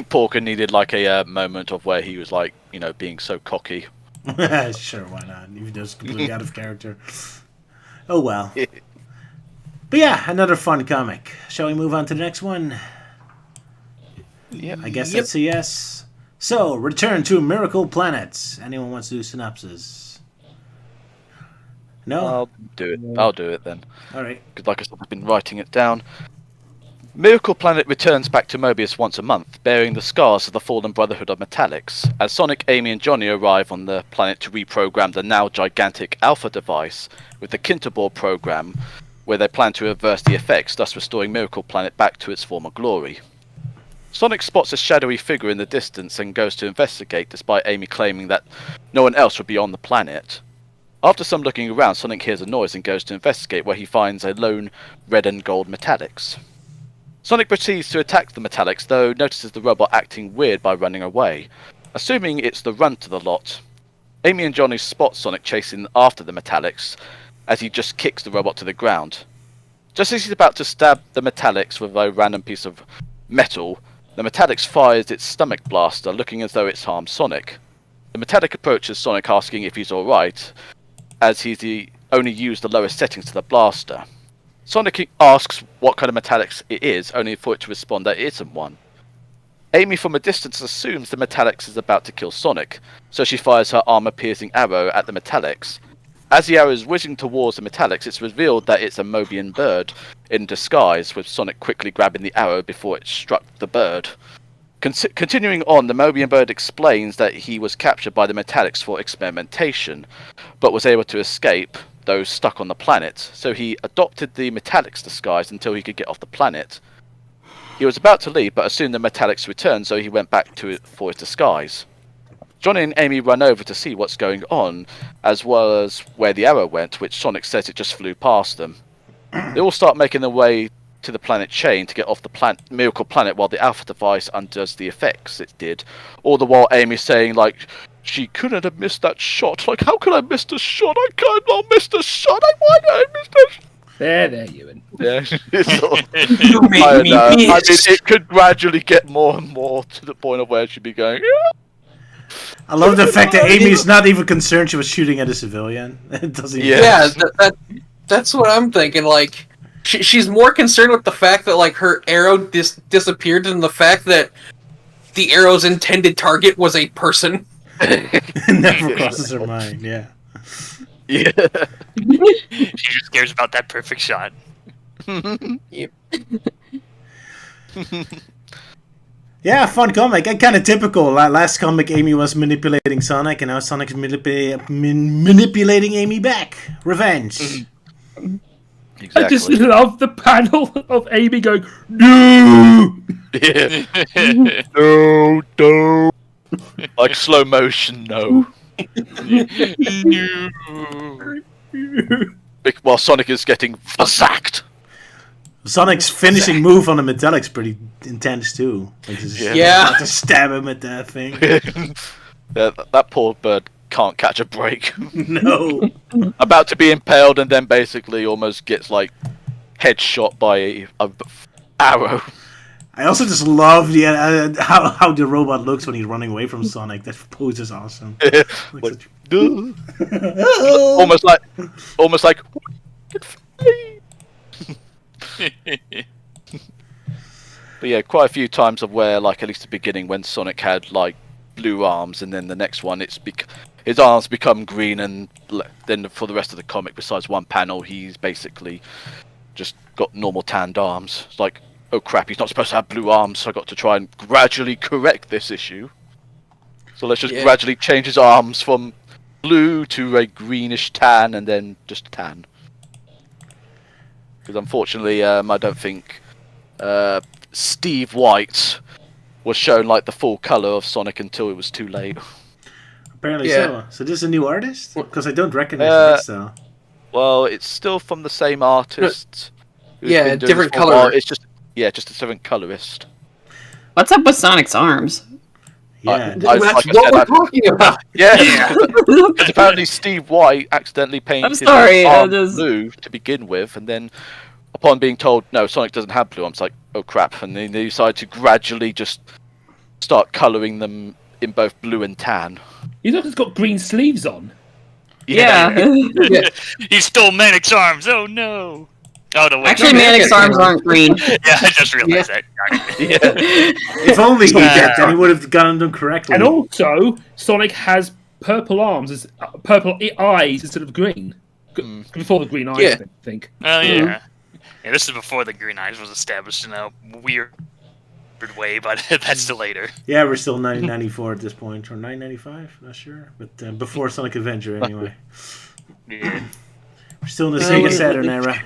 Porker needed like a moment of where he was like, being so cocky. Sure, why not? Even though it's completely out of character. Oh well. But yeah, another fun comic. Shall we move on to the next one? Yeah. I guess that's a yes. So, Return to Miracle Planet. Anyone wants to do synopsis? No? I'll do it. I'll do it then. Alright. Because like I said, I've been writing it down. Miracle Planet returns back to Mobius once a month, bearing the scars of the fallen Brotherhood of Metallics. As Sonic, Amy and Johnny arrive on the planet to reprogram the now gigantic Alpha device with the Kinterball program, where they plan to reverse the effects, thus restoring Miracle Planet back to its former glory. Sonic spots a shadowy figure in the distance and goes to investigate, despite Amy claiming that no one else would be on the planet. After some looking around, Sonic hears a noise and goes to investigate, where he finds a lone red and gold Metallics. Sonic proceeds to attack the Metallics, though notices the robot acting weird by running away. Assuming it's the run to the lot, Amy and Johnny spot Sonic chasing after the Metallics as he just kicks the robot to the ground. Just as he's about to stab the Metallics with a random piece of metal, the Metallics fires its stomach blaster, looking as though it's harmed Sonic. The Metallic approaches Sonic asking if he's alright, as he's only used the lowest settings to the blaster. Sonic asks what kind of Metallics it is, only for it to respond that it isn't one. Amy from a distance assumes the Metallics is about to kill Sonic, so she fires her armor-piercing arrow at the Metallics. As the arrow is whizzing towards the Metallics, it's revealed that it's a Mobian bird in disguise, with Sonic quickly grabbing the arrow before it struck the bird. Continuing on, the Mobian bird explains that he was captured by the Metallics for experimentation, but was able to escape, though stuck on the planet, so he adopted the Metallics disguise until he could get off the planet. He was about to leave, but assumed the Metallics returned, so he went back to it for his disguise. Johnny and Amy run over to see what's going on, as well as where the arrow went, which Sonic says it just flew past them. They all start making their way to the planet Chain to get off the Miracle Planet while the Alpha device undoes the effects it did. All the while Amy's saying, like, she couldn't have missed that shot. Like, how could I miss the shot? I can't not miss the shot. Why did I miss the shot? There, Euan. Yeah. Sort of, You made I me know. I mean, miss. it could gradually get more and more to the point of where she'd be going, I love the fact that Amy's not even concerned she was shooting at a civilian. It doesn't. Even Yeah, that's what I'm thinking. Like, she's more concerned with the fact that like her arrow disappeared than the fact that the arrow's intended target was a person. It never crosses her mind. Yeah. Yeah. She just cares about that perfect shot. Yep. Yeah, fun comic. Kind of typical. Last comic, Amy was manipulating Sonic, and now Sonic's manipulating Amy back. Revenge. Exactly. I just love the panel of Amy going, no! Yeah. No, don't. Like slow motion, no. While Sonic is getting sacked. Sonic's finishing move on the Metallic's pretty intense too. Like, Yeah. to stab him at that thing. That poor bird can't catch a break. No. About to be impaled and then basically almost gets like headshot by a arrow. I also just love the how the robot looks when he's running away from Sonic. That pose is awesome. Like, almost like But yeah, quite a few times of where, like, at least the beginning when Sonic had like blue arms, and then the next one his arms become green, and then for the rest of the comic, besides one panel, he's basically just got normal tanned arms. It's like, oh crap, he's not supposed to have blue arms, so I got to try and gradually correct this issue. So let's just gradually change his arms from blue to a greenish tan, and then just tan. Because unfortunately, I don't think Steve White was shown like the full color of Sonic until it was too late. Apparently Yeah. so. So this is a new artist? Because I don't recognize it, so. Well, it's still from the same artist. who's Yeah, been doing different this for a while. color. It's just a different colorist. What's up with Sonic's arms? Yeah. That's like I what said, we're talking about. Yeah, because apparently Steve White accidentally painted his sorry, arm just- blue to begin with, and then upon being told no, Sonic doesn't have blue, I'm like, oh crap, and then they decided to gradually just start colouring them in both blue and tan. You know, he's got green sleeves on. Yeah. He stole Manic's arms. Oh no. Oh no. Wait, Actually, no, Manic's arms aren't green. Yeah, I just realized that. If only he did, then he would have gotten them correctly. And also, Sonic has purple arms, purple eyes instead of green. Before the green eyes, Yeah. I think. Oh yeah. Yeah, this is before the Green Eyes was established in a weird way, but that's still later. Yeah, we're still 1994 at this point, or 1995, not sure. But before Sonic Adventure, anyway. Yeah. We're still in the Sega Saturn era.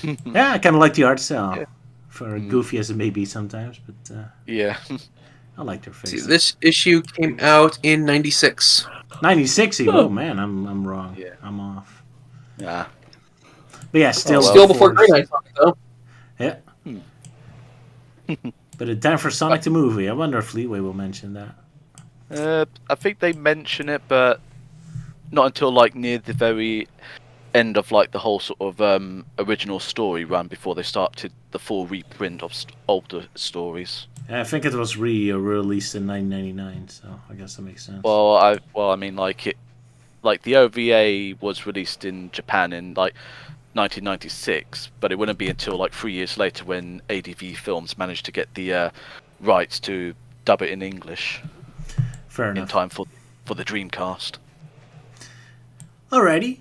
Yeah, I kind of like the art style. For goofy as it may be sometimes, but Yeah. I like their See, faces. this issue came out in '96. 96 even. Oh man, I'm wrong. Yeah. I'm off. Yeah. But yeah, still well. Still before Green Eyes, though. Yeah. But a time for Sonic the movie. I wonder if Fleetway will mention that. I think they mention it, but not until like near the very end of like the whole sort of original story run before they started the full reprint of older stories. I think it was re-released in 1999, so I guess that makes sense. I mean, like the OVA was released in Japan in like 1996, but it wouldn't be until like 3 years later when ADV Films managed to get the rights to dub it in English Fair in enough. time for the Dreamcast. Alrighty.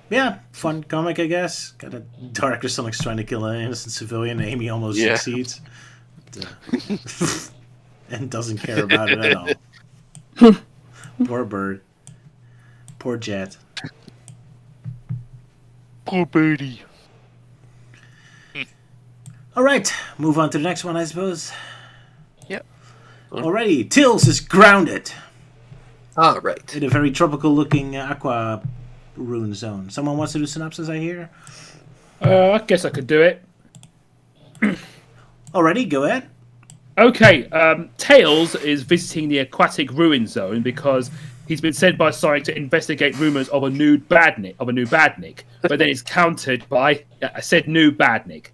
Yeah, fun comic, I guess. Got a darker Sonic's trying to kill an innocent civilian. Amy almost Yeah. succeeds. But, and doesn't care about it at all. Poor bird. Poor Jet. Poor birdie. Alright, move on to the next one, I suppose. Yep. Alrighty, Tills is grounded All right. in a very tropical-looking aqua ruin zone. Someone wants to do synopsis, I hear? I guess I could do it. Alrighty, go ahead. Okay, Tails is visiting the aquatic ruin zone because he's been sent by Sonic to investigate rumors of a new badnik, but then it's countered by I said new badnik.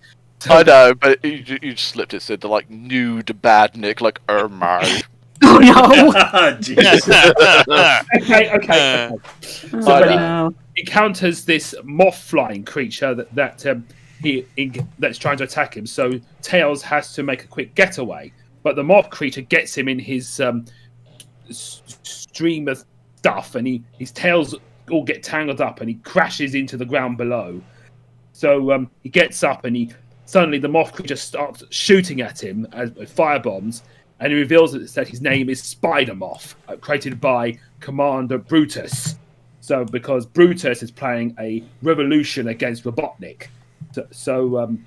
I know, but you slipped it. Said the like nude badnik, like my. Oh no! Jesus. Okay. So I but No. he encounters this moth-flying creature that's trying to attack him. So Tails has to make a quick getaway, but the moth creature gets him in his stream of stuff, and his tails all get tangled up, and he crashes into the ground below. So he gets up, and suddenly the moth creature starts shooting at him with firebombs, and he reveals that his name is Spider Moth, created by Commander Brutus. So because Brutus is planning a revolution against Robotnik, so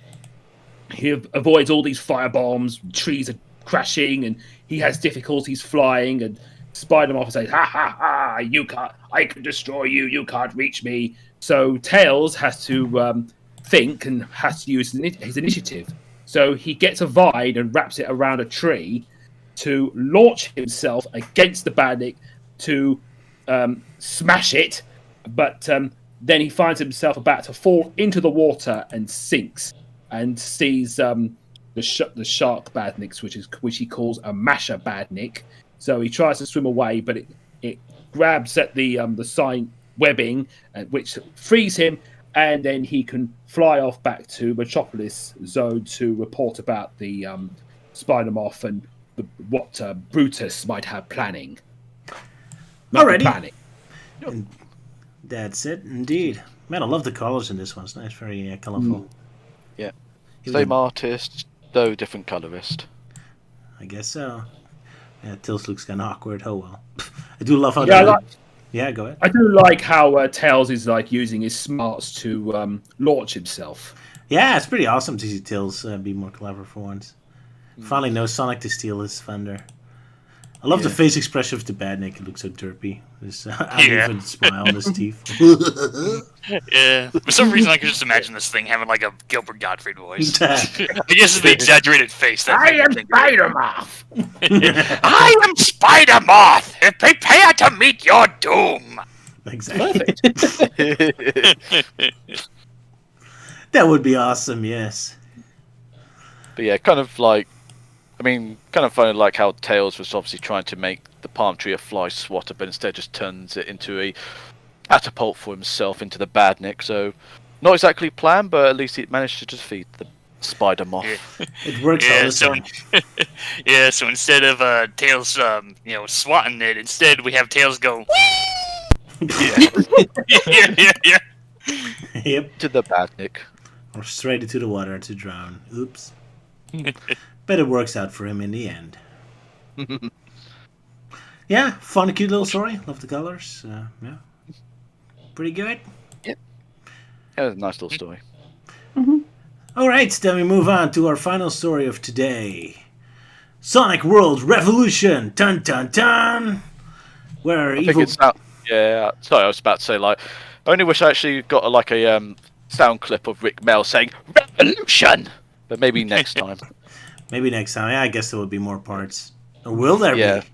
he avoids all these firebombs, trees are crashing, and he has difficulties flying, and Spider-Man says, "Ha ha ha! I can destroy you. You can't reach me." So Tails has to think and has to use his initiative. So he gets a vine and wraps it around a tree to launch himself against the bandit to smash it. But then he finds himself about to fall into the water and sinks, and sees the shark badniks, which he calls a masher badnik. So he tries to swim away, but it grabs at the sign webbing, which frees him, and then he can fly off back to Metropolis Zone to report about the Spider-Moth and what Brutus might have planning. Alrighty. And that's it, indeed. Man, I love the colors in this one. It's nice, very colourful. Yeah. Even Same the- artist, though different colorist. I guess so. Yeah, Tills looks kind of awkward. Oh well. I do love how. Yeah, go ahead. I do like how Tails is like using his smarts to launch himself. Yeah, it's pretty awesome to see Tills be more clever for once. Finally, knows Sonic to steal his thunder. I love the face expression of the badnik. It looks so derpy. This uneven smile on his teeth. Yeah. For some reason, I can just imagine this thing having like a Gilbert Gottfried voice. I guess it's the exaggerated face. That I made me am think of it. Spider-Moth! I am Spider Moth. Prepare to meet your doom. Exactly. That would be awesome. Yes. But yeah, kind of like, kind of funny like how Tails was obviously trying to make the palm tree a fly swatter, but instead just turns it into a catapult for himself into the badnik. So not exactly planned, but at least he managed to defeat the Spider Moth. It works all Yeah, the so time. yeah, so instead of Tails, swatting it, instead we have Tails go. yeah. Yep. To the badnik. Or straight into the water to drown. Oops. But it works out for him in the end. Yeah, fun, cute little story. Love the colors. Yeah. Pretty good. Yeah, it was a nice little story. Alright, then we move on to our final story of today. Sonic World Revolution! Dun dun dun! Where I think evil... it's not. Yeah, sorry, I was about to say like, I only wish I actually got a sound clip of Rick Mel saying "Revolution," but maybe next time. Maybe next time. Yeah, I guess there will be more parts. Or will there Yeah. be?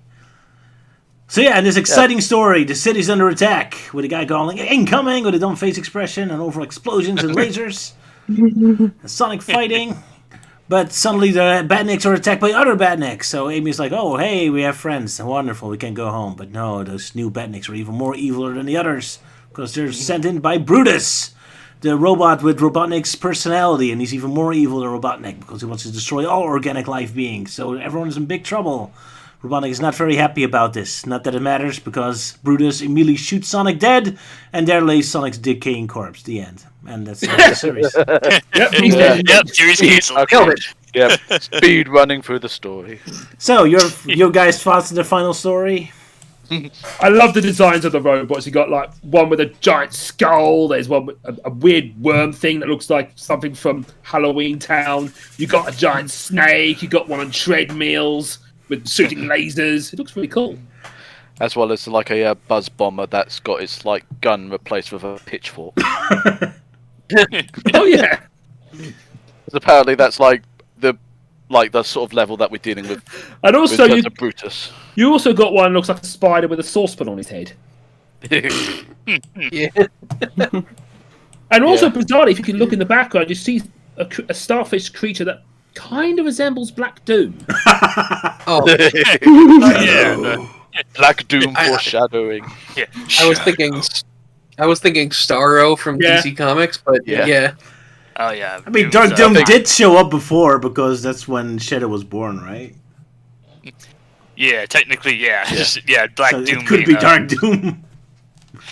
So yeah, in this exciting story, the city's under attack, with a guy calling "Incoming!" with a dumb face expression and over explosions and lasers. And Sonic fighting. But suddenly the badniks are attacked by other badniks. So Amy's like, oh, hey, we have friends. Wonderful, we can go home. But no, those new badniks are even more evil than the others. Because they're sent in by Brutus. the robot with Robotnik's personality, and he's even more evil than Robotnik because he wants to destroy all organic life beings. So everyone's in big trouble. Robotnik is not very happy about this. Not that it matters, because Brutus immediately shoots Sonic dead, and there lays Sonic's decaying corpse. The end. And that's the series. Yep, he's dead. Yep, series canceled. Killed it. Yep. Speed running through the story. So, your guys' thoughts on the final story? I love the designs of the robots. You got like one with a giant skull. There's one with a weird worm thing that looks like something from Halloween Town. You got a giant snake. You got one on treadmills with shooting lasers. It looks really cool. As well as like a buzz bomber that's got its like gun replaced with a pitchfork. Oh yeah. Apparently that's like the sort of level that we're dealing with. And also with Brutus. you also got one that looks like a spider with a saucepan on his head. Yeah. And also, bizarrely, if you can look in the background, you see a starfish creature that kind of resembles Black Doom. Oh, Yeah. Black Doom I- foreshadowing. Yeah. I was thinking Starro from Yeah. DC Comics, but Yeah. yeah. Oh yeah. I mean, Doom's, Dark Doom think- did show up before, because that's when Shadow was born, right? Yeah, technically, yeah. Yeah, Black So Doom. it could be being, Dark Doom.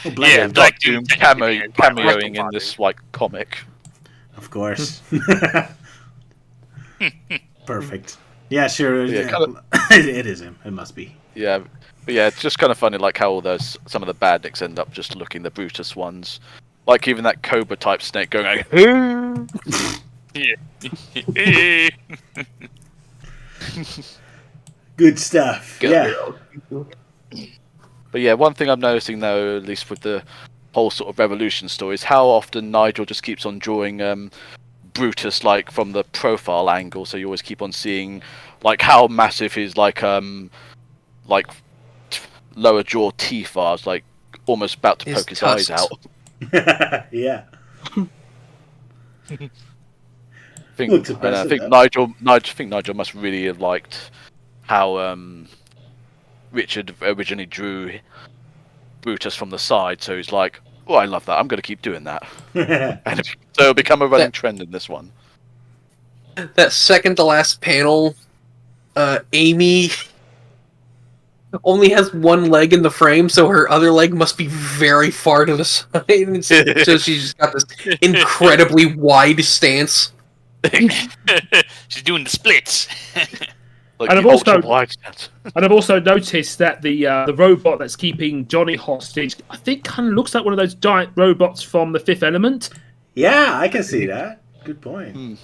Oh, Black Yeah, Doom. Black Doom Doom technically being cameoing in Black this like comic. Of course. Perfect. Yeah, sure. Yeah, Yeah. kinda- It is him. It must be. Yeah, but yeah, it's just kind of funny like how all those some of the badniks end up just looking the Brutus ones. Like even that Cobra type snake going like, Yeah. Good stuff. Good. Yeah. But yeah, one thing I'm noticing though, at least with the whole sort of revolution story, is how often Nigel just keeps on drawing Brutus like from the profile angle, so you always keep on seeing like how massive his like lower jaw teeth are, it's like almost about to His poke his eyes tusks. out. Yeah. I think, Looks I impressive, think though. Nigel must really have liked how Richard originally drew Brutus from the side, so he's like, "Oh, I love that. I'm going to keep doing that." And so it'll become a running trend in this one. That second to last panel, Amy only has one leg in the frame, so her other leg must be very far to the side. And so she's just got this incredibly wide stance. She's doing the splits. Like And the I've also- ultra-wide stance. And I've also noticed that the robot that's keeping Johnny hostage, I think, kind of looks like one of those giant robots from The Fifth Element. Yeah, I can see that. Good point.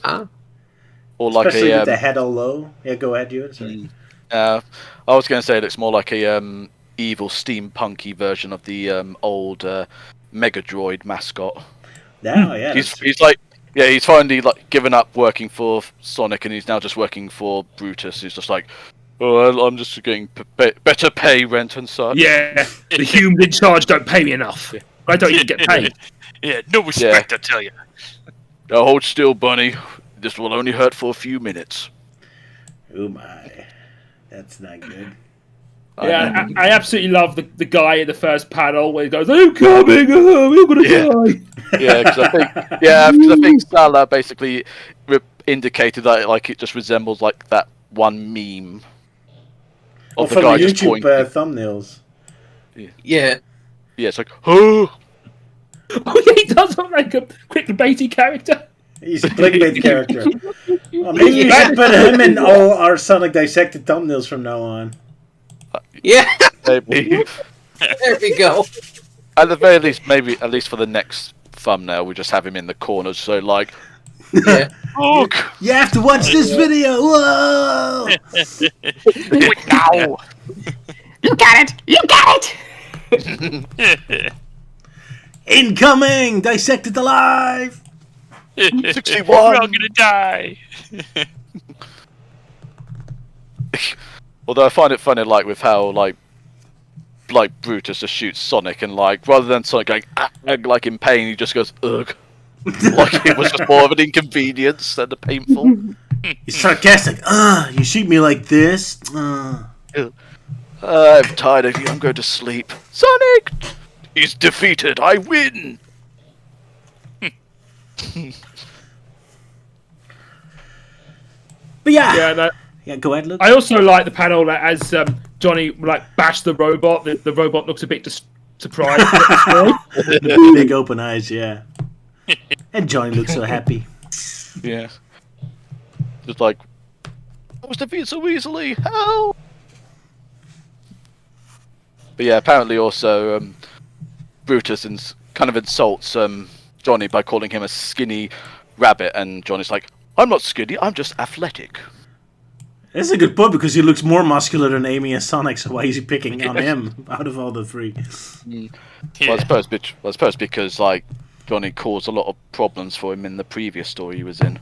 Or like Especially a with the head all low. Yeah, go ahead, you. Sorry. I was going to say it looks more like a evil steampunky version of the old Mega Droid mascot. Yeah, He's like, yeah, he's finally like given up working for Sonic, and he's now just working for Brutus. He's just like, oh, I'm just getting better pay, rent, and such. Yeah, the humans in charge don't pay me enough. I don't even get paid. Yeah, no respect, I tell you. Now hold still, Bunny. This will only hurt for a few minutes. Oh my. That's not good. Yeah, I absolutely love the guy in the first panel where he goes, "I'm coming, we're gonna die." Yeah, because I think Sala basically indicated that like it just resembles like that one meme of the from guy the just YouTube pointing. Yeah. Yeah, it's like, oh, Oh, yeah, he does look like a clickbaity character. He's a clickbait character. Well, maybe we should put him in all our Sonic Dissected thumbnails from now on. Yeah, maybe. there we go. At the very least, maybe at least for the next thumbnail, we just have him in the corners. So like, Yeah. look, You have to watch this video! Whoa! Quick now! You got it! You got it! Incoming! Dissected Alive! 61. We're all gonna die! Although I find it funny, like with how like Brutus just shoots Sonic, and like rather than Sonic going like in pain, he just goes ugh, like it was just more of an inconvenience than a painful. He's sarcastic. You shoot me like this? I'm tired of you. I'm going to sleep. Sonic, he's defeated. I win. But Yeah, no, go ahead, Luke. I also like the panel that as Johnny bashed the robot, the robot looks a bit surprised. The big open eyes, yeah. And Johnny looks so happy. Yeah. Just like, I was defeated so easily. Help! But yeah, apparently also Brutus kind of insults Johnny by calling him a skinny rabbit, and Johnny's like, I'm not skinny, I'm just athletic. That's a good point because he looks more muscular than Amy and Sonic, so why is he picking on him out of all the three? Yeah. Well, I suppose because like Johnny caused a lot of problems for him in the previous story he was in.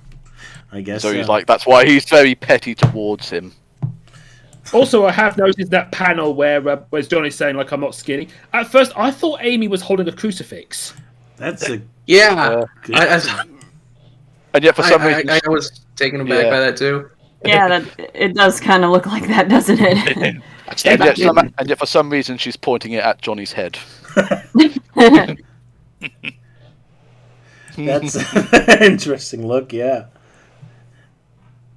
I guess So he's like, that's why he's very petty towards him. Also, I have noticed that panel where Johnny's saying like I'm not skinny. At first, I thought Amy was holding a crucifix. That's a Yeah, good... And yet for some reason, I was taken aback by that too. Yeah, it does kind of look like that, doesn't it? and yet for some reason she's pointing it at Johnny's head. That's an interesting look, yeah.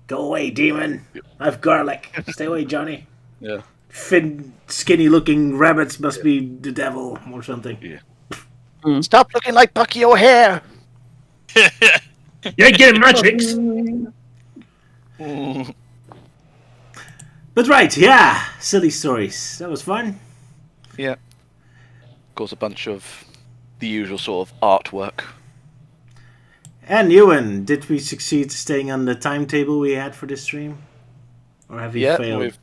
Go away, demon. I have garlic. Stay away, Johnny. Yeah. Thin, skinny-looking rabbits must be the devil or something. Yeah. Stop looking like Bucky O'Hare. You ain't getting my tricks. But right, yeah. Silly stories. That was fun. Yeah. Of course, a bunch of the usual sort of artwork. And Euan, did we succeed staying on the timetable we had for this stream? Or have you failed?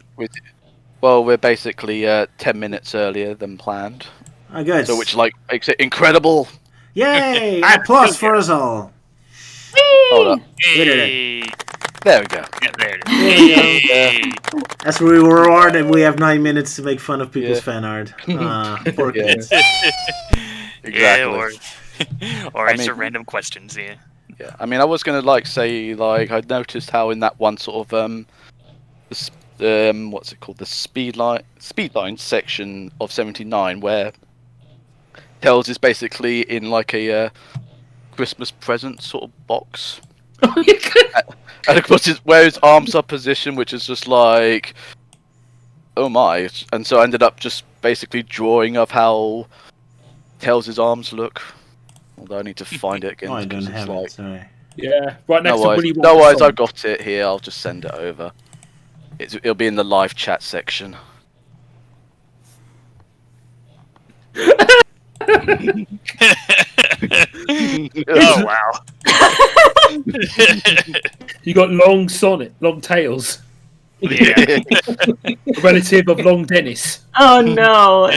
We're basically 10 minutes earlier than planned. Oh, good. So which like makes it incredible. Yay! Applause for us all. Hold on. Hey. There we go. Yeah, there it is. That's where we reward and we have 9 minutes to make fun of people's fan art. Poor Yeah. kids. Exactly. Yeah, or I answer mean- random questions. Yeah. Yeah, I mean, I was gonna say I noticed how in that one sort of what's it called, the speed line section of 79, where Tails is basically in like a Christmas present sort of box, and of course it's where his arms are positioned, which is just like, oh my! And so I ended up just basically drawing of how Tails' arms look. Although I need to find it again. Oh, I don't because it's have like, it, sorry. Yeah, right next No to worries, Willy Wonka's no worries, song. I got it here. I'll just send it over. It'll be in the live chat section. Oh wow. You got long tails. Yeah. A relative of Long Dennis. Oh no.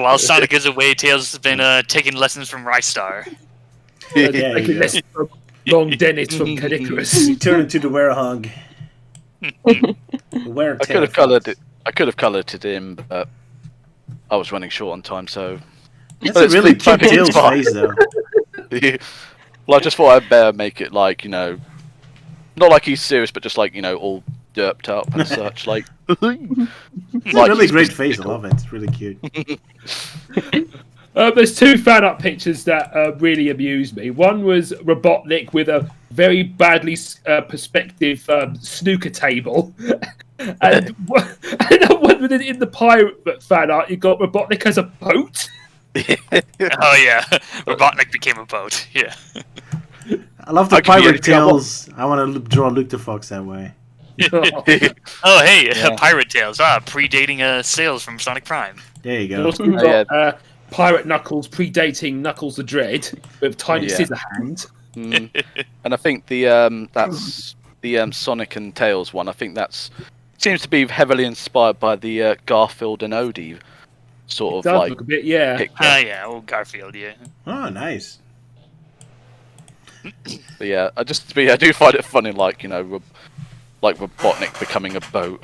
While Sonic is away, Tails has been taking lessons from Rystar. Yeah, Like you less from Long Dennis from Cadicarus. You turn into the werehog. I could have coloured it. I could have coloured it in, but I was running short on time, so. That's But a it's really Fleetway, cute it's Tails fine. face, though. Well, I just thought I'd better make it like, not like he's serious, but just like all derped up and such. Like, It's a like really he's great just face. I cool. love it. It's really cute. There's two fan art pictures that really amused me. One was Robotnik with a very badly perspective snooker table. And one in the pirate fan art, you got Robotnik as a boat. Oh yeah, Robotnik became a boat. Yeah. I love the I could be pirate anything I want. tails. I want to draw Luke the Fox that way. Oh hey, Yeah. Pirate Tales. Predating sales from Sonic Prime. There you You go. also Oh, got Pirate Knuckles predating Knuckles the Dread with tiny Yeah. scissor hand. Mm. And I think that's the Sonic and Tails one. I think that's seems to be heavily inspired by the Garfield and Odie sort of Does like look a bit, yeah. picture. Oh yeah, old Garfield. Yeah. Oh, nice. But yeah, I do find it funny, like like Robotnik becoming a boat.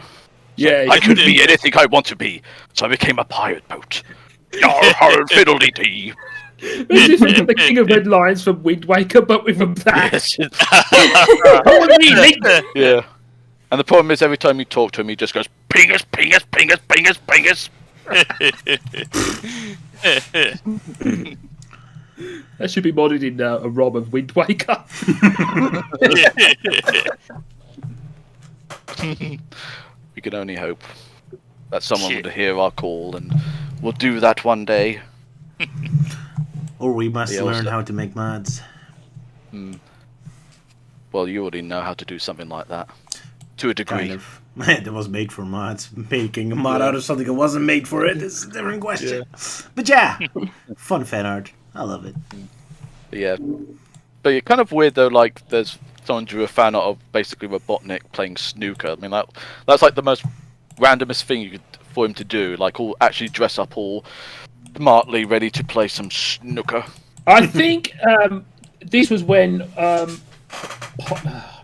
Yeah, I could be anything I want to be, so I became a pirate boat. Yar, har, fiddle-dee-dee. This is like the King of Red Lions from Wind Waker, but with a bat. Yes. Follow me, Link. Yeah. And the problem is, every time you talk to him, he just goes, pingus, pingus, pingus, pingus, pingus. That should be modded in a ROM of Wind Waker. We can only hope that someone Shit. would hear our call, and we'll do that one day. Or we must Yeah, learn also- how to make mods. Well, you already know how to do something like that, to a degree. Kind of. That was made for mods. Making a mod out of something that wasn't made for it is a different question. But yeah, fun fan art. I love it. But yeah, kind of weird though. Like, there's someone drew a fan art of basically Robotnik playing snooker. I mean, that's like the most randomest thing you could for him to do. Like, all actually dress up all smartly, ready to play some snooker. I think this was when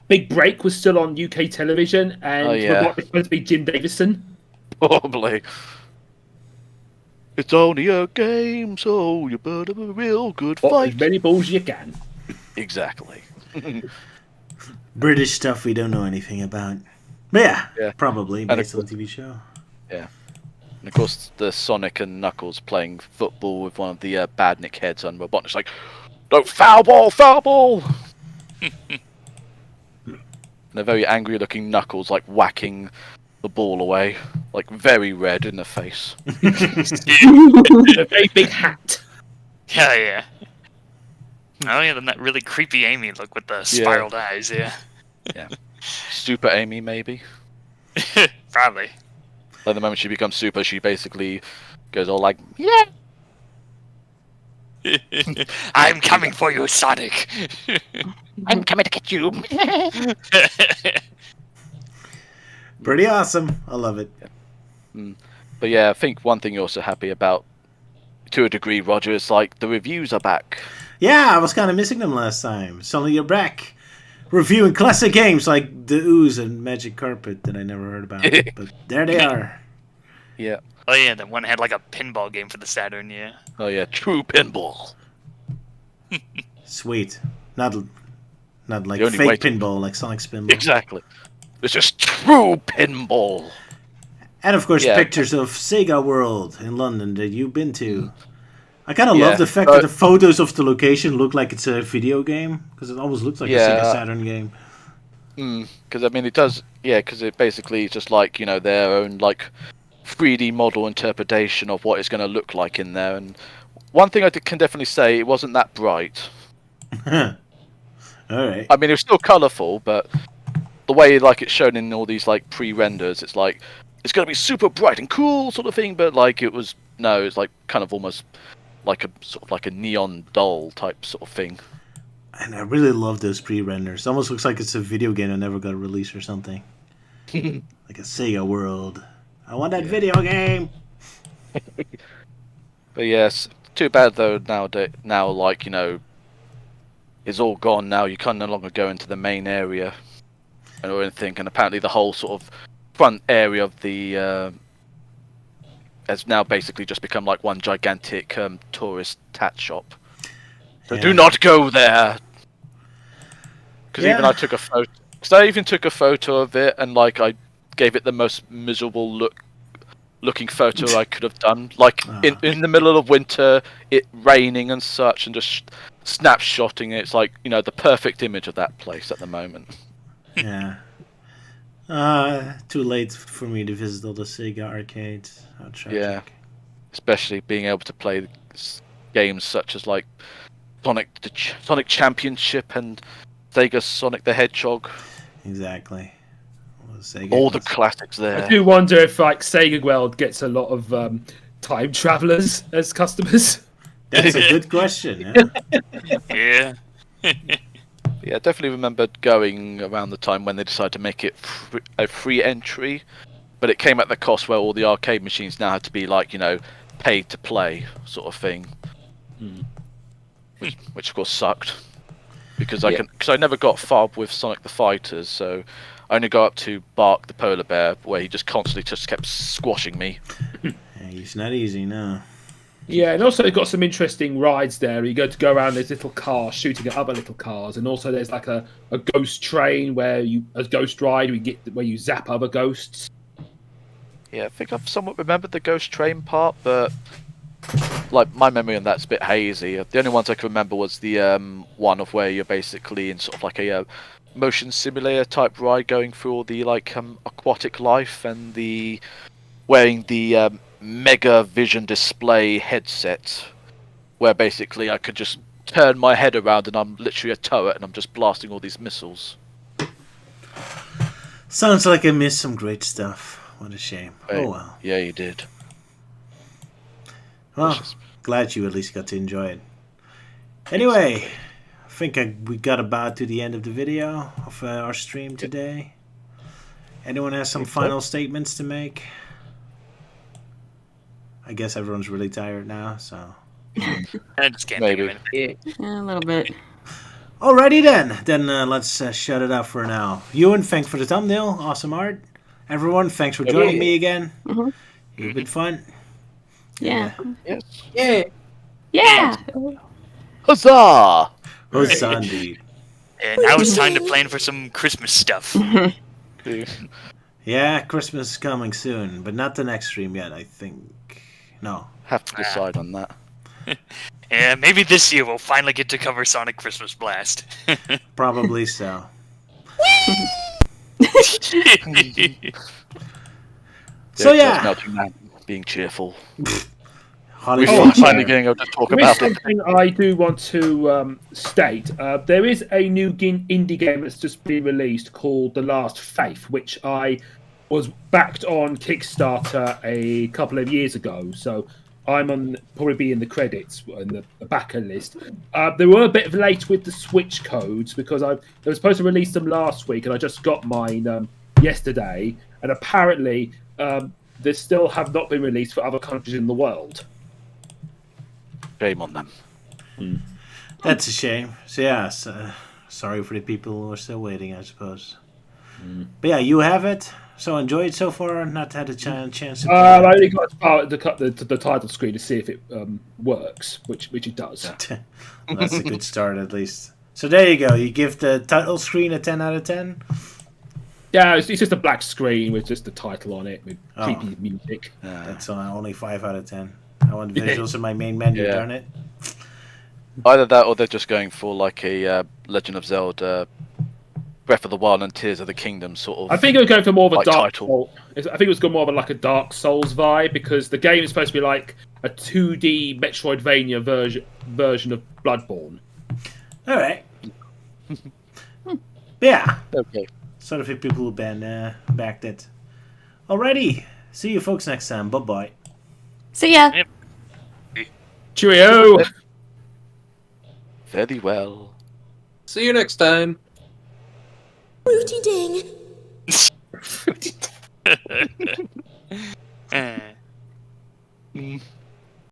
Big Break was still on UK television, and Oh, yeah. Robotnik was supposed to be Jim Davison. Probably. It's only a game, so you better have a real good Pop fight. as many balls as you can. Exactly. British stuff we don't know anything about. But Yeah. probably And based of on the TV show. And of course, the Sonic and Knuckles playing football with one of the Badnik heads on Robotnik's like, "No, foul ball, foul ball!" And a very angry-looking Knuckles like whacking the ball away, like very red in the face. A very big hat. Yeah. Oh yeah, then that really creepy Amy look with the spiraled eyes. Yeah, Super Amy, maybe. probably. Like the moment she becomes super, she basically goes all like, "Yeah." I'm coming for you, Sonic. I'm coming to get you. Pretty awesome. I love it. But yeah, I think one thing you're also happy about, to a degree, Roger, is like the reviews are back. Yeah, I was kind of missing them last time. Suddenly you're back. Reviewing classic games like The Ooze and Magic Carpet that I never heard about. But there they are. Yeah. Oh yeah, that one had like a pinball game for the Saturn. Yeah. Oh yeah, true pinball. Sweet. Not like The only fake way to- pinball, like Sonic Spinball. Exactly. It's just true pinball. And of course, Yeah. pictures of Sega World in London that you've been to. I kind of Yeah, love the fact but- that the photos of the location look like it's a video game, because it almost looks like a Yeah. Sega Saturn game. Because I mean, it does. Yeah, because it basically is just like, you know, their own like 3D model interpretation of what it's going to look like in there. And one thing can definitely say, it wasn't that bright. All right. I mean, it was still colourful, but the way like it's shown in all these like pre-renders, it's like it's going to be super bright and cool sort of thing. But like it's like kind of almost like a sort of like a neon dull type sort of thing. And I really love those pre-renders. It almost looks like it's a video game that never got released or something. Like a Sega World. I want that video game. But yes, too bad though. Now, like, you know, it's all gone now. You can no longer go into the main area or anything. And apparently, the whole sort of front area of the has now basically just become like one gigantic tourist tat shop. So Yeah. do not go there. Because Yeah. even I took a photo. Because I even took a photo of it, and like I gave it the most miserable looking photo I could have done. Like in the middle of winter, it raining and such, and just snapshotting it. It's like, you know, the perfect image of that place at the moment. Yeah. Too late for me to visit all the Sega arcades. How tragic. Yeah. Especially being able to play games such as like Sonic Championship and Sega Sonic the Hedgehog. Exactly. Well, Sega All the was- classics I there. do wonder if like Sega World gets a lot of time travelers as customers. That's a good question. Yeah. Yeah. Yeah, I definitely remember going around the time when they decided to make it a free entry, but it came at the cost where all the arcade machines now had to be like, you know, paid to play sort of thing, which of course sucked because I never got far with Sonic the Fighters, so I only got up to Bark the polar bear where he just constantly just kept squashing me. Yeah, it's not easy, no. Yeah, and also they've got some interesting rides there. You go around these little cars shooting at other little cars, and also there's like a ghost train where a ghost ride where you zap other ghosts. Yeah, I think I've somewhat remembered the Ghost Train part, but like my memory on that's a bit hazy. The only ones I can remember was the one of where you're basically in sort of like a motion simulator type ride, going through all the like aquatic life, and the wearing the mega vision display headset, where basically I could just turn my head around and I'm literally a turret and I'm just blasting all these missiles. Sounds like I missed some great stuff. What a shame. Oh well. Yeah, you did. Well, glad you at least got to enjoy it. Anyway, I think we got about to the end of the video of our stream today. Anyone has some final statements to make? I guess everyone's really tired now, so... I just can't Maybe. think of it. Yeah, a little bit. Alrighty then. Then let's shut it up for now. Euan, thanks for the thumbnail. Awesome art. Everyone, thanks for joining me again. Mhm. It's been fun. Yeah. Yes. Yeah. Yeah. Huzzah! Huzzah, indeed. And now it's time to plan for some Christmas stuff. Yeah, Christmas is coming soon, but not the next stream yet, I think. No. Have to decide on that. Yeah, maybe this year we'll finally get to cover Sonic Christmas Blast. Probably so. So yeah. Melting Man being cheerful. Hollywood. We're finally getting able to talk There is about it. something I do want to state. There is a new indie game that's just been released called The Last Faith, which I was backed on Kickstarter a couple of years ago. So I'm on probably be in the credits in the backer list. They were a bit late with the Switch codes because they were supposed to release them last week, and I just got mine yesterday. And apparently, they still have not been released for other countries in the world. Shame on them. That's a shame. So yeah, sorry for the people who are still waiting, I suppose. But yeah, you have it. So enjoy it so far. Not had a chance to. I only got to cut the title screen to see if it works, which it does. Well, that's a good start, at least. So there you go. You give the title screen a 10 out of 10. Yeah, it's just a black screen with just the title on it with Oh. creepy music. That's only 5 out of 10. I want visuals in my main menu, Yeah. darn it. Either that, or they're just going for like a Legend of Zelda, Breath of the Wild, and Tears of the Kingdom sort of. I think it was going for more of a like dark. title. I think it was going more of a Dark Souls vibe because the game is supposed to be like a 2D Metroidvania version of Bloodborne. All right. Yeah. Okay. Sort of the people who backed it. Alrighty. See you folks next time. Bye-bye. See ya. Cheerio! Very well. See you next time. Rooty ding.